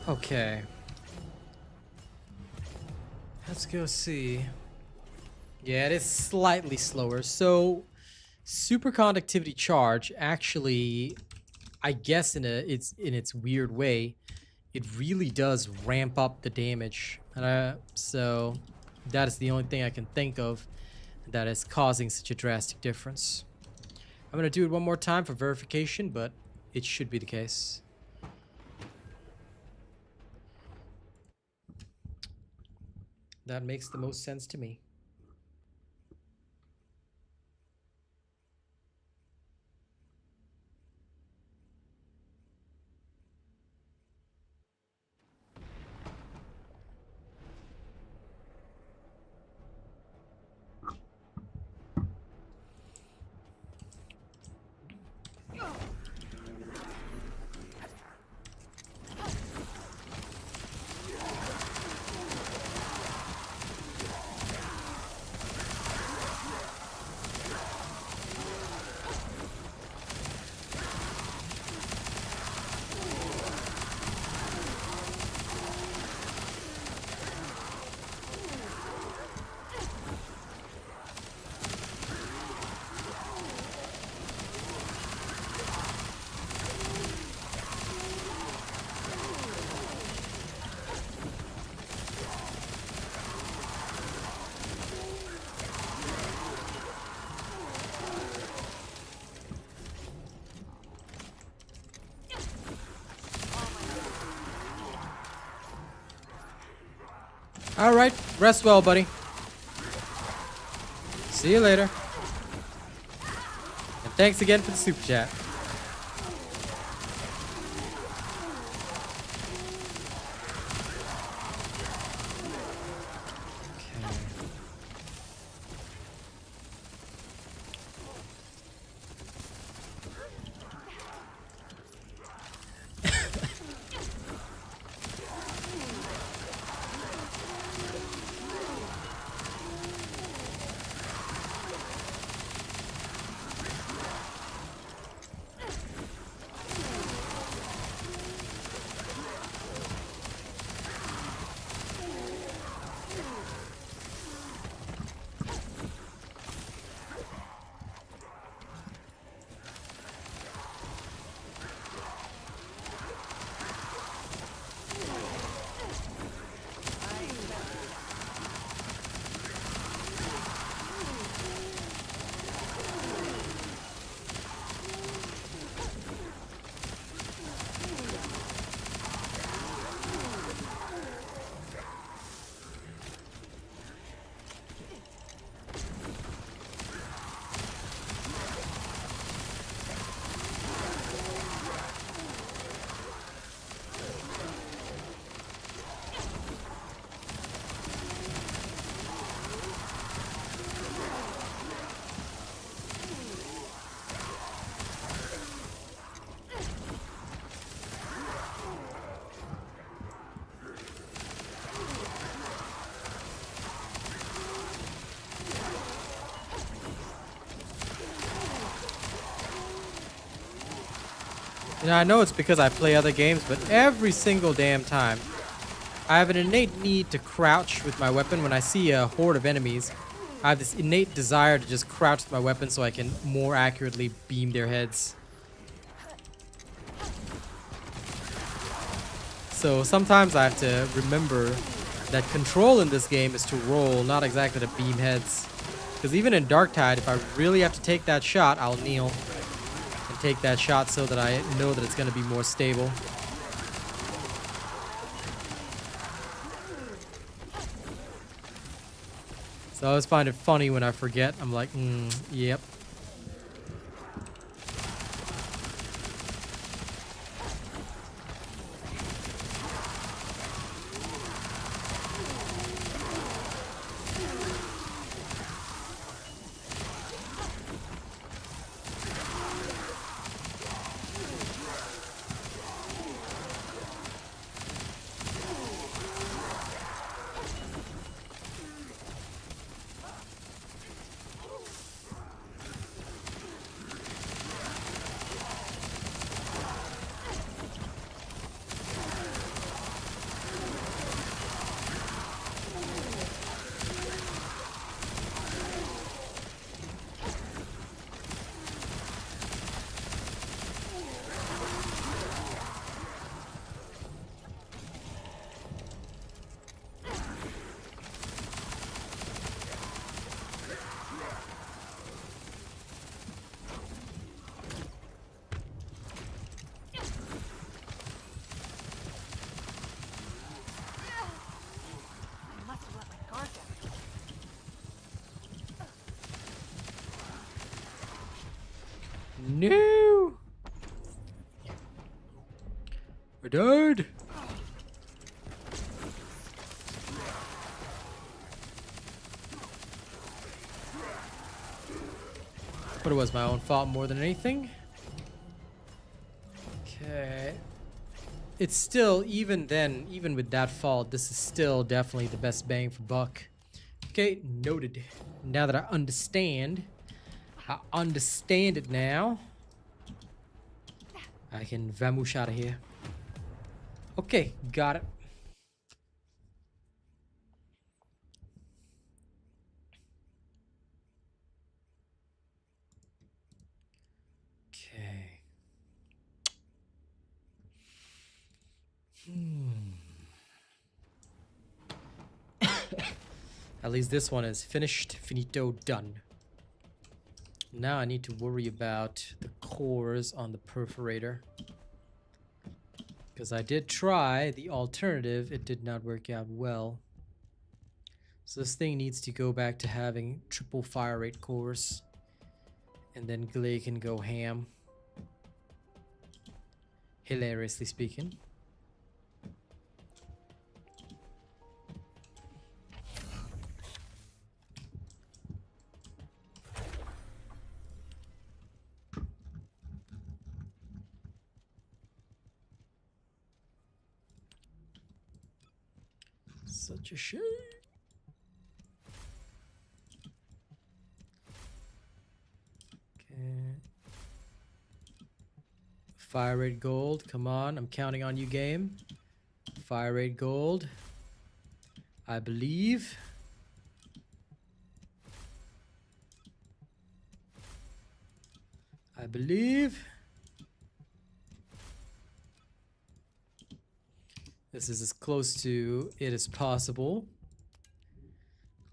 Okay. Let's go see. Yeah, it is slightly slower. So, superconductivity charge actually, I guess in its weird way, it really does ramp up the damage. So that is the only thing I can think of that is causing such a drastic difference. I'm gonna do it one more time for verification, but it should be the case. That makes the most sense to me. Alright, rest well, buddy. See you later. And thanks again for the super chat. You know, I know it's because I play other games, but every single damn time, I have an innate need to crouch with my weapon when I see a horde of enemies. I have this innate desire to just crouch with my weapon so I can more accurately beam their heads. So sometimes I have to remember that control in this game is to roll, not exactly to beam heads. Because even in Darktide, if I really have to take that shot, I'll kneel and take that shot so that I know that it's going to be more stable. So I always find it funny when I forget. I'm like, yep. I must have let my guard down. No! I died! But it was my own fault more than anything. Okay. It's still, even then, even with that fault, this is still definitely the best bang for buck. Okay, noted. Now that I understand it now, I can vamoosh out of here. Okay, got it. Okay. At least this one is finished, finito, done. Now I need to worry about the cores on the perforator. Because I did try the alternative, it did not work out well. So this thing needs to go back to having triple fire rate cores. And then Glay can go ham. Hilariously speaking. Such a shame. Okay. Fire rate gold. Come on. I'm counting on you, game. Fire rate gold. I believe. I believe. This is as close to it as possible.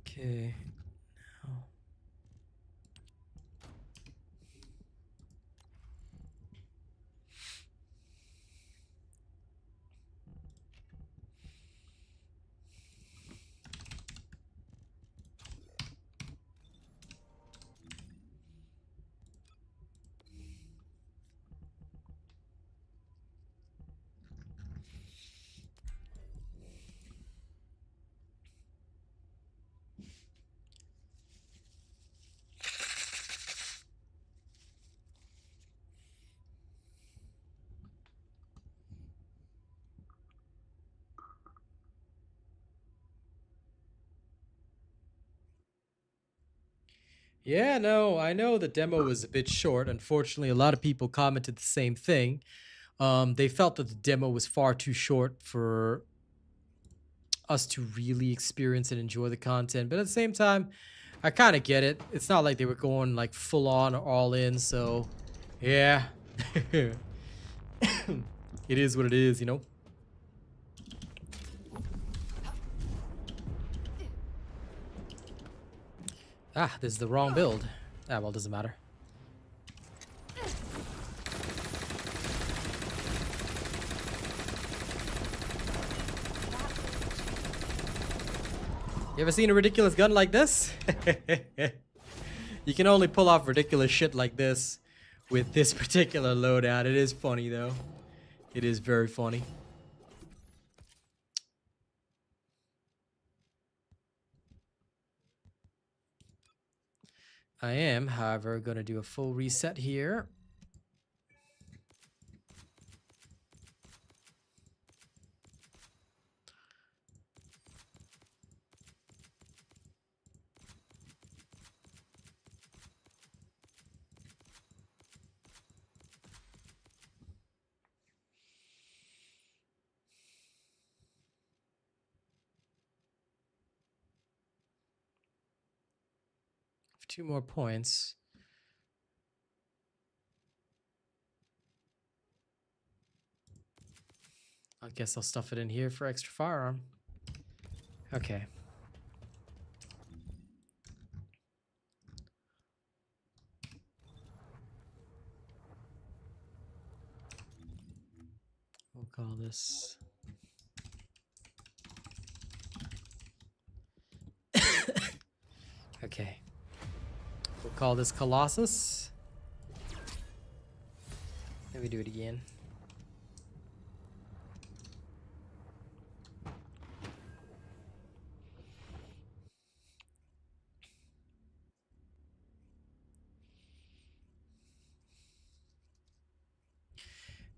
Okay. Now. Yeah, no, I know the demo was a bit short. Unfortunately, a lot of people commented the same thing. They felt that the demo was far too short for us to really experience and enjoy the content. But at the same time, I kind of get it. It's not like they were going like full on or all in. So yeah, it is what it is, you know? Ah, this is the wrong build. Ah, well, doesn't matter. You ever seen a ridiculous gun like this? You can only pull off ridiculous shit like this with this particular loadout. It is funny, though. It is very funny. I am, however, going to do a full reset here. For 2 more points. I guess I'll stuff it in here for extra firearm. Okay. We'll call this... Okay. We'll call this Colossus. Let me do it again.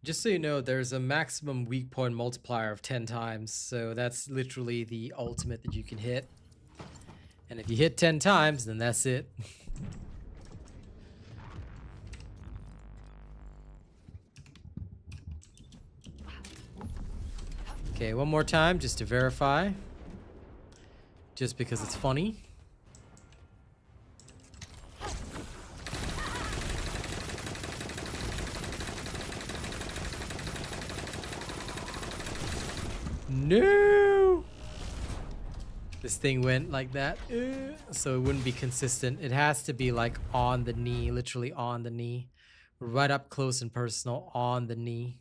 Just so you know, there's a maximum weak point multiplier of 10 times, so that's literally the ultimate that you can hit. And if you hit 10 times, then that's it. Okay, one more time just to verify. Just because it's funny. No! This thing went like that, so it wouldn't be consistent. It has to be like on the knee, literally on the knee. Right up close and personal on the knee.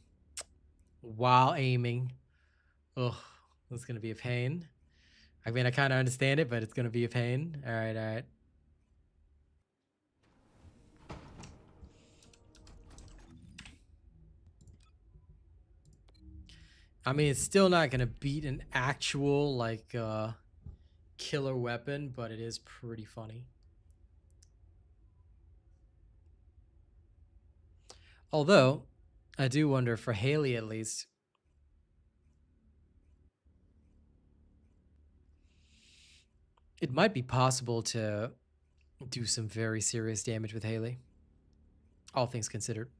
While aiming. Ugh, that's gonna be a pain. I mean, I kind of understand it, but it's gonna be a pain. Alright, alright. I mean, it's still not gonna beat an actual, like, killer weapon, but it is pretty funny. Although, I do wonder, for Haley at least, it might be possible to do some very serious damage with Haley. All things considered.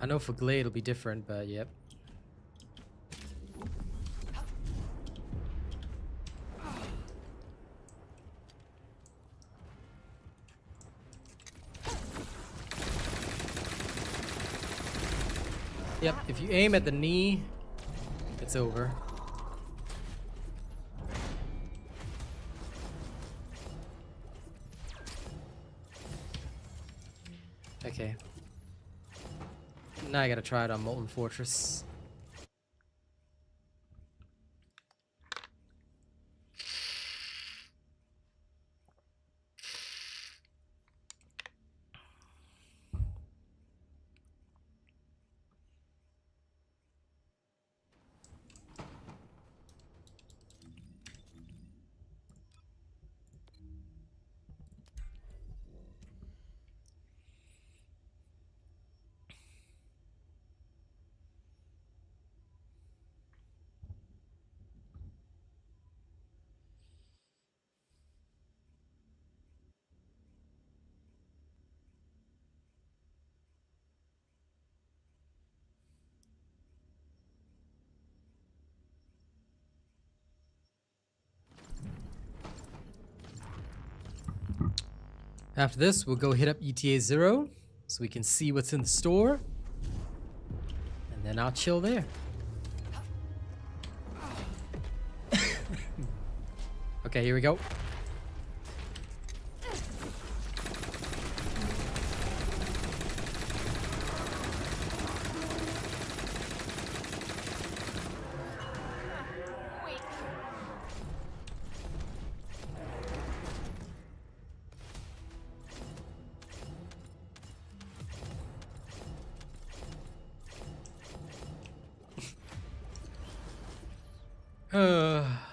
I know for Glade it'll be different, but yep. Yep, if you aim at the knee, it's over. Okay. Now I gotta try it on Molten Fortress. After this, we'll go hit up ETA 0 so we can see what's in the store. And then I'll chill there. Okay, here we go.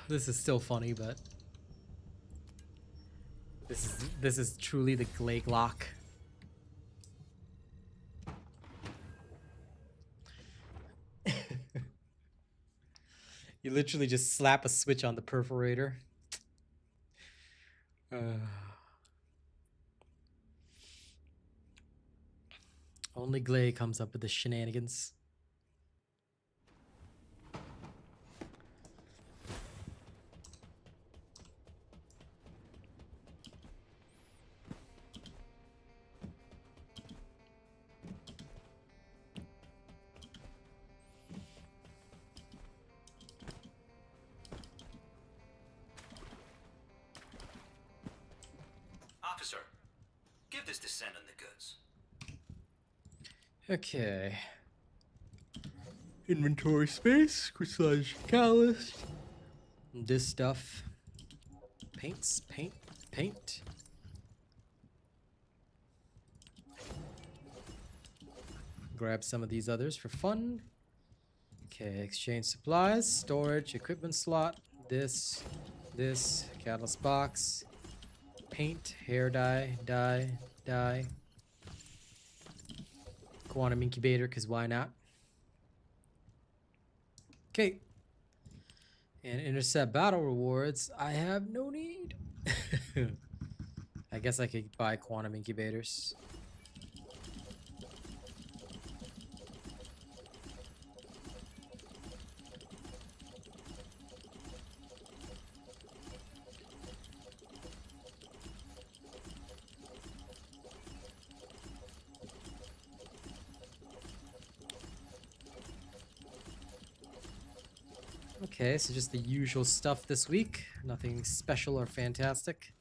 This is still funny, but this is truly the Glade lock. You literally just slap a switch on the perforator. Only Glade comes up with the shenanigans. Officer, give this Descendant the goods. Okay. Inventory space, crystallized catalyst. This stuff. Paints, paint. Grab some of these others for fun. Okay, exchange supplies, storage, equipment slot, this, catalyst box, paint, hair dye. Quantum incubator, because why not? Okay. And intercept battle rewards. I have no need. I guess I could buy quantum incubators. Okay, so just the usual stuff this week. Nothing special or fantastic.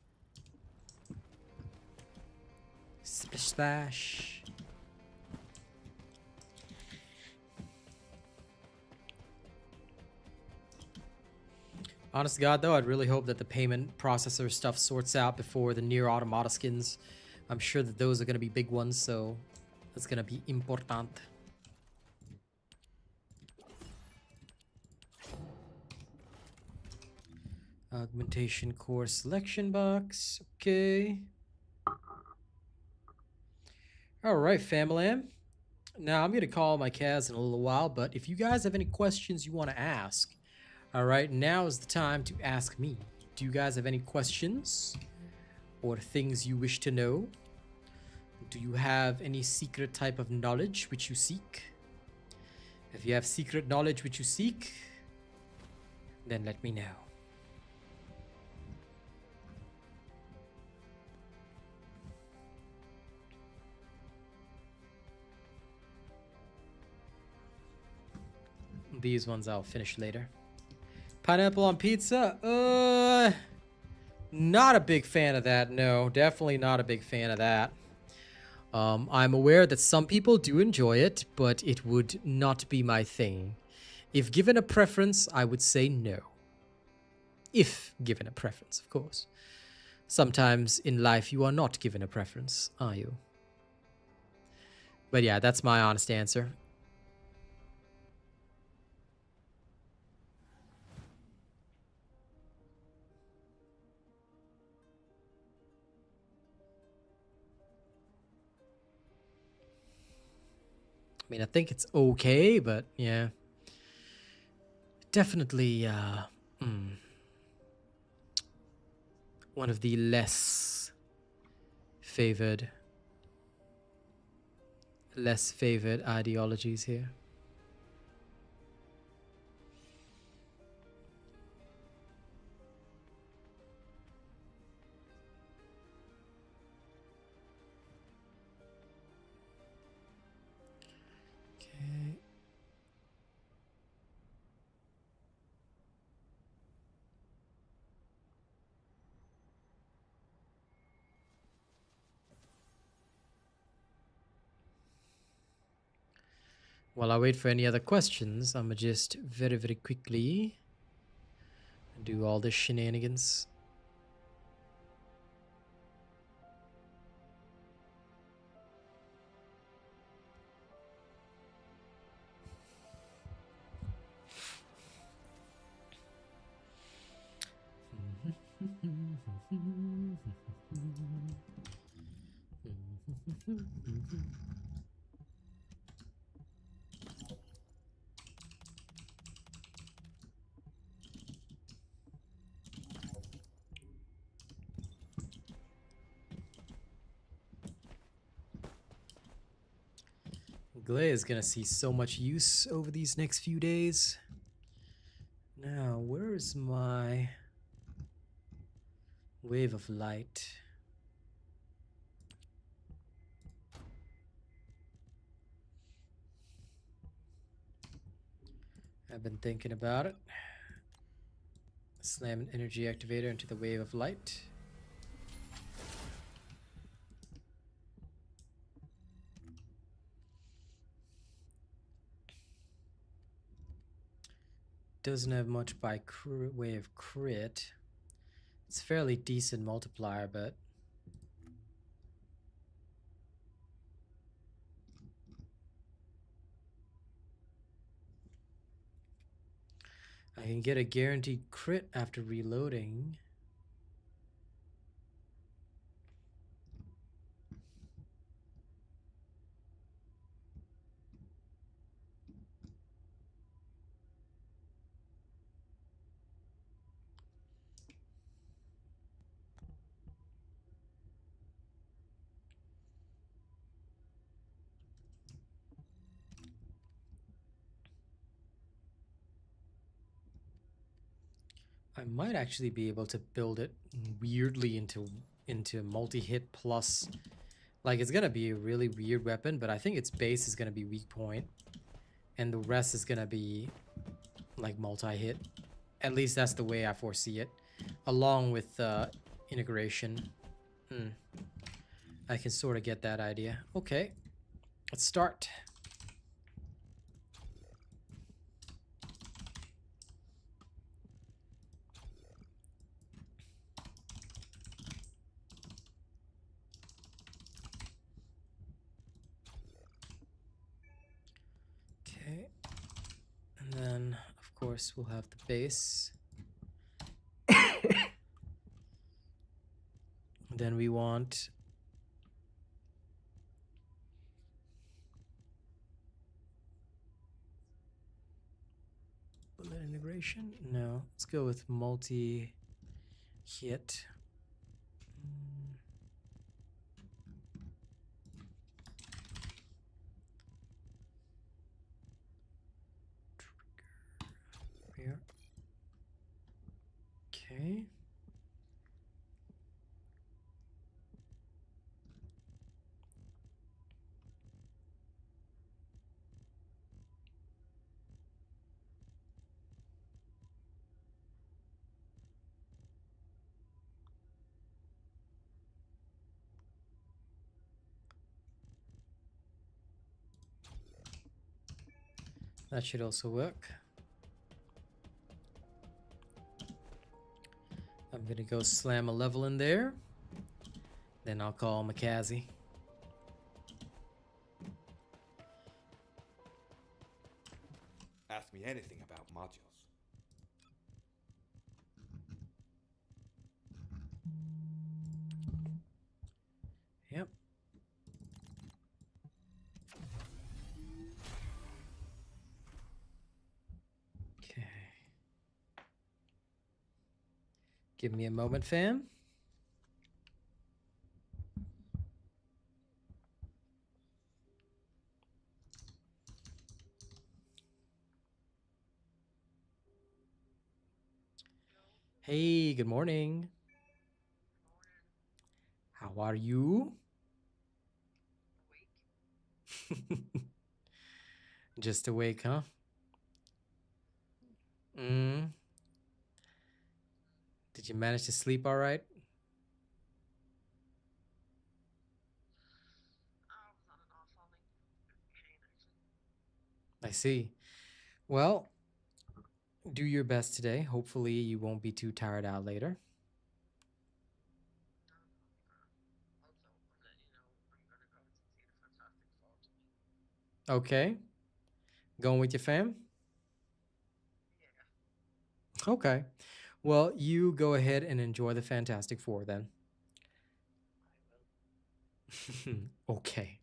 Splish splash. Honest to God, though, I'd really hope that the payment processor stuff sorts out before the Nier Automata skins. I'm sure that those are going to be big ones, so that's going to be important. Augmentation core selection box. Okay. Alright, family. Now, I'm going to call my Kaz in a little while, but if you guys have any questions you want to ask, alright, now is the time to ask me. Do you guys have any questions or things you wish to know? Do you have any secret type of knowledge which you seek? If you have secret knowledge which you seek, then let me know. These ones I'll finish later. Pineapple on pizza? Not a big fan of that. No, definitely not a big fan of that. I'm aware that some people do enjoy it, but it would not be my thing. If given a preference, I would say no. If given a preference, of course. Sometimes in life you are not given a preference, are you? But yeah, that's my honest answer. I mean, I think it's okay, but yeah. Definitely, one of the less favored ideologies here. While I wait for any other questions, I'm gonna just very, very quickly do all the shenanigans. Glay is gonna see so much use over these next few days. Now, where's my wave of light? I've been thinking about it. Slam an energy activator into the wave of light. Doesn't have much by way of crit. It's fairly decent multiplier, but I can get a guaranteed crit after reloading. I might actually be able to build it weirdly into multi-hit plus. Like, it's gonna be a really weird weapon, but I think its base is gonna be weak point, and the rest is gonna be like multi-hit. At least that's the way I foresee it, along with integration. I can sort of get that idea. Okay, let's start. Okay, and then of course we'll have the base. Then we want bullet integration. No, let's go with multi-hit. Here. Okay. That should also work. I'm gonna go slam a level in there. Then I'll call Makazi. Ask me anything about modules. Yep. Okay. Give me a moment, fam. Hey, good morning. How are you? Just awake, huh? Did you manage to sleep all right? I see. Well, do your best today. Hopefully, you won't be too tired out later. Okay. Going with your fam? Okay. Well, you go ahead and enjoy the Fantastic Four then. Okay.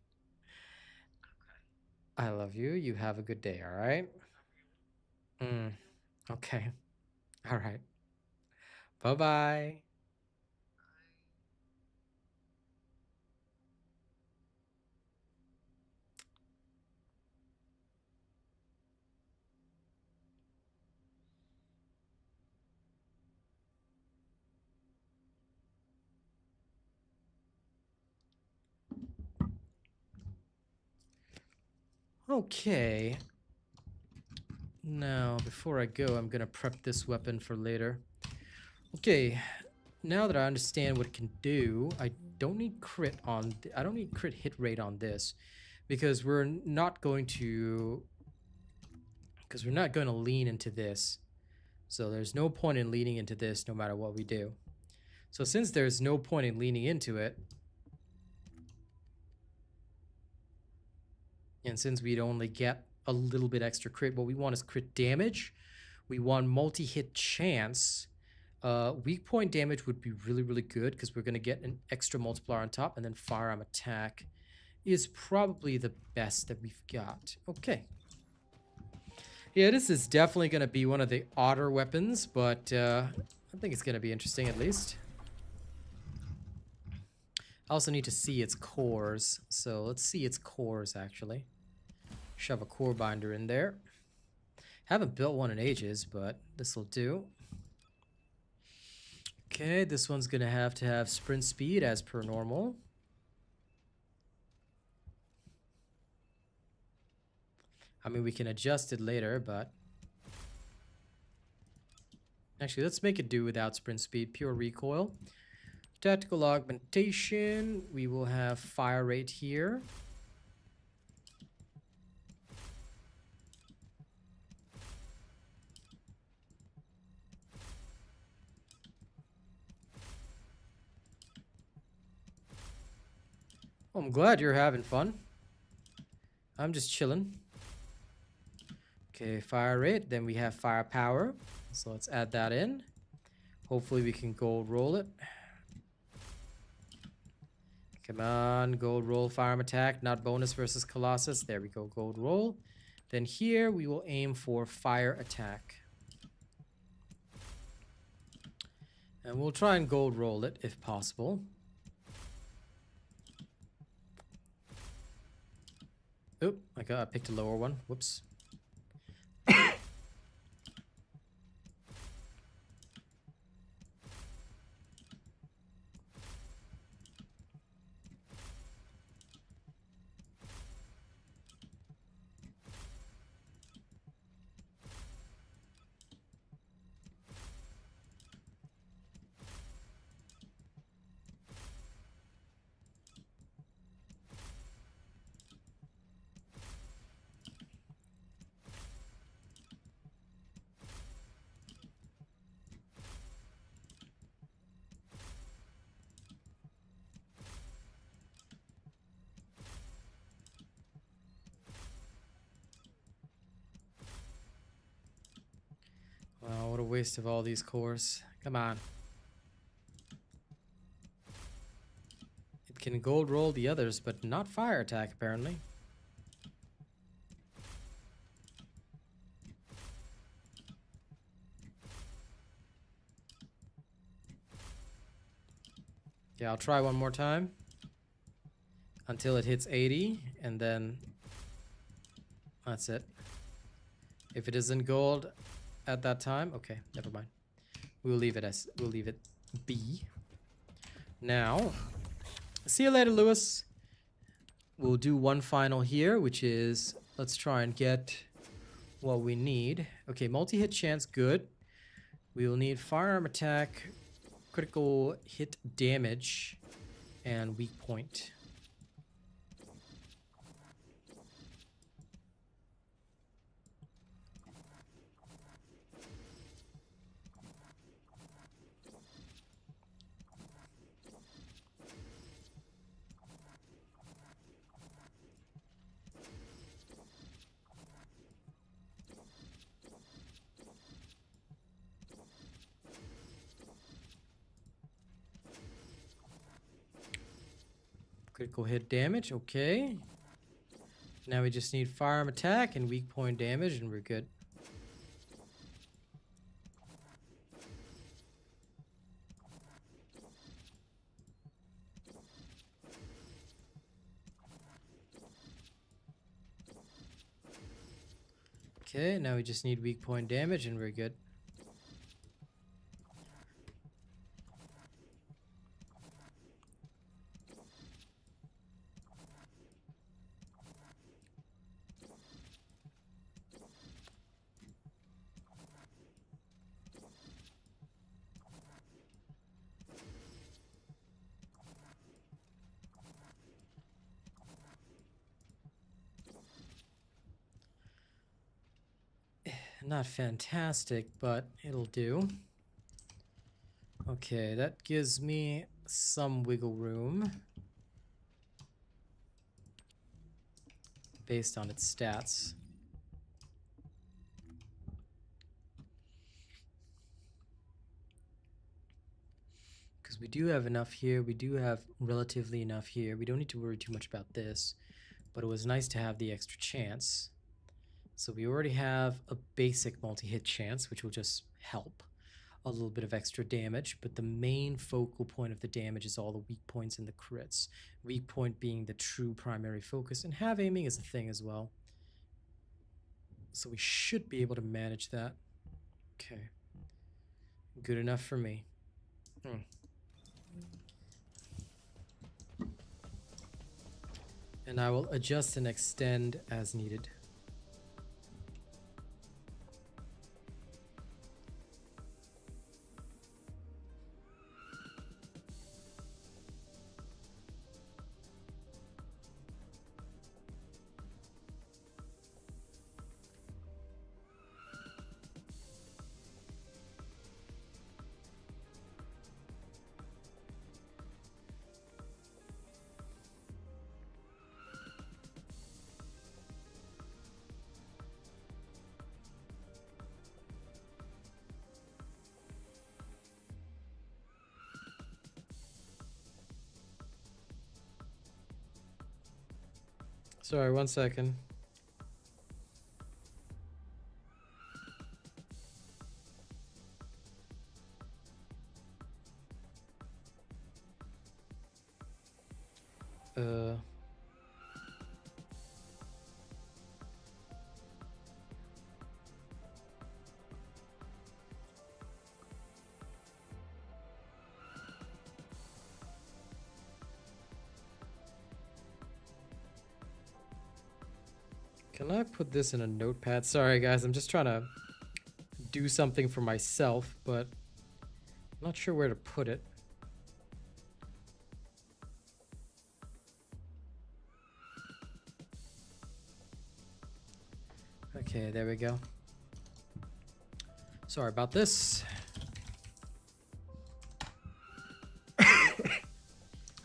I love you. You have a good day, all right? Okay. All right. Bye-bye. Okay. Now, before I go, I'm gonna prep this weapon for later. Okay, now that I understand what it can do, I don't need crit on. I don't need crit hit rate on this, because we're not going to. Because we're not going to lean into this, so there's no point in leaning into this, no matter what we do. So since there's no point in leaning into it, and since we'd only get a little bit extra crit, what we want is crit damage. We want multi-hit chance. Weak point damage would be really, really good because we're going to get an extra multiplier on top, and then firearm attack is probably the best that we've got. Okay. Yeah, this is definitely going to be one of the odder weapons, but I think it's going to be interesting at least. I also need to see its cores, so let's see its cores actually. Shove a core binder in there. Haven't built one in ages, but this will do. Okay, this one's gonna have to have sprint speed as per normal. I mean, we can adjust it later, but actually, let's make it do without sprint speed. Pure recoil. Tactical augmentation. We will have fire rate here. Well, I'm glad you're having fun. I'm just chilling. Okay, fire rate. Then we have firepower. So let's add that in. Hopefully we can gold roll it. Come on, gold roll firearm attack, not bonus versus Colossus. There we go, gold roll. Then here we will aim for fire attack. And we'll try and gold roll it if possible. Oop, I picked a lower one. Whoops. Wow, what a waste of all these cores. Come on. It can gold roll the others, but not fire attack, apparently. Yeah, I'll try one more time. Until it hits 80, and then that's it. If it isn't gold at that time, okay, never mind. We'll leave it be. Now, see you later, Lewis. We'll do one final here, which is, let's try and get what we need. Okay, multi-hit chance, good. We will need firearm attack, critical hit damage, and weak point. Critical hit damage, okay. Now we just need firearm attack and weak point damage, and we're good. Okay, now we just need weak point damage, and we're good. Not fantastic, but it'll do. Okay, that gives me some wiggle room based on its stats. Because we do have enough here, we do have relatively enough here. We don't need to worry too much about this, but it was nice to have the extra chance. So we already have a basic multi-hit chance, which will just help. A little bit of extra damage, but the main focal point of the damage is all the weak points and the crits. Weak point being the true primary focus, and half aiming is a thing as well. So we should be able to manage that. Okay. Good enough for me. And I will adjust and extend as needed. Sorry, 1 second. Can I put this in a notepad? Sorry guys, I'm just trying to do something for myself, but I'm not sure where to put it. Okay, there we go. Sorry about this.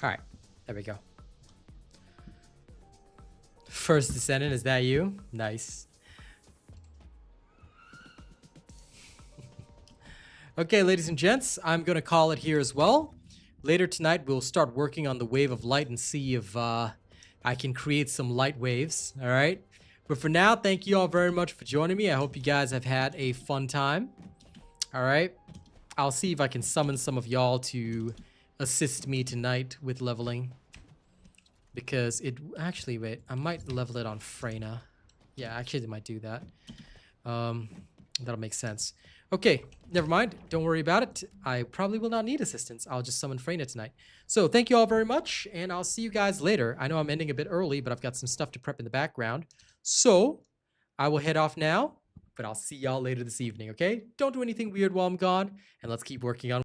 Alright, there we go. First Descendant, is that you? Nice. Okay, ladies and gents, I'm gonna call it here as well. Later tonight, we'll start working on the wave of light and see if I can create some light waves, all right? But for now, thank you all very much for joining me. I hope you guys have had a fun time, all right? I'll see if I can summon some of y'all to assist me tonight with leveling. Because it actually, wait, I might level it on Freyna. Yeah, actually, they might do that. That'll make sense. Okay, never mind. Don't worry about it. I probably will not need assistance. I'll just summon Freyna tonight. So thank you all very much, and I'll see you guys later. I know I'm ending a bit early, but I've got some stuff to prep in the background. So I will head off now, but I'll see y'all later this evening, okay? Don't do anything weird while I'm gone, and let's keep working on